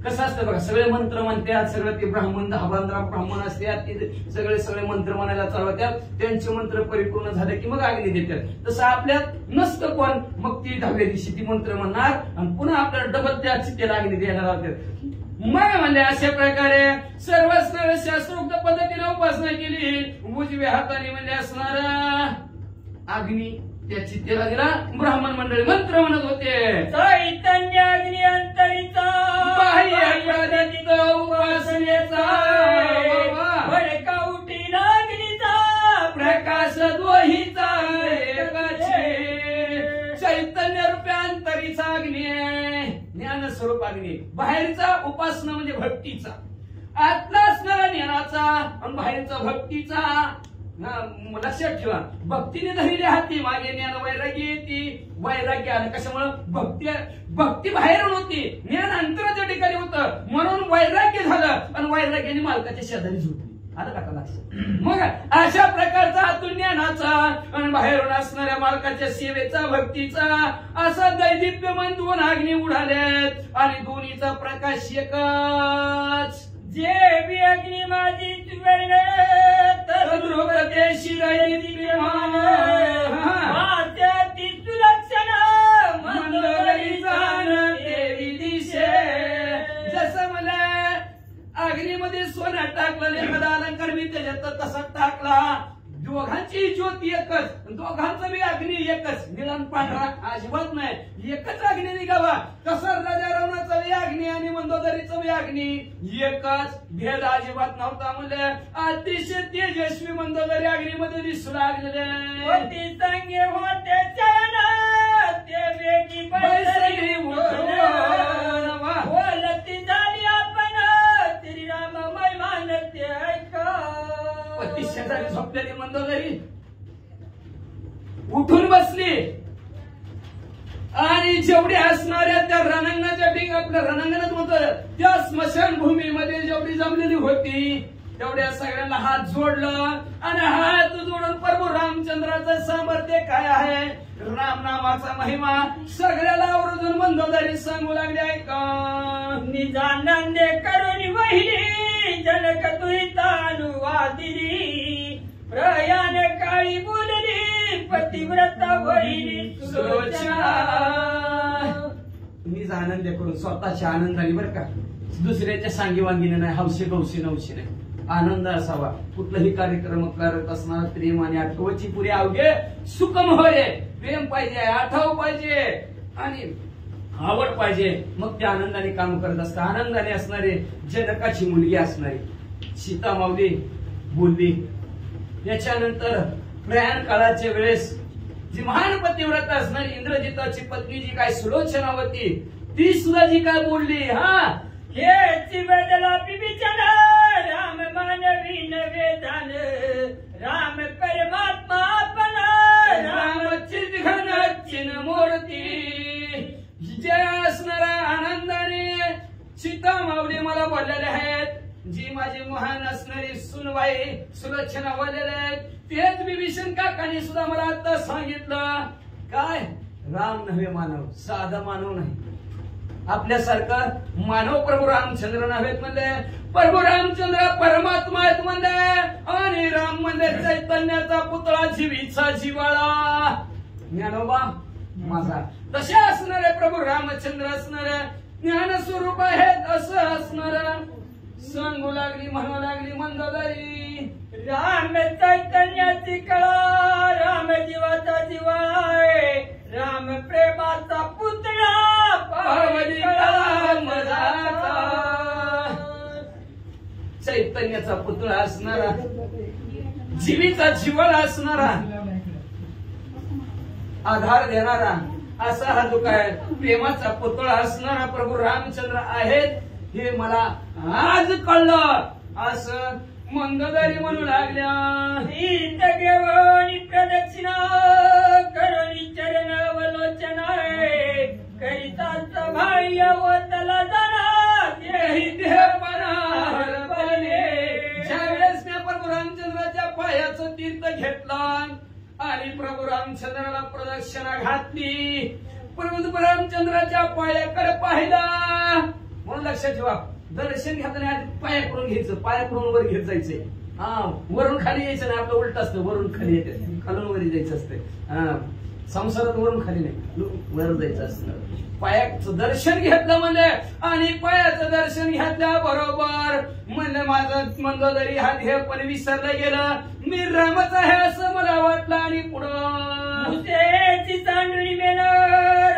कसं असतं बघा, सगळे मंत्र म्हणतात, सगळं ते ब्राह्मण 10-15 ब्राह्मण असतात, ते सगळे मंत्र म्हणायला चालवतात, त्यांचे मंत्र परिपूर्ण झाले की मग अग्नी देतात. तसं आपल्यात नसतं कोण, मग ती 10व्या दिवशी ती मंत्र म्हणणार आणि पुन्हा आपल्याला डबल त्या चित्तेला अग्नी द्यायला लावतात. मग म्हणजे अशा प्रकारे सर्वस्व शास्त्रोक्त पद्धतीने उपासना केली. उजव्या हाताने म्हणजे असणारा अग्नी त्या चित्तेला दिला. ब्राह्मण मंडळी मंत्र म्हणत होते, चैतन्य अग्नी अंतरीचा उपासनेचा भडका उठीला अग्नीचा प्रकाश द्वहीचा चैतन्य रूपांतरीचा अग्नी आहे, ज्ञान स्वरूप अग्नी. बाहेरचा उपासना म्हणजे भक्तीचा, आतला असणारा ज्ञानाचा आणि बाहेरचा भक्तीचा. लक्षात ठेवा, भक्तीने धरलेली हाती मागे ज्ञान वैराग्य येते. वैराग्य आलं कशामुळे, भक्ती बाहेरून होती, ज्ञान अंतराच्या ठिकाणी होतं म्हणून वैराग्य झालं आणि वैराग्याने मालकाच्या शेजारी झोपली. आलं का लक्षात. मग अशा प्रकारचा हातून ज्ञानाचा आणि बाहेरून असणाऱ्या मालकाच्या सेवेचा भक्तीचा असा दैदिप्यमान 2 अग्नी उडाल्यात आणि दोन्हीचा प्रकाश एकच. जे बी अग्नी माझी तद्रुपदेशी दैदिप्यमान वात्याती सुलक्षण मंडळी जाण देवी दिशे. जसं मला अग्नीमध्ये सोनं टाकलं, एखादा अलंकार मी त्याच्यात तसा टाकला, दोघांची ज्योती एकच, दोघांचा बी अग्नी एकच, निळण पांढरा अजिबात नाही, एकच अग्नी निघावा. तसं राजा रावणाचा बी अग्नी आणि मंदोदरीचा बी अग्नी एकच, भेद अजिबात नव्हता. म्हणजे अतिशय तेजस्वी मंदोदरी अग्नीमध्ये दिसू लागलेले. होती संगे होते चरण ते वेगी बैसली बोलती झाली आपण श्रीराम महिमान ते ऐका. शेजारी झोपलेली मंदोदरी उठून बसली आणि जेवढी असणाऱ्या त्या रणांगणाच्या ठिकाणी, आपल्या रणांगणात होतं त्या स्मशानभूमीमध्ये जेवढी जमलेली होती तेवढ्या सगळ्यांना हात जोडलं आणि हात जोडून प्रभू रामचंद्राचं सामर्थ्य काय आहे, राम नामाचा महिमा सगळ्याला आवर्जून मंदोदरी सांगू लागले. ऐका, निजानंदे करून वहिली जनक तुहिता अनुवादिली, प्रयाण काळी बोलली पतिव्रता वहिली सुलोचना. तुम्हीच आनंद करून स्वतःची आनंद झाली बरं का, दुसऱ्याच्या सांगीवांगीने नाही, हौशी गौशी नवशी नाही. आनंद असावा. कुठलाही कार्यक्रम करत असणार प्रेम आणि आठवची पुरे अवघे सुखम होय. प्रेम पाहिजे, आठव पाहिजे आणि आवड पाहिजे, मग ते आनंदाने काम करत असतं. आनंदाने असणारे जनकाची मुलगी असणारी सीता माऊली बोलली. याच्यानंतर प्रयाण काळाच्या वेळेस जी महान पतिव्रता असणारी इंद्रजिताची पत्नी जी काय सुलोचना होती ती सुद्धा जी काय बोलली, हे वेदला बिबिचन राम मानवी नवे झाल, राम परमात्मा आपण रामची घन मूर्ती. जे असणारा आनंदाने सीता माऊली मला बोललेले आहेत, जी माझी महान असणारी सुनबाई सुलोचना बोललेले आहेत, तेच विभीषण काकांनी सुद्धा मला आता सांगितलं. काय, राम नव्हे मानव, साधा मानव नाही. आपल्यासारखं मानव प्रभू रामचंद्र नाहीत म्हणले, प्रभू रामचंद्र परमात्मा आहेत म्हणले आणि राम म्हणले चैतन्याचा पुतळा, जीवीचा जिवाळा, ज्ञानोबा माझा. तसे असणारे प्रभू रामचंद्र असणारे ज्ञानस्वरूप आहेत असं असणारा सांगू लागली, म्हणू लागली मंदोदरी. राम चैतन्याची कळा, राम जीवाचा जिवाळा, राम प्रेमाचा पुतळा, पावली कळा मधाचा. चैतन्याचा पुतळा असणारा, जीवीचा जिवाळा असणारा, आधार देणारा असा हा जो काय प्रेमाचा पुतळा असणारा प्रभू रामचंद्र आहेत हे मला आज कळलं असं मंदोदरी म्हणू लागल्या. तीर्थ घेऊन प्रदक्षिणा करुणी चरणवलोचना करिताच बाह्य वतला जाणार हेही देहपणा हरपले. ज्यावेळेस मी प्रभू रामचंद्राच्या पायाचं तीर्थ घेतलं आणि प्रभू रामचंद्राला प्रदक्षिणा घातली, प्रभू रामचंद्राच्या पायाकडे पाहिलं. म्हणून लक्षात ठेवा, दर्शन घेताना आधी पायाकडून घ्यायचं, पायाकडून वर घेत जायचंय. वरून खाली यायचं नाही, आपलं उलट असतं, वरून खाली येते, खालून वर जायचं असतं. संसारात वरून खाली नाही, वर जायचं असतं. पायाचं दर्शन घेतलं म्हणजे आणि पायाचं दर्शन घेतल्याबरोबर म्हणलं माझं मंदोदरी हा ध्येय पण विसरलं गेलं. मी रामच आहे असं मला वाटलं. आणि पुढं मुसेची चांदणी मेलं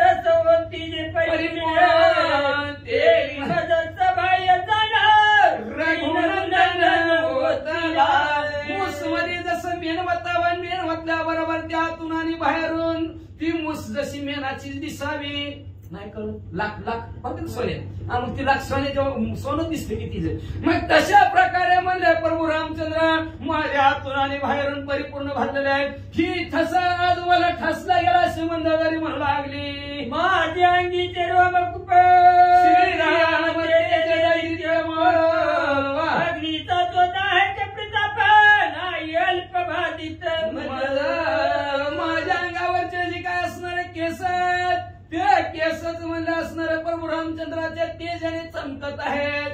रसवंती जे परिपूर्ण ते महदच बाह्य जाणार रघुनंदन होतला. मूसमध्ये जसं मेण वतावं, मेण वतल्याबरोबर त्यातून आणि बाहेरून ती मूस जशी मेणाची दिसावी नाही कळलं. लाख लाख फक्त सोने, मग ती लाख सोने जेव्हा सोनं दिसते की तिचं, मग तशा प्रकारे म्हणले प्रभू रामचंद्र माझ्या हातून आणि बाहेरून परिपूर्ण भरलेले आहेत. ही ठसा आज मला ठसला गेला अशी मंदोदरी म्हणू लागली. माझ्या अंगीचे रोमकुप अग्नीचा तो दाहक प्रताप नाही अल्पबाधित माझ्या अंगावरचे जे काय असणारे केस आहेत ते केसच म्हणलं असणारे प्रभू रामचंद्राच्या तेजाने चमकत आहेत.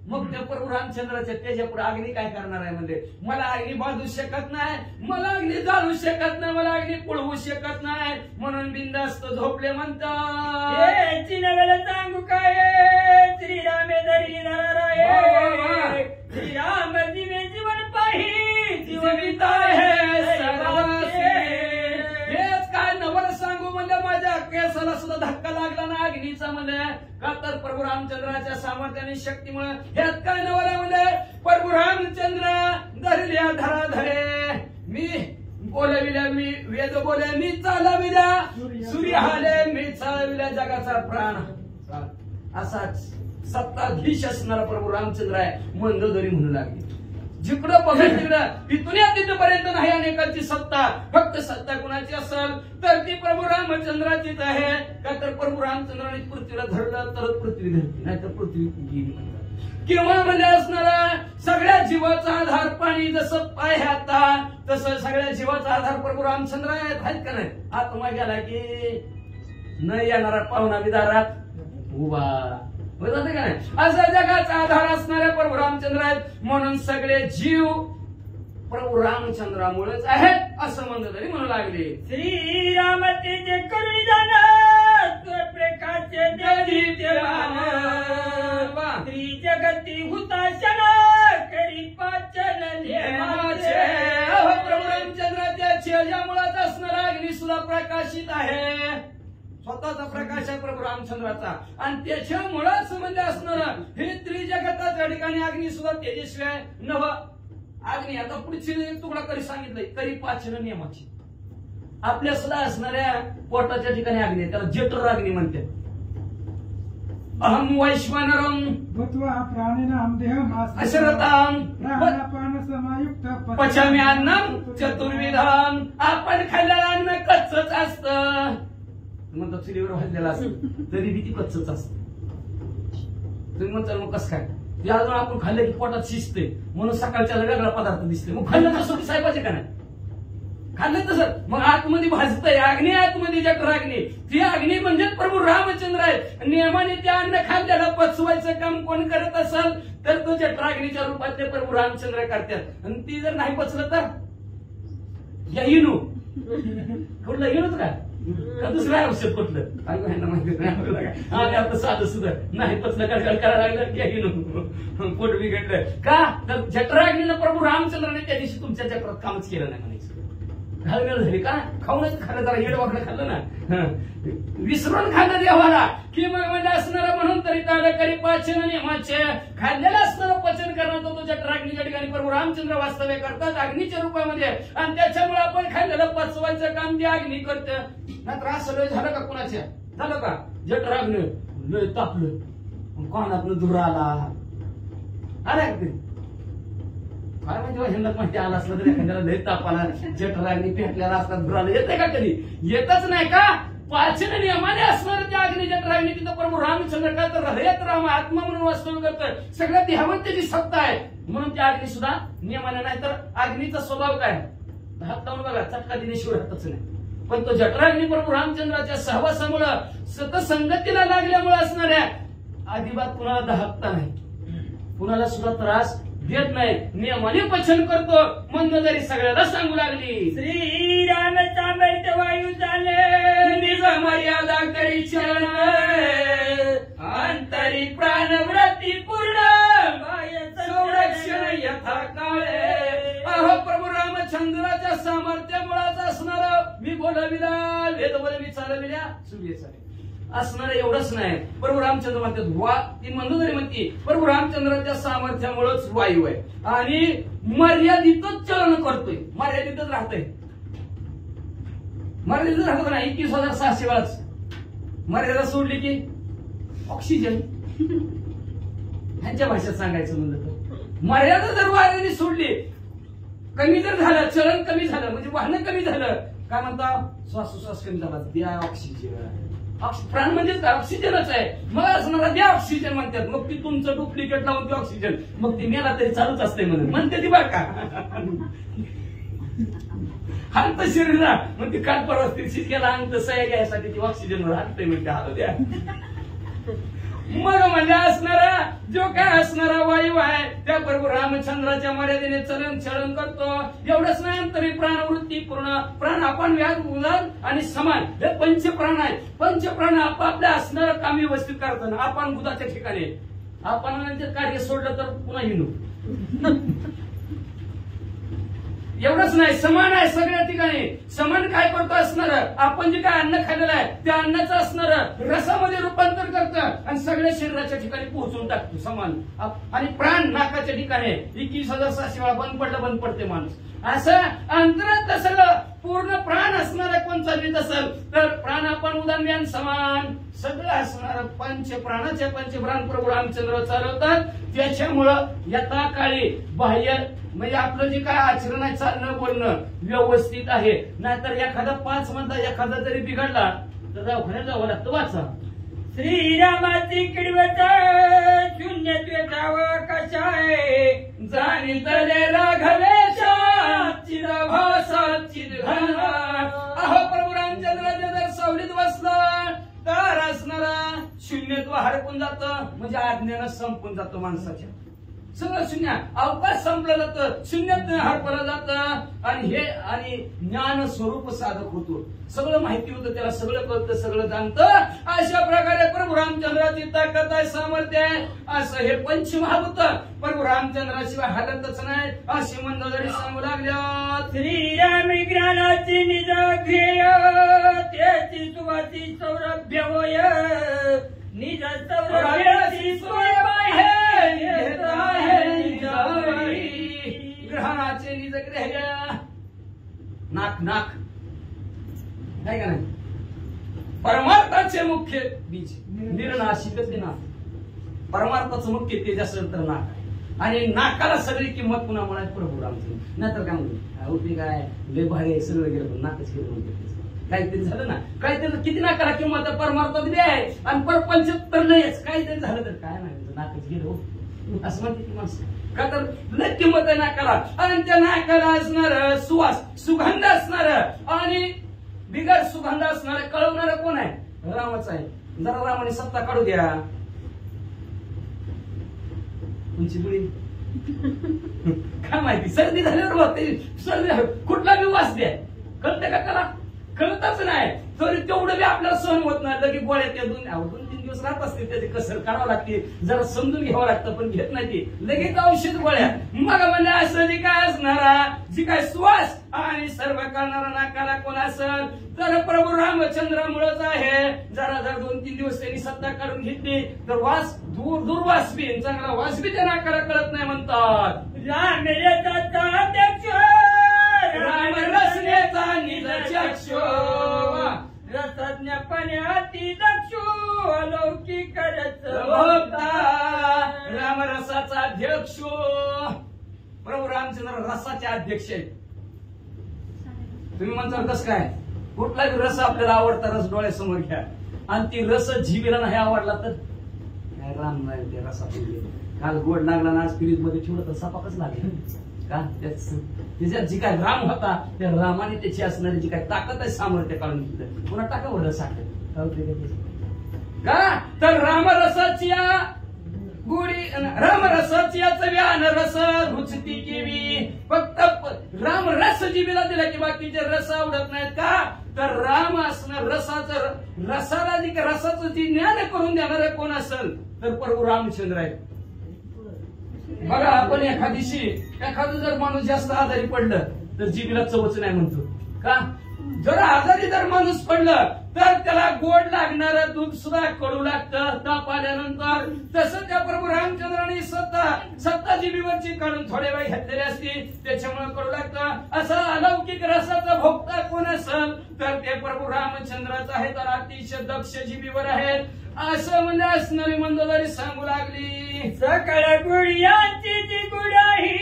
मग त्या प्रभू रामचंद्राच्या तेजापुढे अग्नी काय करणार आहे? म्हणजे मला अग्नी बांधू शकत नाही, मला अग्नी जाळू शकत नाही, मला अग्नी पळवू शकत नाही. म्हणून बिंदास्त झोपले म्हणतात. चिनगल सांगू काय श्रीरामे धरी नाराय श्रीराम जीवे जीवन पाही जीवित आहे सर्वस्वी. हेच काय नवल सांगू म्हणलं, माझ्या केसाला सुद्धा धक्का लागला ना अग्नीचा म्हणजे, का तर प्रभू रामचंद्राच्या सामर्थ्याने शक्तीमुळे. ह्यात काय नवल आहे म्हणजे प्रभू रामचंद्र धरल्या धरा धरे. मी बोलविल्या, मी वेद बोले, मी चालविल्या सूर्य हाले, मी चालविल्या जगाचा प्राण. असाच सत्ताधीश असणारा प्रभू रामचंद्र आहे. मंदोदरी म्हणू लागली. जिकडं बघेल तिकडं इथून तिथपर्यंत नाही अनेकांची सत्ता, फक्त सत्ता कुणाची असेल तर ती प्रभू रामचंद्राचीच आहे. का तर प्रभू रामचंद्राने पृथ्वीला धरलं तर पृथ्वी धरती, नाही तर पृथ्वी गेली म्हणतात. किंवा म्हणजे असणारा सगळ्या जीवाचा आधार पाणी, जसं पाय हाता तसं सगळ्या जीवाचा आधार प्रभू रामचंद्र आहेत का नाही. आत्मा गेला की न येणारा पाहुणा विदारात उभा जाते का नाही. असा जगाचा आधार असणारे प्रभू रामचंद्र आहेत. म्हणून सगळे जीव प्रभू रामचंद्रामुळेच आहेत असं मंदोदरी म्हणू लागले. श्रीराम तेजे करुणी जाणार प्रकाशे देदीप्यमान श्री जगती हुताशन करी पाचन नेमाचे. प्रभू रामचंद्राच्या चेहऱ्यामुळेच असणारा अग्नी सुद्धा प्रकाशित आहे. स्वतःचा प्रकाश आहे प्रभू रामचंद्राचा आणि त्याच्यामुळेच म्हणजे असणार हे त्रिजगताच्या ठिकाणी अग्नी सुद्धा तेजस्वी आहे. नव अग्नी आता पुढची तुकडा करी सांगितलंय करी पाचन नियमाची. आपल्या सुद्धा असणाऱ्या पोटाच्या ठिकाणी अग्नी आहे, त्याला जठर अग्नी म्हणते. अहम वैश्वानरम भूत्वा प्राणिनां देहमास्ते अशरताम प्राणापान समायुक्त पचम्यान्नम चतुर्विधाम. आपण खाल्लेलं अन्न कच्चच असतं म्हणतात, चुलीवर भाजलेलं असतं तरी भीती कच्चच असतं. तुम्ही म्हणता मग कसं काय, ते अजून आपण खाल्लं की पोटात शिजते म्हणून सकाळच्या वेगळा पदार्थ दिसते. मग खाल्लं तसं साहेबाचे का नाही, खाल्लं तसं मग आतमध्ये भाजतंय अग्नी, आतमध्ये जठराग्नी. ती अग्नी म्हणजे प्रभू रामचंद्र आहे. नियमाने ते अन्न खाल्ल्याला पचवायचं काम कोण करत असेल तर तो जठराग्नीच्या रूपात ते प्रभू रामचंद्र करतात. आणि ती जर नाही पचलं तर या इनू कुठलं इनूच का दुसरं औषध कुठलं माहिती नाही आपलं साधं सुद्धा नाही पचलं गडगड करायला लागलं की इनू पोट बिघडलं का तर जठराग्नीनं प्रभू रामचंद्राने त्या दिवशी तुमच्या जठरात कामच केलं नाही म्हणायचं. घालमेल झाली का? खाऊनच खाल्लं, जरा येडवाकडे खाल्लं ना, विसरून खाल्लं देवाला की मग म्हणजे असणारं म्हणून तरी ताडं करी पाचन नियमाचे खाल्लेलं असणारं पचन करणं तो तुझ्या अग्नीच्या ठिकाणी प्रभू रामचंद्र वास्तव्य करतात अग्नीच्या रूपामध्ये, आणि त्याच्यामुळे आपण खाल्लेलं पचवायचं काम ते अग्नी करतं. ना त्रास लय झालं का कुणाच्या? झालं का? जठराग्न लय तापलं, कानातनं धुर आला, आला काय माहिती ह्यांना माहिती आला असलं तरी एखाद्याला लय ताप आला, जठराग्नी पेटलेला असतात, धुराला येते का कधी? येतच नाही का? पाचन नियमाने असणार त्या अग्नी जठराग्नी तिथं प्रभू रामचंद्र का तर हृदयात राम आत्मा म्हणून वास्तव्य करतं, सगळ्या देहावर त्याची सत्ता आहे म्हणून त्या अग्नी सुद्धा नियमाने. नाही तर अग्नीचा स्वभाव काय? हात लावून बघा, चटका दिल्याशिवाय हातच नाही. पण तो जठराग्नी प्रभू रामचंद्राच्या सहवासामुळं सतसंगतीला लागल्यामुळे असणाऱ्या अजिबात कुणाला दहाकता नाही, कुणाला सुद्धा त्रास देत नाही, नियमाने पचन करतो. म्हणून जरी सगळ्याला सांगू लागली श्रीराम चांबर्त वायू चाले निज मर्यादा करी चरण अंतरी प्राणव्रती पूर्ण संरक्षण यथा काळे. अहो प्रभू रामचंद्राच्या सामर्थ्यामुळेच असणार मी बोलविला वेद बोलवी चालविल्या सूर्य चाले असणार एवढंच नाही. प्रभू रामचंद्र म्हणतात ती मंदोदरी म्हणते प्रभू रामचंद्राच्या सामर्थ्यामुळेच वायू आहे आणि मर्यादितच चलन करतोय, मर्यादितच राहतोय, मर्यादितच राहत नाही. 21,600 वेळाच मर्यादा सोडली की ऑक्सिजन, ह्यांच्या भाषेत सांगायचं म्हणलं तर मर्यादा जर वायूने सोडली, कमी जर झालं, चलन कमी झालं म्हणजे वाहन कमी झालं, काय म्हणता? श्वासोश्वास कमी झाला, द्या ऑक्सिजन. प्राण म्हणजे ऑक्सिजनच आहे, मग असणारा द्या ऑक्सिजन म्हणतात. मग ती तुमचं डुप्लिकेट लावून ती ऑक्सिजन मग ती मेला तरी चालूच असते म्हणते ती बघ का अंत शरीराला म्हणते काल परवा स्थिर केला अंत सह्या घ्यायसाठी ती ऑक्सिजन आणते म्हणते हात द्या. मग म्हणजे असणारा जो काय असणारा वायू आहे त्या प्रभू रामचंद्राच्या मर्यादेने चलन चलन करतो. एवढंच नाही तरी प्राणवृत्ती पूर्ण. प्राण आपण व्याज उदार आणि समान हे पंचप्राण आहेत. पंचप्राण आपापल्या असणारं काम व्यवस्थित करताना आपण बुधाच्या ठिकाणी आपण कार्य सोडलं तर पुन्हा हिंदू एवढंच नाही समान आहे सगळ्या ठिकाणी. समान काय करतो असणार आपण जे काय अन्न खाल्लेलं आहे त्या अन्नाचं असणार रसामध्ये रूपांतर करतं आणि सगळ्या शरीराच्या ठिकाणी पोहोचून टाकतो समान. आणि प्राण नाकाच्या ठिकाणी 21,600 वेळा बंद पडते माणूस. असं अंतरात सगळं पूर्ण प्राण असणारा कोण चालवीत असेल तर प्राण आपण उदाहरण समान सगळं असणार पंचप्राणाचे पंचप्राण प्रभू रामचंद्र चालवतात. त्याच्यामुळं यथा काळी बाह्य म्हणजे आपलं जे काय आचरण आहे चालणं बोलणं व्यवस्थित आहे. नाहीतर एखादा 5 मधला एखादा जरी बिघडला तर दवाखान्यात जावं लागतं. वाचा श्रीरामाची किडवत शून्यत्वेचा कशाय जाणीतले राघवेशा चिरभासा चिरघन. अहो प्रभू रामचंद्राच्या जर सावलीत बसला तर असणारा शून्यत्व हरपून जातं म्हणजे अज्ञान संपून जातं माणसाच्या. सगळं शून्य अवकाश संपलं जातं शून्यात हरपलं जातं आणि हे आणि ज्ञान स्वरूप साधक होतो. सगळं माहिती होतं त्याला सगळं कळतं सगळं जाणतं. अशा प्रकारे प्रभू रामचंद्राची ताकद आहे सामर्थ्य आहे. असं हे पंचमहाभूत प्रभू रामचंद्राशिवाय हालतच नाही अशी मंडळी सांगू लागल्या. श्रीराम ज्ञानाची निज ध्येय त्याची सुवाची सौरभ्य होय निज सौरभ्याची सोय ग्रहणाचे निज ग्रह नाक नाक काय का नाही. परमार्थाचे मुख्य बीज निर्नाशिक ते नाक. परमार्थाचं मुख्य तेज असेल तर नाक आणि नाकाला सगळी किंमत पुन्हा म्हणायची प्रभू रामचंद्र. नाहीतर काय म्हणतो होती काय लय भारी सगळं गेलं पण नाकच गेलं म्हणते. काहीतरी झालं ना काहीतरी किती नाकाला किंमत परमार्थात बी आहे आणि परपंच तर नाहीच. काहीतरी झालं तर काय नाही नाकच गेलं असं म्हणते की माणसं का तर लय किंमत आहे नाकाला. आणि त्या नाकाला असणार सुवास सुगंध असणार आणि बिगर सुगंध असणार कळवणार कोण आहे? रामच आहे. जरा रामाने सत्ता काढू द्या तुमची बुडी काय माहिती सर्दी झाल्यावर होते. सर्दी कुठला बी वास द्या कळते का त्याला? कळतच नाही तरी तेवढं बी आपल्याला सहन होत नाही. लगे गोळ्यात 2-3 दिवस राहत असते त्याची कसर काढावं लागते, जरा समजून घ्यावं लागतं, पण घेत नाही ती लगेच औषध गोळ्या. मग म्हणजे असं जी काय असणारा, जी काय सुवास आणि सर्व करणारा नाकाला कोण असेल तर प्रभू रामचंद्रामुळेच आहे. जरा जर 2-3 दिवस त्यांनी सत्ता काढून घेतली तर वास दुर्वास बी चांगला वास बी त्या नाकाला कळत नाही म्हणतात. राम रसाचा दक्ष, राम रसनेचा निज चक्षु, रसज्ञपणाती दक्षु, अलौकिक रस भोक्ता. राम रसाचा अध्यक्ष प्रभू रामचंद्र रसाचे अध्यक्ष आहेत. तुम्ही म्हणता कसं काय, कुठलाही रस आपल्याला आवडता रस डोळ्यासमोर घ्या आणि ती रस जिभेला नाही आवडला तर काय राम नाही ते रसात. काल गोड लागला ना आज फ्रीज मध्ये ठेवलं तर सपाकच लागेल का. त्याच्यात जी काय राम होता त्या रामाने त्याची असणारी जी काय ताकद आहे सामर्थ्य काढून घेतलं. पुन्हा टाकावं रस का तर रामरसाची गोडी, रामरसाची चव्यान रस रुचती केवी. फक्त राम रस जिभेला दिला की बाकीचे रस आवडत नाहीत का तर राम असणार रसाचं, रसाला जी रसाचं जी ज्ञान करून देणार कोण असेल तर प्रभू रामचंद्र आहे. बघा आपण एखादं जर माणूस जास्त आजारी पडलं तर जिभेला चवच नाही म्हणतो का. जर आजारी जर माणूस पडलं तर त्याला गोड लागणारं दूध सुद्धा कडू लागतं ताप आल्यानंतर. तसं त्या प्रभू रामचंद्राने सत्ता जिभेवरची काढून थोड्या वेळ घेतलेली असते त्याच्यामुळे कडू लागतं. असं अलौकिक रसाचा भोक्ता कोण असेल तर ते प्रभू रामचंद्राचं आहे. तर अतिशय दक्ष जिभेवर आहेत असं म्हणजे असणारी मंडळी सांगू लागली. सकळ गुडियांची जी गुडाही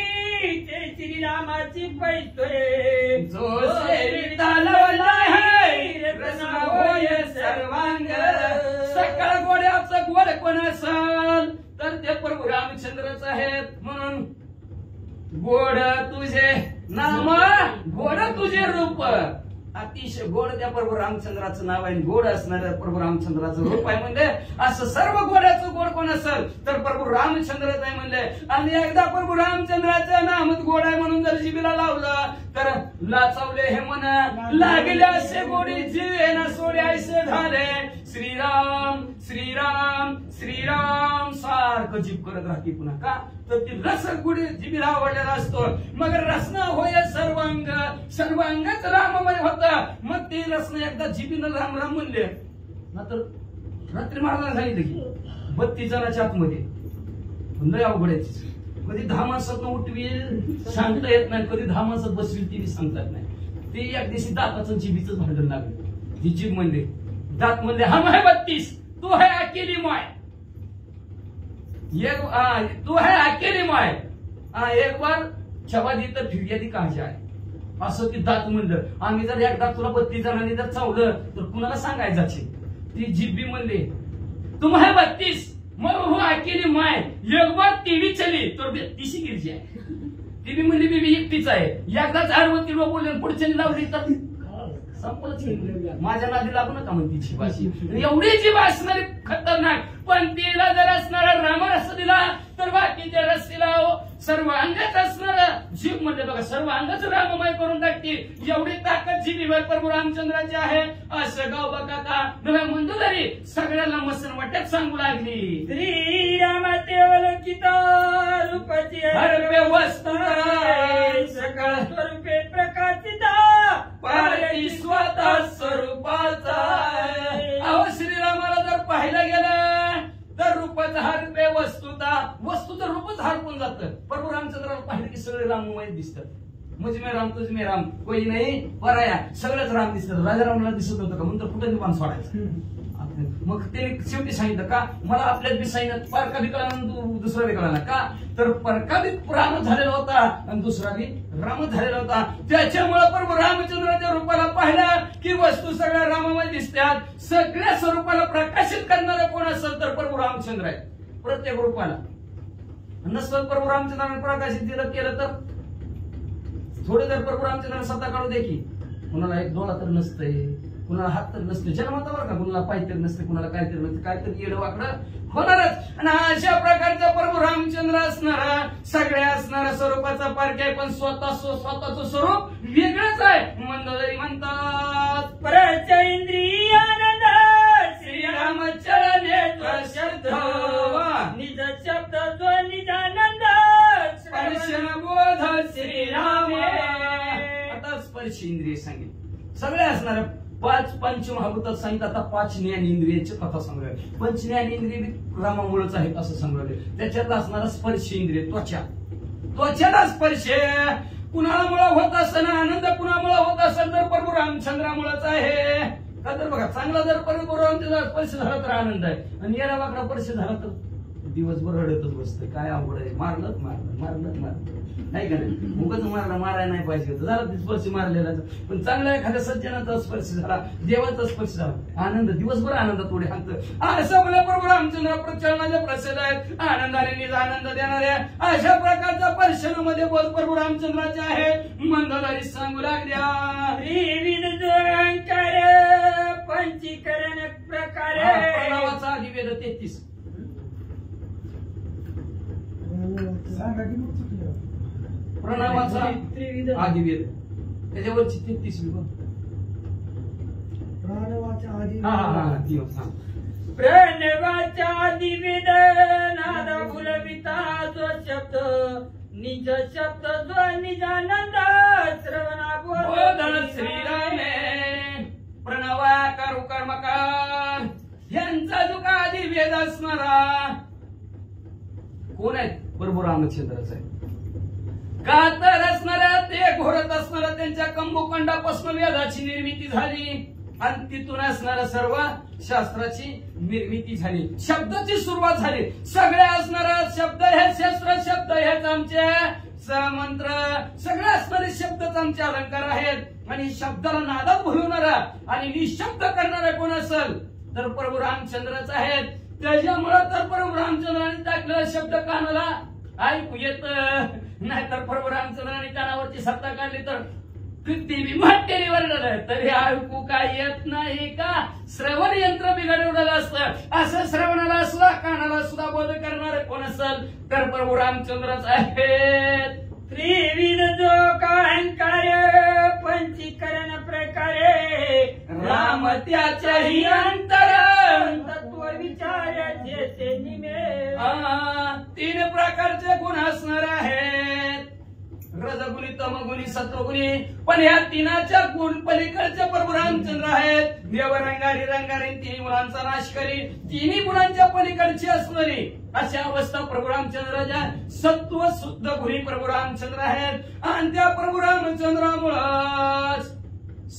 ते श्रीरामाची पैसे, जो सेविता लावला है रसना होय सर्वांग. सकळ गोड्याचं गोड कोण असेल तर ते प्रभू रामचंद्रच आहेत. म्हणून गोड तुझे नाम, गोड तुझे रूप. अतिशय गोड त्या प्रभू रामचंद्राचं नाव आहे. गोड असणाऱ्या प्रभू रामचंद्राचं रूप आहे म्हणजे असं सर्व गोड्याचं गोड कोण असेल तर प्रभू रामचंद्रच आहे म्हणले. आणि एकदा प्रभू रामचंद्राचं नामच गोड आहे म्हणून जर जिभेला लावलं तर लाचावले हे मन लागले असे गोडी जीवे ना सोडे ऐसे झाले. श्रीराम श्रीराम श्रीराम सारखं जीभ करत राहते पुन्हा का तर ती रस गुढी जिभेला आवडलेला असतो. मग रसना होय सर्वांग, सर्वांगच राममय होता. मग ते रसना एकदा जिभेनं राम राम म्हणले मात्र रात्री महाराजांना सांगितलं की 32 जणांच्या आतमध्ये लय अवघडायची. कधी 10 माणसात उठवील सांगता येत नाही, कधी 10 माणसात बसवील ती सांगता येत नाही. ते एक दिवशी दाताचं जिभीच भांडण लागलं. ती जीभ म्हणले, दात म्हणले हम है 32, तू है अकेली माय. तू है अकेली माय. एक बार छवादी तर फिर्यादी काळजी आहे असं ती दात म्हणलं. आम्ही जर एकदा तुला 32 जणांनी जर चावलं तर कुणाला सांगायचं. ती जिब्बी म्हणले तुम है 32 मग हो अकेली माय. एक बार टीव्ही चली तर 32 गिरजी आहे. टीव्ही म्हणली बीबी एकटीच आहे. एकदाच आडवती बोलले पुढच्या लावली तर संपलंच. माझ्या नादी लागू नका म्हणती जीवाशी. एवढी जीव असणारी खतरनाक पण तिला जर असणारा रामरस दिला तर बाकीच्या रस्तीला सर्व अंगात असणारा जीव म्हणजे बघा सर्व अंगाच राममय करून टाकते. एवढी ताकद जीवीवर प्रभू रामचंद्राची आहे असं गाव बघा नव्या मंडळी सगळ्याला मसन वाटत सांगू लागली. श्रीरामाचे अलौकिक रूपाची हरपे वस्तू सकळ स्वरूपे प्रकाशिता पारती स्वतः स्वरूपाचा. अहो श्रीरामाला जर पाहिलं गेलं तर रूपाचा हरपे वस्तुता, वस्तूचं रूपच हरपून जातं. प्रभू रामचंद्राला पाहिलं की सगळे राममय दिसतात. मुझ में राम तुझ में राम कोई नाही पराया, सगळंच राम दिसतात. राजारामला दिसत होतं का म्हणून कुठे निवान सोडायचं. मग त्याने शेवटी सांगितलं का मला आपल्यात बी सांगितलं परका बी कळला दुसरा बी कळला का तर परका बी राम झालेला होता आणि दुसरा बी राम झालेला होता. त्याच्यामुळे प्रभू रामचंद्राच्या रूपाला पाहिलं की वस्तू सगळ्या राममय दिसतात. सगळ्या स्वरूपाला प्रकाशित करणारा कोण असेल तर प्रभू रामचंद्र आहे. प्रत्येक रूपाला नसतं प्रभू रामचंद्राने प्रकाशित केलं तर थोडं जर प्रभू रामचंद्राने सत्ता काढू दे की कुणाला एक डोळा तर नसतंय, कुणाला हात तर नसते जन्माचा बरं का, कुणाला पाय तर नसते, कुणाला काय तर नसते, काहीतरी येडं वाकडं होणारच. आणि अशा प्रकारचा प्रभू रामचंद्र असणारा सगळ्या असणाऱ्या स्वरूपाचा पारख आहे पण स्वतःचं स्वरूप वेगळंच आहे. मंडळी म्हणतात परच इंद्रियानंद श्रीराम रामचरणे श्रद्धा निज शब्द जो निजानंद स्पर्शन बोध श्रीराम. आता स्पर्श इंद्रिय सांगितले सगळे असणार. 5 पंचमहाभूतात सांगितलं. आता 5 ज्ञानेंद्रियाची कथा सांगूया. पंच ज्ञानेंद्रिय रामामुळेच आहेत असं सांगले. त्याच्यातला असणारा स्पर्श इंद्रिय त्वचा. त्वचेला स्पर्श कुणामुळे होत असताना आनंद कुणामुळे होत असेल तर प्रभू रामचंद्रामुळेच आहे. का तर बघा चांगला जर प्रभू रामचंद्र स्पर्श झाला तर आनंद आहे आणि येरा वाकडा स्पर्श झाला तर दिवसभर रडतच बसतंय. काय अवघड आहे. मारलं नाही का नाही. उगाच मारायला नाही पाहिजे होतं. झाला स्पर्श मारलेला. पण चांगला एखाद्या सज्जनाचा स्पर्श झाला देवाचा स्पर्श झाला आनंद दिवसभर आनंदात थोडे हात असं आपल्या प्रभू रामचंद्र प्रचलनाचे प्रसिद्ध आहेत. आनंदाने निज आनंद देणाऱ्या अशा प्रकारच्या पर्शनामध्ये बोल प्रभू रामचंद्राचे आहे. मंदधारी सांगू लागल्या विविध जोंकार पंचीकरण प्रकारे प्रणवाचा अधिवेद 33 प्रणवाचा आदिवेद त्याच्यावरची 33 प्रणवाच्या दिवेद नादा फुलविता जो शब्द निज शब्द जो निजानंद श्रवणा बोधन श्रीरामे प्रणवाकार कर्मकार यांचा जो का आदिवेद असणारा कोण आहे प्रभू रामचंद्रच आहे. का तर असणाऱ्या ते घोरत असणाऱ्या त्यांच्या कंबुकंडापासून वेदाची निर्मिती झाली आणि तिथून असणाऱ्या सर्व शास्त्राची निर्मिती झाली. शब्दाची सुरुवात झाली. सगळे असणारा शब्द हे शास्त्र शब्द हेच आमचे मंत्र सगळे असणारे शब्दच आमचे अलंकार आहेत आणि शब्दाला नादात भरवणारा आणि निशब्द करणारा कोण असेल तर प्रभू रामचंद्रच आहेत. त्याच्यामुळे तर प्रभू रामचंद्राने टाकलेला शब्द कानाला ऐकू येत नाहीतर प्रभू रामचंद्राने कानावरची सत्ता काढली तर किती महत्त्वाने वर्णन तरी ऐकू काय येत नाही का. श्रवण यंत्र बिघडवलेलं असतं. असं श्रवणाला असला कानाला सुद्धा बोध करणारे कोण असेल तर प्रभू रामचंद्रच आहेत. त्रिविध जो कार्य पंचीकरण प्रकारे राम त्याच्याही अंतर तत्व विचार जेथे निमे 3 प्रकारचे गुण असणार आहेत. रजगुणी तमगुणी सत्वगुणी पण या 3च्या गुण पलीकडचे प्रभू रामचंद्र आहेत. देव रंगारी रंगारी 3 गुणांचा नाश करी 3 गुणांच्या पलीकडची असणारी अशा अवस्था प्रभू रामचंद्राच्या सत्व शुद्ध गुणी प्रभू रामचंद्र आहेत आणि त्या प्रभू रामचंद्रामुळेच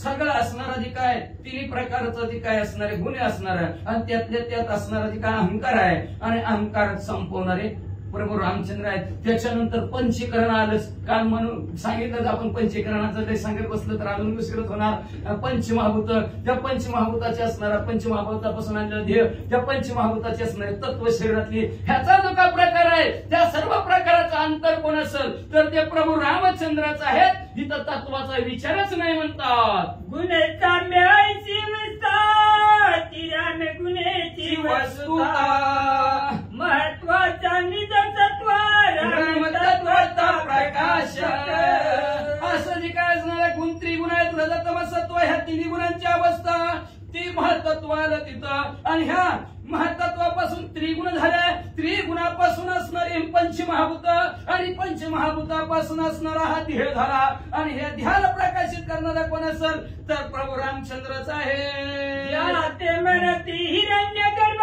सगळं असणारा जे काय 3 प्रकारचं जे काय असणारे गुण असणार आणि त्यातल्या त्यात असणारा जे काय अहंकार आहे आणि अहंकार संपवणारे प्रभू रामचंद्र आहेत. त्याच्यानंतर पंचीकरण आलंच काल म्हणून सांगितलं आपण पंचीकरणाचं काही सांगत बसलं तर अजून विसरत होणार. पंचमहाभूत त्या पंचमहाभूताचे असणारा पंचमहाभूतापासून आणलेलं ध्येय त्या पंचमहाभूताचे असणारे तत्व शरीरातली ह्याचा जो काय प्रकार आहे त्या सर्व प्रकाराचा अंतर कोण असेल तर ते प्रभू रामचंद्राच आहेत. इथं तत्वाचा विचारच नाही म्हणतात. गुणेचा म्यायची विस्तार तिराम गुणेची वस्तुता महत्वाचा निज तत्व तत्वाचा प्रकाश असं जे काय असणारे गुण त्रिगुण आहेत रजतम सत्व ह्या 3 गुणांची अवस्था ती महत्त्व आलं तिथं आणि ह्या महत्त्वापासून त्रिगुण झाले. त्रिगुणापासून असणारी पंचमहाभूत आणि पंचमहाभूतापासून असणारा हा ध्येय झाला आणि हे ध्यान प्रकाशित करणारा कोण असेल तर प्रभू रामचंद्रच आहे. ते म्हणती हिरण्य गर्भ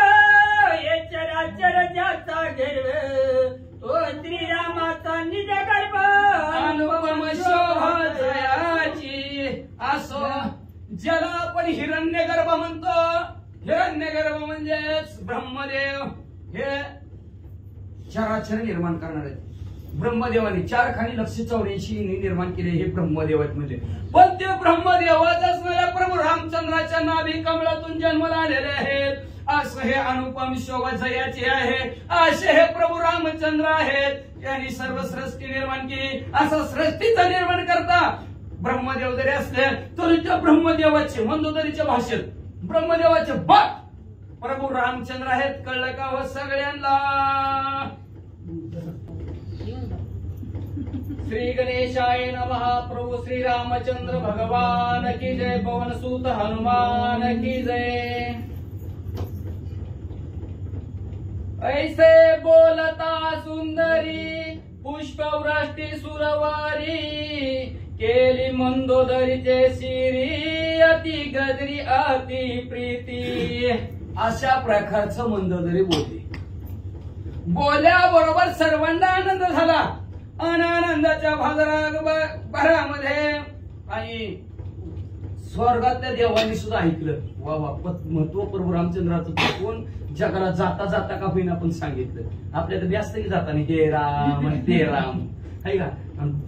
हे चराचर ज्याचा गर्भ तो श्रीरामाचा निज गर्भ अनुपम शोभा जयाची असो ज्याला आपण हिरण्यगर्भ म्हणतो. हिरण्यगर्भ म्हणजेच ब्रह्मदेव हे चराचर निर्माण करणार आहेत. ब्रह्मदेवाने 4 खाणी 184 निर्माण केले हे ब्रह्मदेव आहेत. म्हणजे पण ते ब्रह्मदेवाच असणाऱ्या प्रभू रामचंद्राच्या नाभी कमळातून जन्माला आलेले आहेत. असं हे अनुपम शोभा जयाचे आहे. असे हे प्रभू रामचंद्र आहेत. यांनी सर्व सृष्टी निर्माण केली. असं सृष्टीचं निर्माण करता ब्रह्मदेव जरी असले तरी त्या ब्रह्मदेवाचे मंदोदरीच्या भाषेत ब्रह्मदेवाचे बाप प्रभू रामचंद्र आहेत. कळलं का हो सगळ्यांना. श्री गणेशाय नमः. प्रभू श्री रामचंद्र भगवान की जय. पवन सूत हनुमान की जय. ऐसे बोलता सुंदरी पुष्पवृष्टी सुरवारी केली मंदोदरीचे शिरी अति गजरी अति प्रीती. अशा प्रकारचं मंदोदरी बोलली. बोलल्याबरोबर सर्वांना आनंद झाला. आनंदाच्या भरामध्ये आणि स्वर्गातल्या देवांनी सुद्धा ऐकलं. वा वा, महत्व प्रभू रामचंद्राचं कोण जगाला जाता जाता का होईना आपण सांगितलं. आपल्याकडे जास्त की जाताना हे राम ते राम आहे का.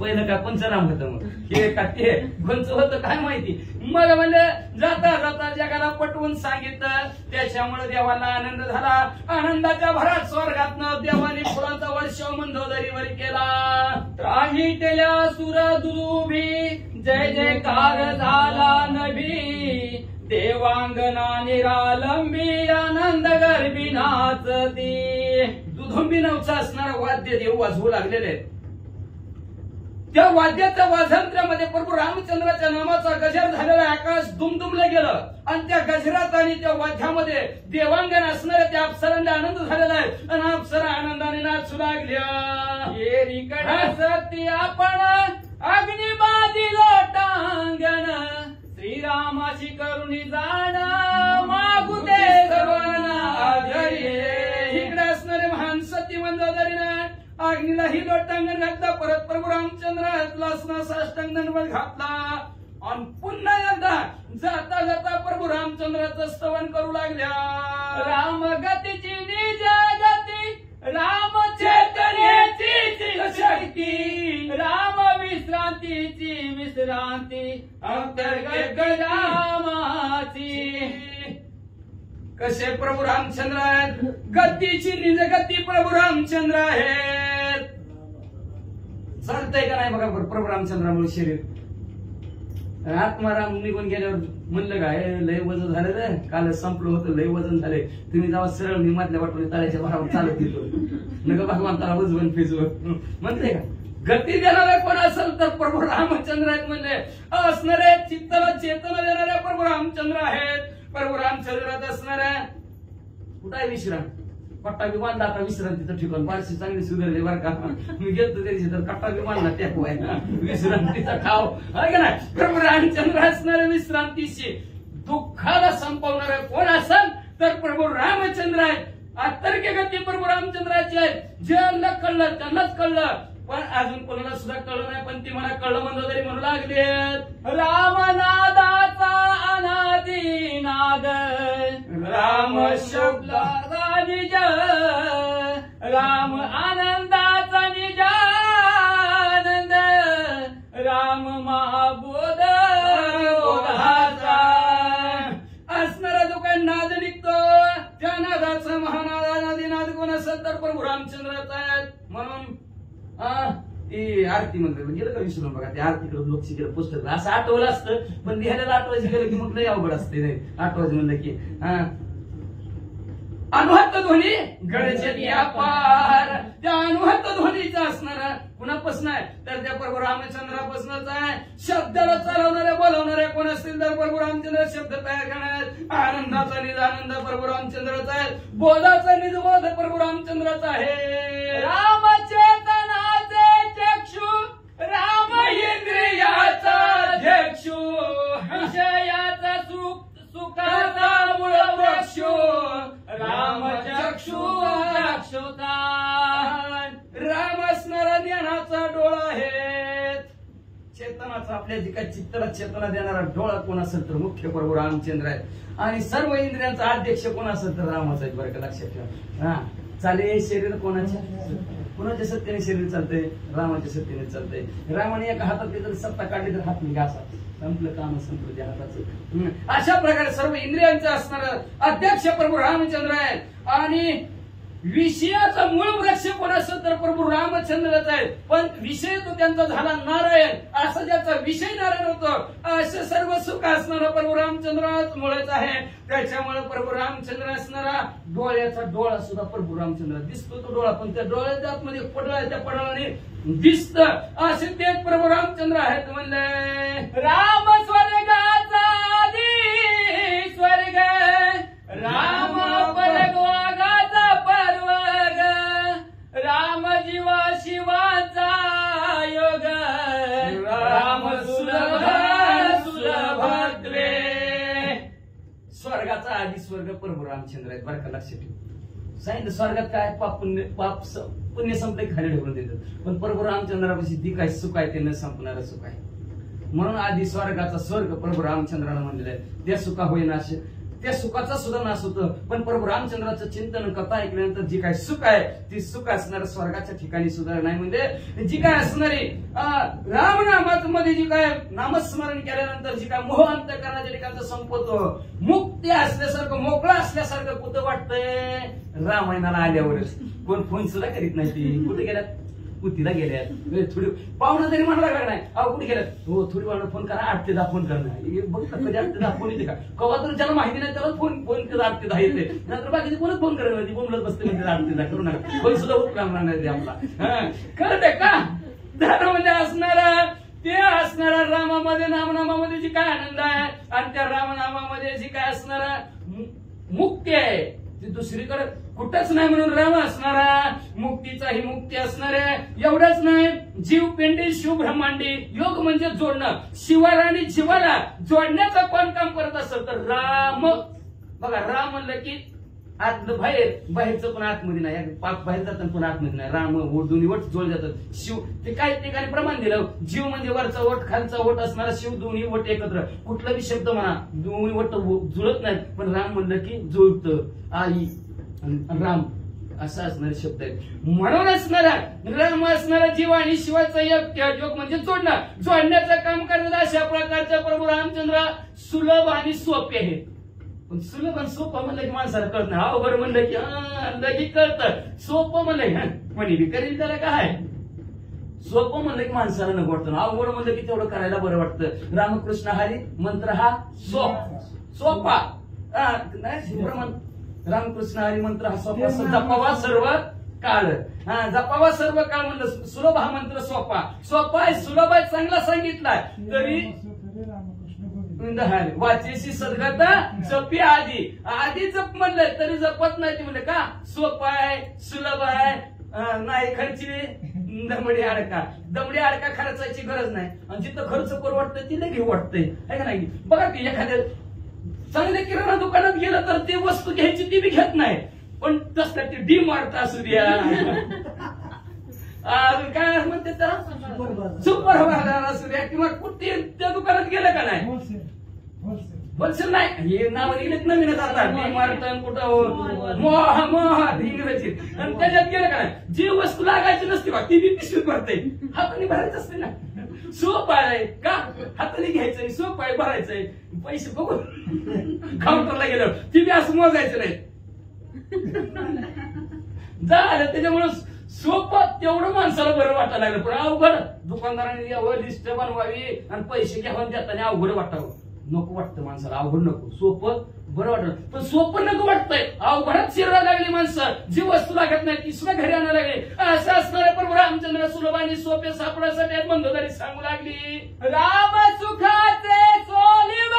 पहिलं काय पंचराम होतं, मग हे का ते कोणचं होतं काय माहिती. मग म्हणजे जाता जाता जगाला पटवून सांगितलं. त्याच्यामुळे देवाला आनंद झाला. आनंदाच्या भरात स्वर्गातनं देवाने फुलांचा वर्षाव मंदोदरीवर केला. त्राही टेल्या सुरदुरुभी जय जयकार झाला नभी. देवांगना निरालंबी आनंद गर्भी नाचती. दुधुंबी नवचा असणारा वाद्य देव वाजवू लागलेले. त्या वाद्याच्या वाजंत्र्यामध्ये प्रभू रामचंद्राच्या नामाचा गजर झालेला आकाश दुमदुमलं गेलं. आणि त्या गजरात आणि त्या वाद्यामध्ये देवांगण असणाऱ्या त्या अप्सरांना आनंद झालेला आहे. आणि अप्सरा आनंदाने नाचू लागल्या. सती आपण अग्निबाजी लोटांगण श्रीरामाची करुणी जाण मागू दे सर्वांना. इकडे असणारे महान सती मंदोदरीने अग्नीलाही लोटांगण घातला. परत प्रभू रामचंद्र साष्टांग दंडवत घातला. आणि पुन्हा एकदा जाता जाता प्रभू रामचंद्राचं स्तवन करू लागल्या. राम गतीची निज गती राम चैतन्याची शक्ती राम विश्रांतीची विश्रांती अंतर्गत रामाची. कसे प्रभू रामचंद्र आहेत. गतीची निज गती प्रभू रामचंद्र आहेत. चालतंय का नाही बघा प्रभू रामचंद्रामुळे शरीर. आत्माराम निघून गेल्यावर म्हणलं काय लय वजन झालं. काल संपलं होतं लय वजन झालंय. तुम्ही जेव्हा सरळ मी मधल्या वाटून ताळ्याच्या भारावर चालत गेलो नका भगवंताला उजवून फिजवून म्हणते का. गती देणारे कोण असेल तर प्रभू रामचंद्र आहेत. म्हणजे असणारे चित्ताला चेतना देणारे प्रभू रामचंद्र आहेत. प्रभू रामचंद्रात असणाऱ्या कुठं आहे विश्राम. कट्टा बी बांधला आता विश्रांतीचं ठिकाण. पारशी चांगली सुधारली बरं का. मी गेलो त्याची तर कट्टा बी बांधला टेकवाय विश्रांतीचा ठाव आहे का नाही. प्रभू रामचंद्र असणाऱ्या विश्रांतीशी दुःखाला संपवणारे कोण असेल तर प्रभू रामचंद्र आहेत. अतर्क्य गती प्रभू रामचंद्राची आहे. ज्यांना कळलं त्यांनाच कळलं. पण अजून कोणाला सुद्धा कळलं नाही. पण ती मला कळलं मंदोदरी म्हणू लागले. रामनादाचा अनादी नाद राम शब्दाचा निज राम आनंदाचा निज आनंद राम महाबोध असणारा जो काही नाद निघतो त्या नादाचा महानाद अनादी नाद कोण असेल तर प्रभू रामचंद्राचा आहेत. म्हणून ती आरती म्हणतात गेलं का विसरून बघा. त्या आरतीकडे लोक शिकलं पुस्तक असं आठवलं असतं. पण लिहायला आठवायचं गेलं की मग लय अवघड असते. नाही आठवायचं म्हणलं की अनुहत ध्वनी गडचती अपार. त्या अनुहत ध्वनीचा असणारा कुणापासून आहे तर त्या प्रभू रामचंद्रापासूनच आहे. शब्दाला चालवणारे बोलवणारे कोण असतील तर प्रभू रामचंद्र शब्द तयार करणार. आनंदाचा निज आनंद प्रभू रामचंद्राचा आहे. बोधाचा निज बोध प्रभू रामचंद्राचा आहे. रामचेतनाचे चक्षु राम इंद्रियाचा अध्यक्षु विषयाचा सुखाचा मूळ वृक्षो राम चक्षु अक्षुता. राम असणारा ज्ञानाचा डोळा आहे. चेतनाचा आपल्या जे काही चित्ताला चेतना देणारा डोळा कोण असेल तर मुख्य प्रभू रामचंद्र आहे. आणि सर्व इंद्रियांचा अध्यक्ष कोण असेल तर रामाचा आहे. बरं का लक्षात ठेवा. चाले शरीर कोणाच्या सत्तेने शरीर चालतंय. रामाच्या सत्तेने चालतंय. रामाने एका हातात जर सत्ता काढली तर हात निघा असा संपलं काम संपलं त्या हाताचं. अशा प्रकारे सर्व इंद्रियांचं असणारं अध्यक्ष प्रभू रामचंद्र आहे. आणि विषयाचा मूळ वृक्ष कोण असेल तर प्रभू रामचंद्रच आहे. पण विषय तो त्यांचा झाला नारायण. असं ज्याचा विषय नारायण होतो असं सर्व सुख असणारा प्रभू रामचंद्रच मुळेच आहे. त्याच्यामुळे प्रभू रामचंद्र असणारा डोळ्याचा डोळा सुद्धा प्रभू रामचंद्र दिसतो. तो डोळा पण त्या डोळ्याच्या आतमध्ये पडला आहे. त्या पडळाने दिसत असे ते प्रभू रामचंद्र आहेत. म्हणले राम स्वर्गाचा आधी स्वर्ग राम परगवागाचा पर्व आधी स्वर्ग प्रभू रामचंद्र आहेत बरं का, लक्षात ठेव. सांगितलं स्वर्गात काय पुण्य संपले खाली ढकलून देतात, पण प्रभू रामचंद्रापाशी ती काय सुख आहे ते न संपणारं सुख आहे. म्हणून आधी स्वर्गाचा स्वर्ग प्रभू रामचंद्राला म्हणलेलं आहे. त्या सुखा होईना असे त्या सुखाचा सुद्धा नाश होतं, पण प्रभू रामचंद्राचं चिंतन कथा ऐकल्यानंतर जी काय सुख आहे ती सुख असणार स्वर्गाच्या ठिकाणी सुद्धा नाही. म्हणजे जी काय असणारी रामनामामध्ये जी काय नामस्मरण केल्यानंतर जी काय मोह अंतःकरणाच्या ठिकाणचं संपतो, मुक्ती असल्यासारखं मोकळा असल्यासारखं कुठं वाटतंय रामायणाला आल्यावरच. कोण फोन सुद्धा करीत नाही. ती कुठे गेल्यात, कुतीला गेल्यात. थोडी पाहुणा तरी म्हणायला लागला नाही, अहो कुठे गेल्यात, हो थोडी वेळा फोन करा, 8 ते 10 फोन करणार. बघ कधी 8 ते 10 फोन येते का, कवा तर ज्याला माहिती नाही त्याला फोन 8 ते 10 येते, नंतर बाकीचे कोणच फोन करणार नाही. बोलत बसते म्हणजे 8 ते 10 करू नका, फोन सुद्धा होत करणार नाही ते आपला. कळतंय का, म्हणजे असणारा ते असणारा रामामध्ये नामनामामध्ये जी काय आनंद आहे आणि त्या रामनामामध्ये जी काय असणारा मुक्ती आहे ती दुसरीकडे कुठंच नाही. म्हणून राम असणारा मुक्तीचाही मुक्ती असणार आहे. एवढंच नाही, जीव पेंडी शिव ब्रह्मांडी. योग म्हणजे जोडणं, शिवाला आणि जीवाला जोडण्याचं कोण काम करत असेल तर राम. बघा राम म्हणलं की आतलं बाहेरचं पण आतमध्ये नाही, पाक बाहेर जातात पण आतमध्ये नाही. राम दोन्ही वट जोड जातात. शिव ते काही ठिकाणी प्रमाण दिलं, जीव म्हणजे वरचा वट खालचा वट असणारा शिव, दोन्ही वट एकत्र. कुठला बी शब्द म्हणा दोन्ही वट जुळत नाहीत, पण राम म्हणलं की जुळतं. आई आणि राम असा असणारे शब्द आहेत. म्हणून असणारा राम असणारा जीव आणि शिवाचा योग म्हणजे जोडणं, जोडण्याचं काम करतात. अशा प्रकारच्या प्रभू रामचंद्र सुलभ आणि सोपे आहेत. पण सुलभ आणि सोपं म्हणलं की माणसाला कळत नाही. अवघड म्हणलं की लगेच कळतं, सोपं म्हणलं कोणी बी करेल त्याला काय. सोपं म्हणलं की माणसाला नको वाटतं, अवघड म्हणलं की तेवढं करायला बरं वाटतं. रामकृष्ण हरी मंत्र हा सोपा रामकृष्ण हरी मंत्र हा सोपा, जपावा सर्व काळ. जपावा सर्व काळ म्हणलं. सुलभ हा मंत्र सोपा आहे, सुलभ आहे, चांगला सांगितलाय. तरी वाचेशी सद्गता जपी आधी जप म्हणलंय तरी जपत नाही. ते म्हणलं का सोपा आहे, सुलभ आहे, नाही खर्ची दमडी अडका खर्चायची गरज नाही. आणि जिथं खर्च करू वाटतं तिथे घेऊ वाटतंय, आहे का नाही. बघा की एखाद्या चांगल्या किराणा दुकानात गेलं तर ते वस्तू घ्यायची ती बी घेत नाही, पण तसं ती डी मार्ट असू द्या, काय म्हणते त्याला सुपर बाजार असू द्या, किंवा कुठे त्या दुकानात गेलं का नाही. होलसेल नाही, हे नाव गेलेत नवीन आता डी मार्ट कुठं इंग्रजीत. आणि त्याच्यात गेलं का नाही, जी वस्तू लागायची नसते बा ती बी पिशवीत भरते. हाताने भरायचं असते ना, सोप आहे का, हाताने घ्यायचंय, सोप आहे भरायचंय. पैसे बघू काउंटरला गेल्यावर ती बी असं मोजायचं नाही झालं. त्याच्यामुळे सोपं तेवढं माणसाला बरं वाटायला लागलं, पण अवघड दुकानदारांनी यावं, लिस्ट बनवावी आणि पैसे घ्यावं त्यात अवघड वाटावं. नको वाटतं माणसाला, अवघड नको, सोपं बरं वाटत. पण सोपं नको वाटतंय, अवघडात शिरायला लागली माणसं. जी वस्तू लागत नाही ती सुद्धा घरी आणायला लागली. असं असणारे प्रभू रामचंद्र सुलभ आणि सोपे सापडण्यासाठी मंदोदरी सांगू लागली. राम सुखाचे सोलिव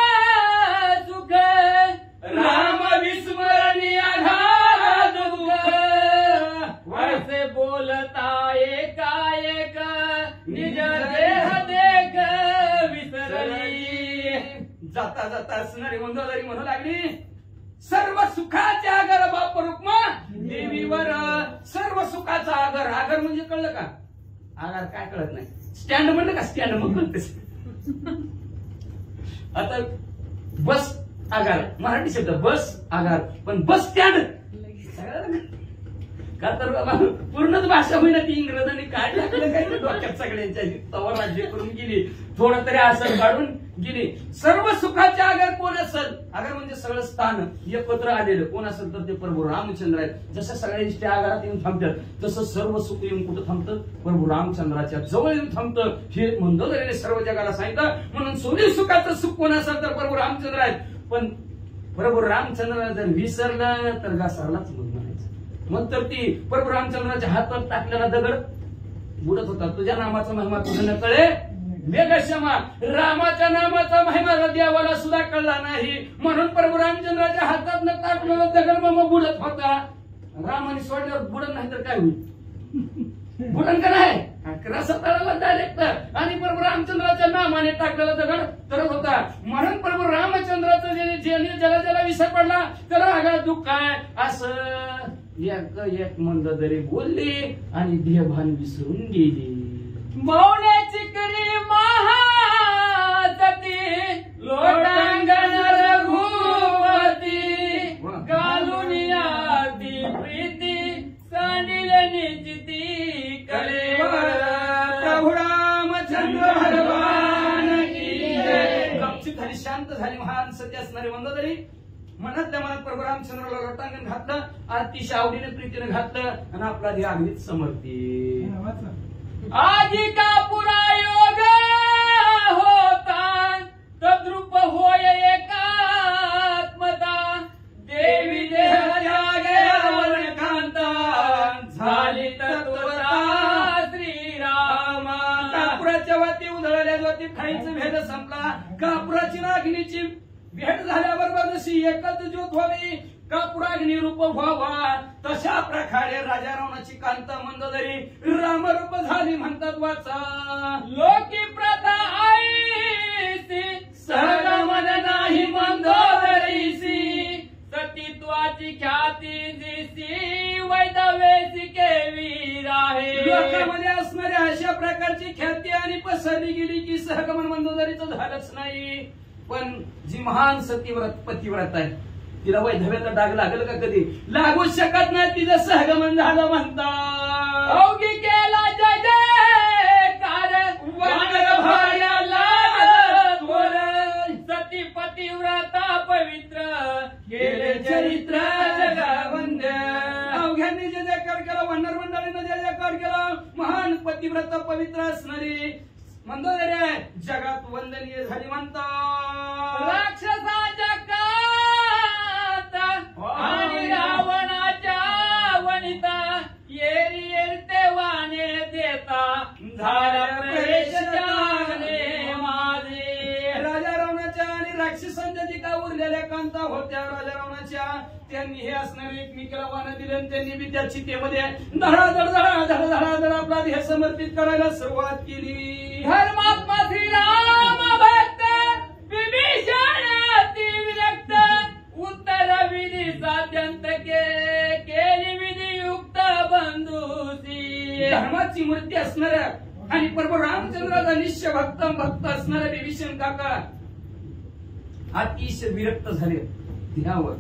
सुख, राम विस्मरणी आधार दुःख, वैसे बोलता एकाएक निज देह देख विसरली. जाता जाता असणारी मंदोदरी म्हणू लागली, सर्व सुखाचे आगर बाप रुक्मा देवीवर. सर्व सुखाचा आगर म्हणजे कळलं का, आगार काय कळत नाही. स्टँड म्हणलं का, स्टँड मग कळतेस. आता बस आगार मराठी शब्द बस आगार, पण बस स्टँड का तर पूर्णच भाषा होईना ती इंग्रजांनी काय टाकलं काय डोक्यात सगळ्यांच्या तवा राज्य करून गेली, थोडं तरी असं काढून गेली. सर्व सुखाचे आगर कोण असेल, आगर म्हणजे सगळं स्थान एकत्र आलेलं कोण असेल तर ते प्रभू रामचंद्र आहेत. जसं सगळ्या इष्ट आगारात येऊन थांबतात तसं सर्व सुख येऊन कुठं थांबतं, प्रभू रामचंद्राच्या जवळ येऊन थांबतं. हे मंदोदरीने सर्व जगाला सांगितलं. म्हणून सोनी सुखाचं सुख कोण असेल तर प्रभू रामचंद्र आहेत. पण प्रभू रामचंद्र जर विसरलं तर घासारलाच म्हणायचं. मग तर ती प्रभू रामचंद्राच्या हातात टाकलेला दगड बुडत होता. तुझ्या नामाचा महिमा तुझं न कळे मेघक्षमा. रामाच्या नामाचा महिमा देवाला सुद्धा कळला नाही, म्हणून प्रभू रामचंद्राच्या हातात न टाकलेला दगड मग बुडत होता. रामाने सोडल्यावर बुडत नाही तर काय होईल, बुडन का नाही. रसातळाला डायरेक्ट आणि प्रभू रामचंद्राच्या नामाने टाकलेला दगड तरच होता. म्हणून प्रभू रामचंद्राचं ज्याने ज्याला विसर पडला त्याला आघात दुःख आहे असं एक मंदोदरी बोलली आणि देहभान विसरून गेली. मौण्याची करी महासती लोटांगण रघुपती घालून आदी प्रीती सांडिल निजिती कलेवर प्रभू रामचंद्र भगवान की जय. गपचीप झाली, शांत झाली महान सती असणारी मंदोदरी. मनातल्या मनात प्रभू रामचंद्राला लोटांगण घातलं, अतिशय आवडीने प्रीतीने घातलं आणि आपला देह अगदीच समर्पित. आधी का पुरायोग होता तद्रूप होय एकात्मता देवी देह त्यागे कांता झाली तत्वता श्रीरामा. कापुराच्या वाती उधळल्या ज्योती खाईचं भेद संपला. कापुराची नागणीची भेट झाल्याबरोबर जशी एकच ज्योत व्हावी, कापुराग्नी रूप व्हावा, तशा प्रकारे राजा रावणाची कांता मंदोदरी रामरूप झाली म्हणतात वाचा. लोकी प्रथा आईसी सहगमन नाही मंदोदरीसी सतीत्वाची ख्याती दिसी वैदवेसी केवी राहे. लोकांमध्ये असणाऱ्या अशा प्रकारची ख्याती आणि पसरली गेली की सहगमन मंदोदरीचं झालंच नाही. पण जी महान सतीव्रत पतिव्रत आहे तिला वैधव्याचा डाग लागेल का कधी? लागू शकत नाही. तिचं सहगमन झालं म्हणतात. अवघी केला जय जयकार वानर भार्याला थोर सती पतिव्रता पवित्र गेले चरित्र जगवंद्य. अवघ्यांनी जे जयकार केला, वानर मंडळीनं जे जयकार केला, महान पतिव्रता पवित्र असणारी मंदोदरी आहे जगात वंदनीय झाली म्हणतात. राक्षसाच्या कात आणि रावणाच्या वनिता येरी येरते वाणे देता झाला प्रवेश त्याने माझे. राजा रावणाच्या आणि राक्षसांच्या जी का उरलेल्या कांता होत्या राजा रावणाच्या, त्यांनी हे असणारे एकमेकाला वाण दिले आणि त्यांनी बी त्या चितेमध्ये धडाधड आपला देह समर्पित करायला सुरुवात केली. धर्मात्मा श्रीराम भक्त विभीषण अति विरक्त उत्तर विधी सात्यंत केली विधियुक्त बंधुसी. धर्माची मूर्ती असणाऱ्या आणि प्रभू रामचंद्राचा निश्चय भक्त असणाऱ्या विभीषण काका अतिशय विरक्त झाले देहावर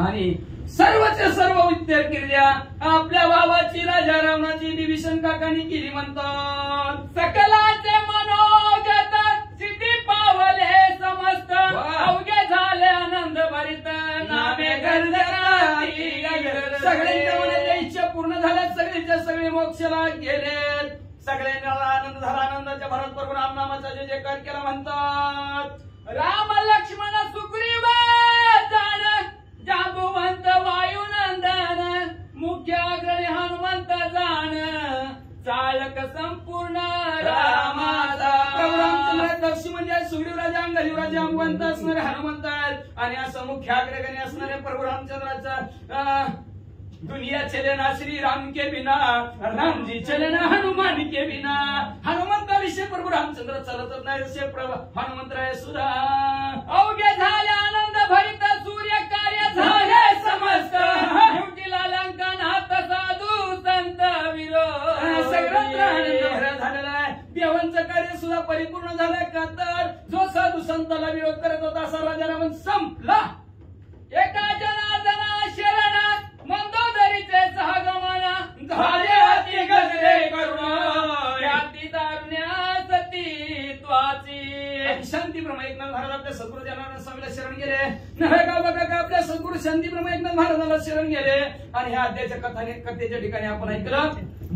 आणि सर्वच्या सर्व विद्या केल्या आपल्या भावाची राजा रावणाची विभीषण काकांनी केली म्हणतात. सकलाचे मनोगत सिद्धी पावले समस्त अवघे झाले आनंद भरित नामे गर्जनाती. सगळ्यांच्या मनाच्या इच्छा पूर्ण झाल्या, सगळ्यांच्या सगळे मोक्षाला गेले, सगळ्यांना आनंद झाला. आनंदाच्या भरात प्रभू राम नामाचा जय जयकार केला म्हणतात. राम लक्ष्मण सुग्रीव जाण जांबुवंत वायुनंदन मुख्य अग्रणी हनुमंत जाण चालक संपूर्ण रामाचा. प्रभू रामचंद्र दक्षिण म्हणजे सुग्रीव राजा अंगदेव राजा जांबुवंत असणारे हनुमंत आहेत आणि असं मुख्य अग्रगणी असणारे प्रभू रामचंद्राचा दुनिया चले ना श्री राम के बिना, राम जी चले ना हनुमान के बिना. हनुमंताविषयी प्रभू रामचंद्र चालतच नाही असे हनुमंत राय सुद्धा. अवघे झाले आनंद भरित सूर्य कार्य झाले समस्त शेवटीला लंकन हात साधू संत विरोध. सगळ्यात आनंद भरा झालेला आहे. देवांचं कार्य सुद्धा परिपूर्ण झालंय का तर जो साधू संताला विरोध करत होता असा राजा रावण संपला. एका जनार्दना शरण मंदोदरीचे सहगमना झाले अति गजरे करुणा याती दारुण्या सतीत्वाची. शांतीप्रमाणे एकनाथ महाराज आपल्या सद्गुरू जनार्दन स्वामीला शरण गेले. नरगाव बघा आपल्या सद्गुरू शांतीप्रमाणे एकनाथ महाराजाला शरण गेले आणि ह्या अध्याच्या कथेच्या ठिकाणी आपण ऐकलं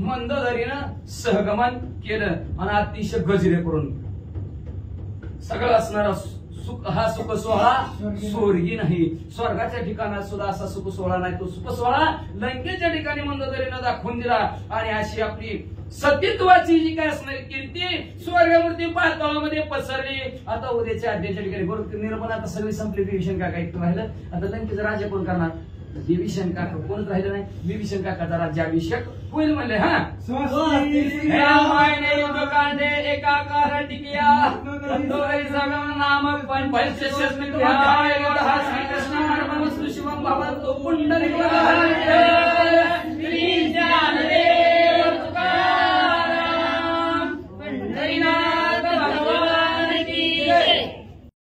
मंदोदरीनं सहगमन केलं आणि अतिशय गजरे करून सगळं असणारा सुख हा सुख सोहळा स्वर्गी नाही. स्वर्गाच्या ठिकाणात सुद्धा असा सुख सोहळा नाही. तो सुख सोहळा लंकेच्या ठिकाणी मंदोदरीनं दाखवून दिला आणि अशी आपली सतीत्वाची जी काय असणारी कीर्ती स्वर्गमूर्ती पाताळामध्ये पसरली. आता उद्याच्या अध्याच्या ठिकाणी बरोबर निर्मल आता सगळी संपली. विभीषण काका एक राहिलं. आता लंकेचं राज्य कोण करणार? विभीषण काका कोणच राहिलं नाही. विभीषण काकाचा राज्याभिषेक होईल म्हणले. हा एकाकार टिकिया सगम नाम पंचशस्त्राध्याय श्रीकृष्ण अर्पणमस्तु शिवम भवतु पुंडलिक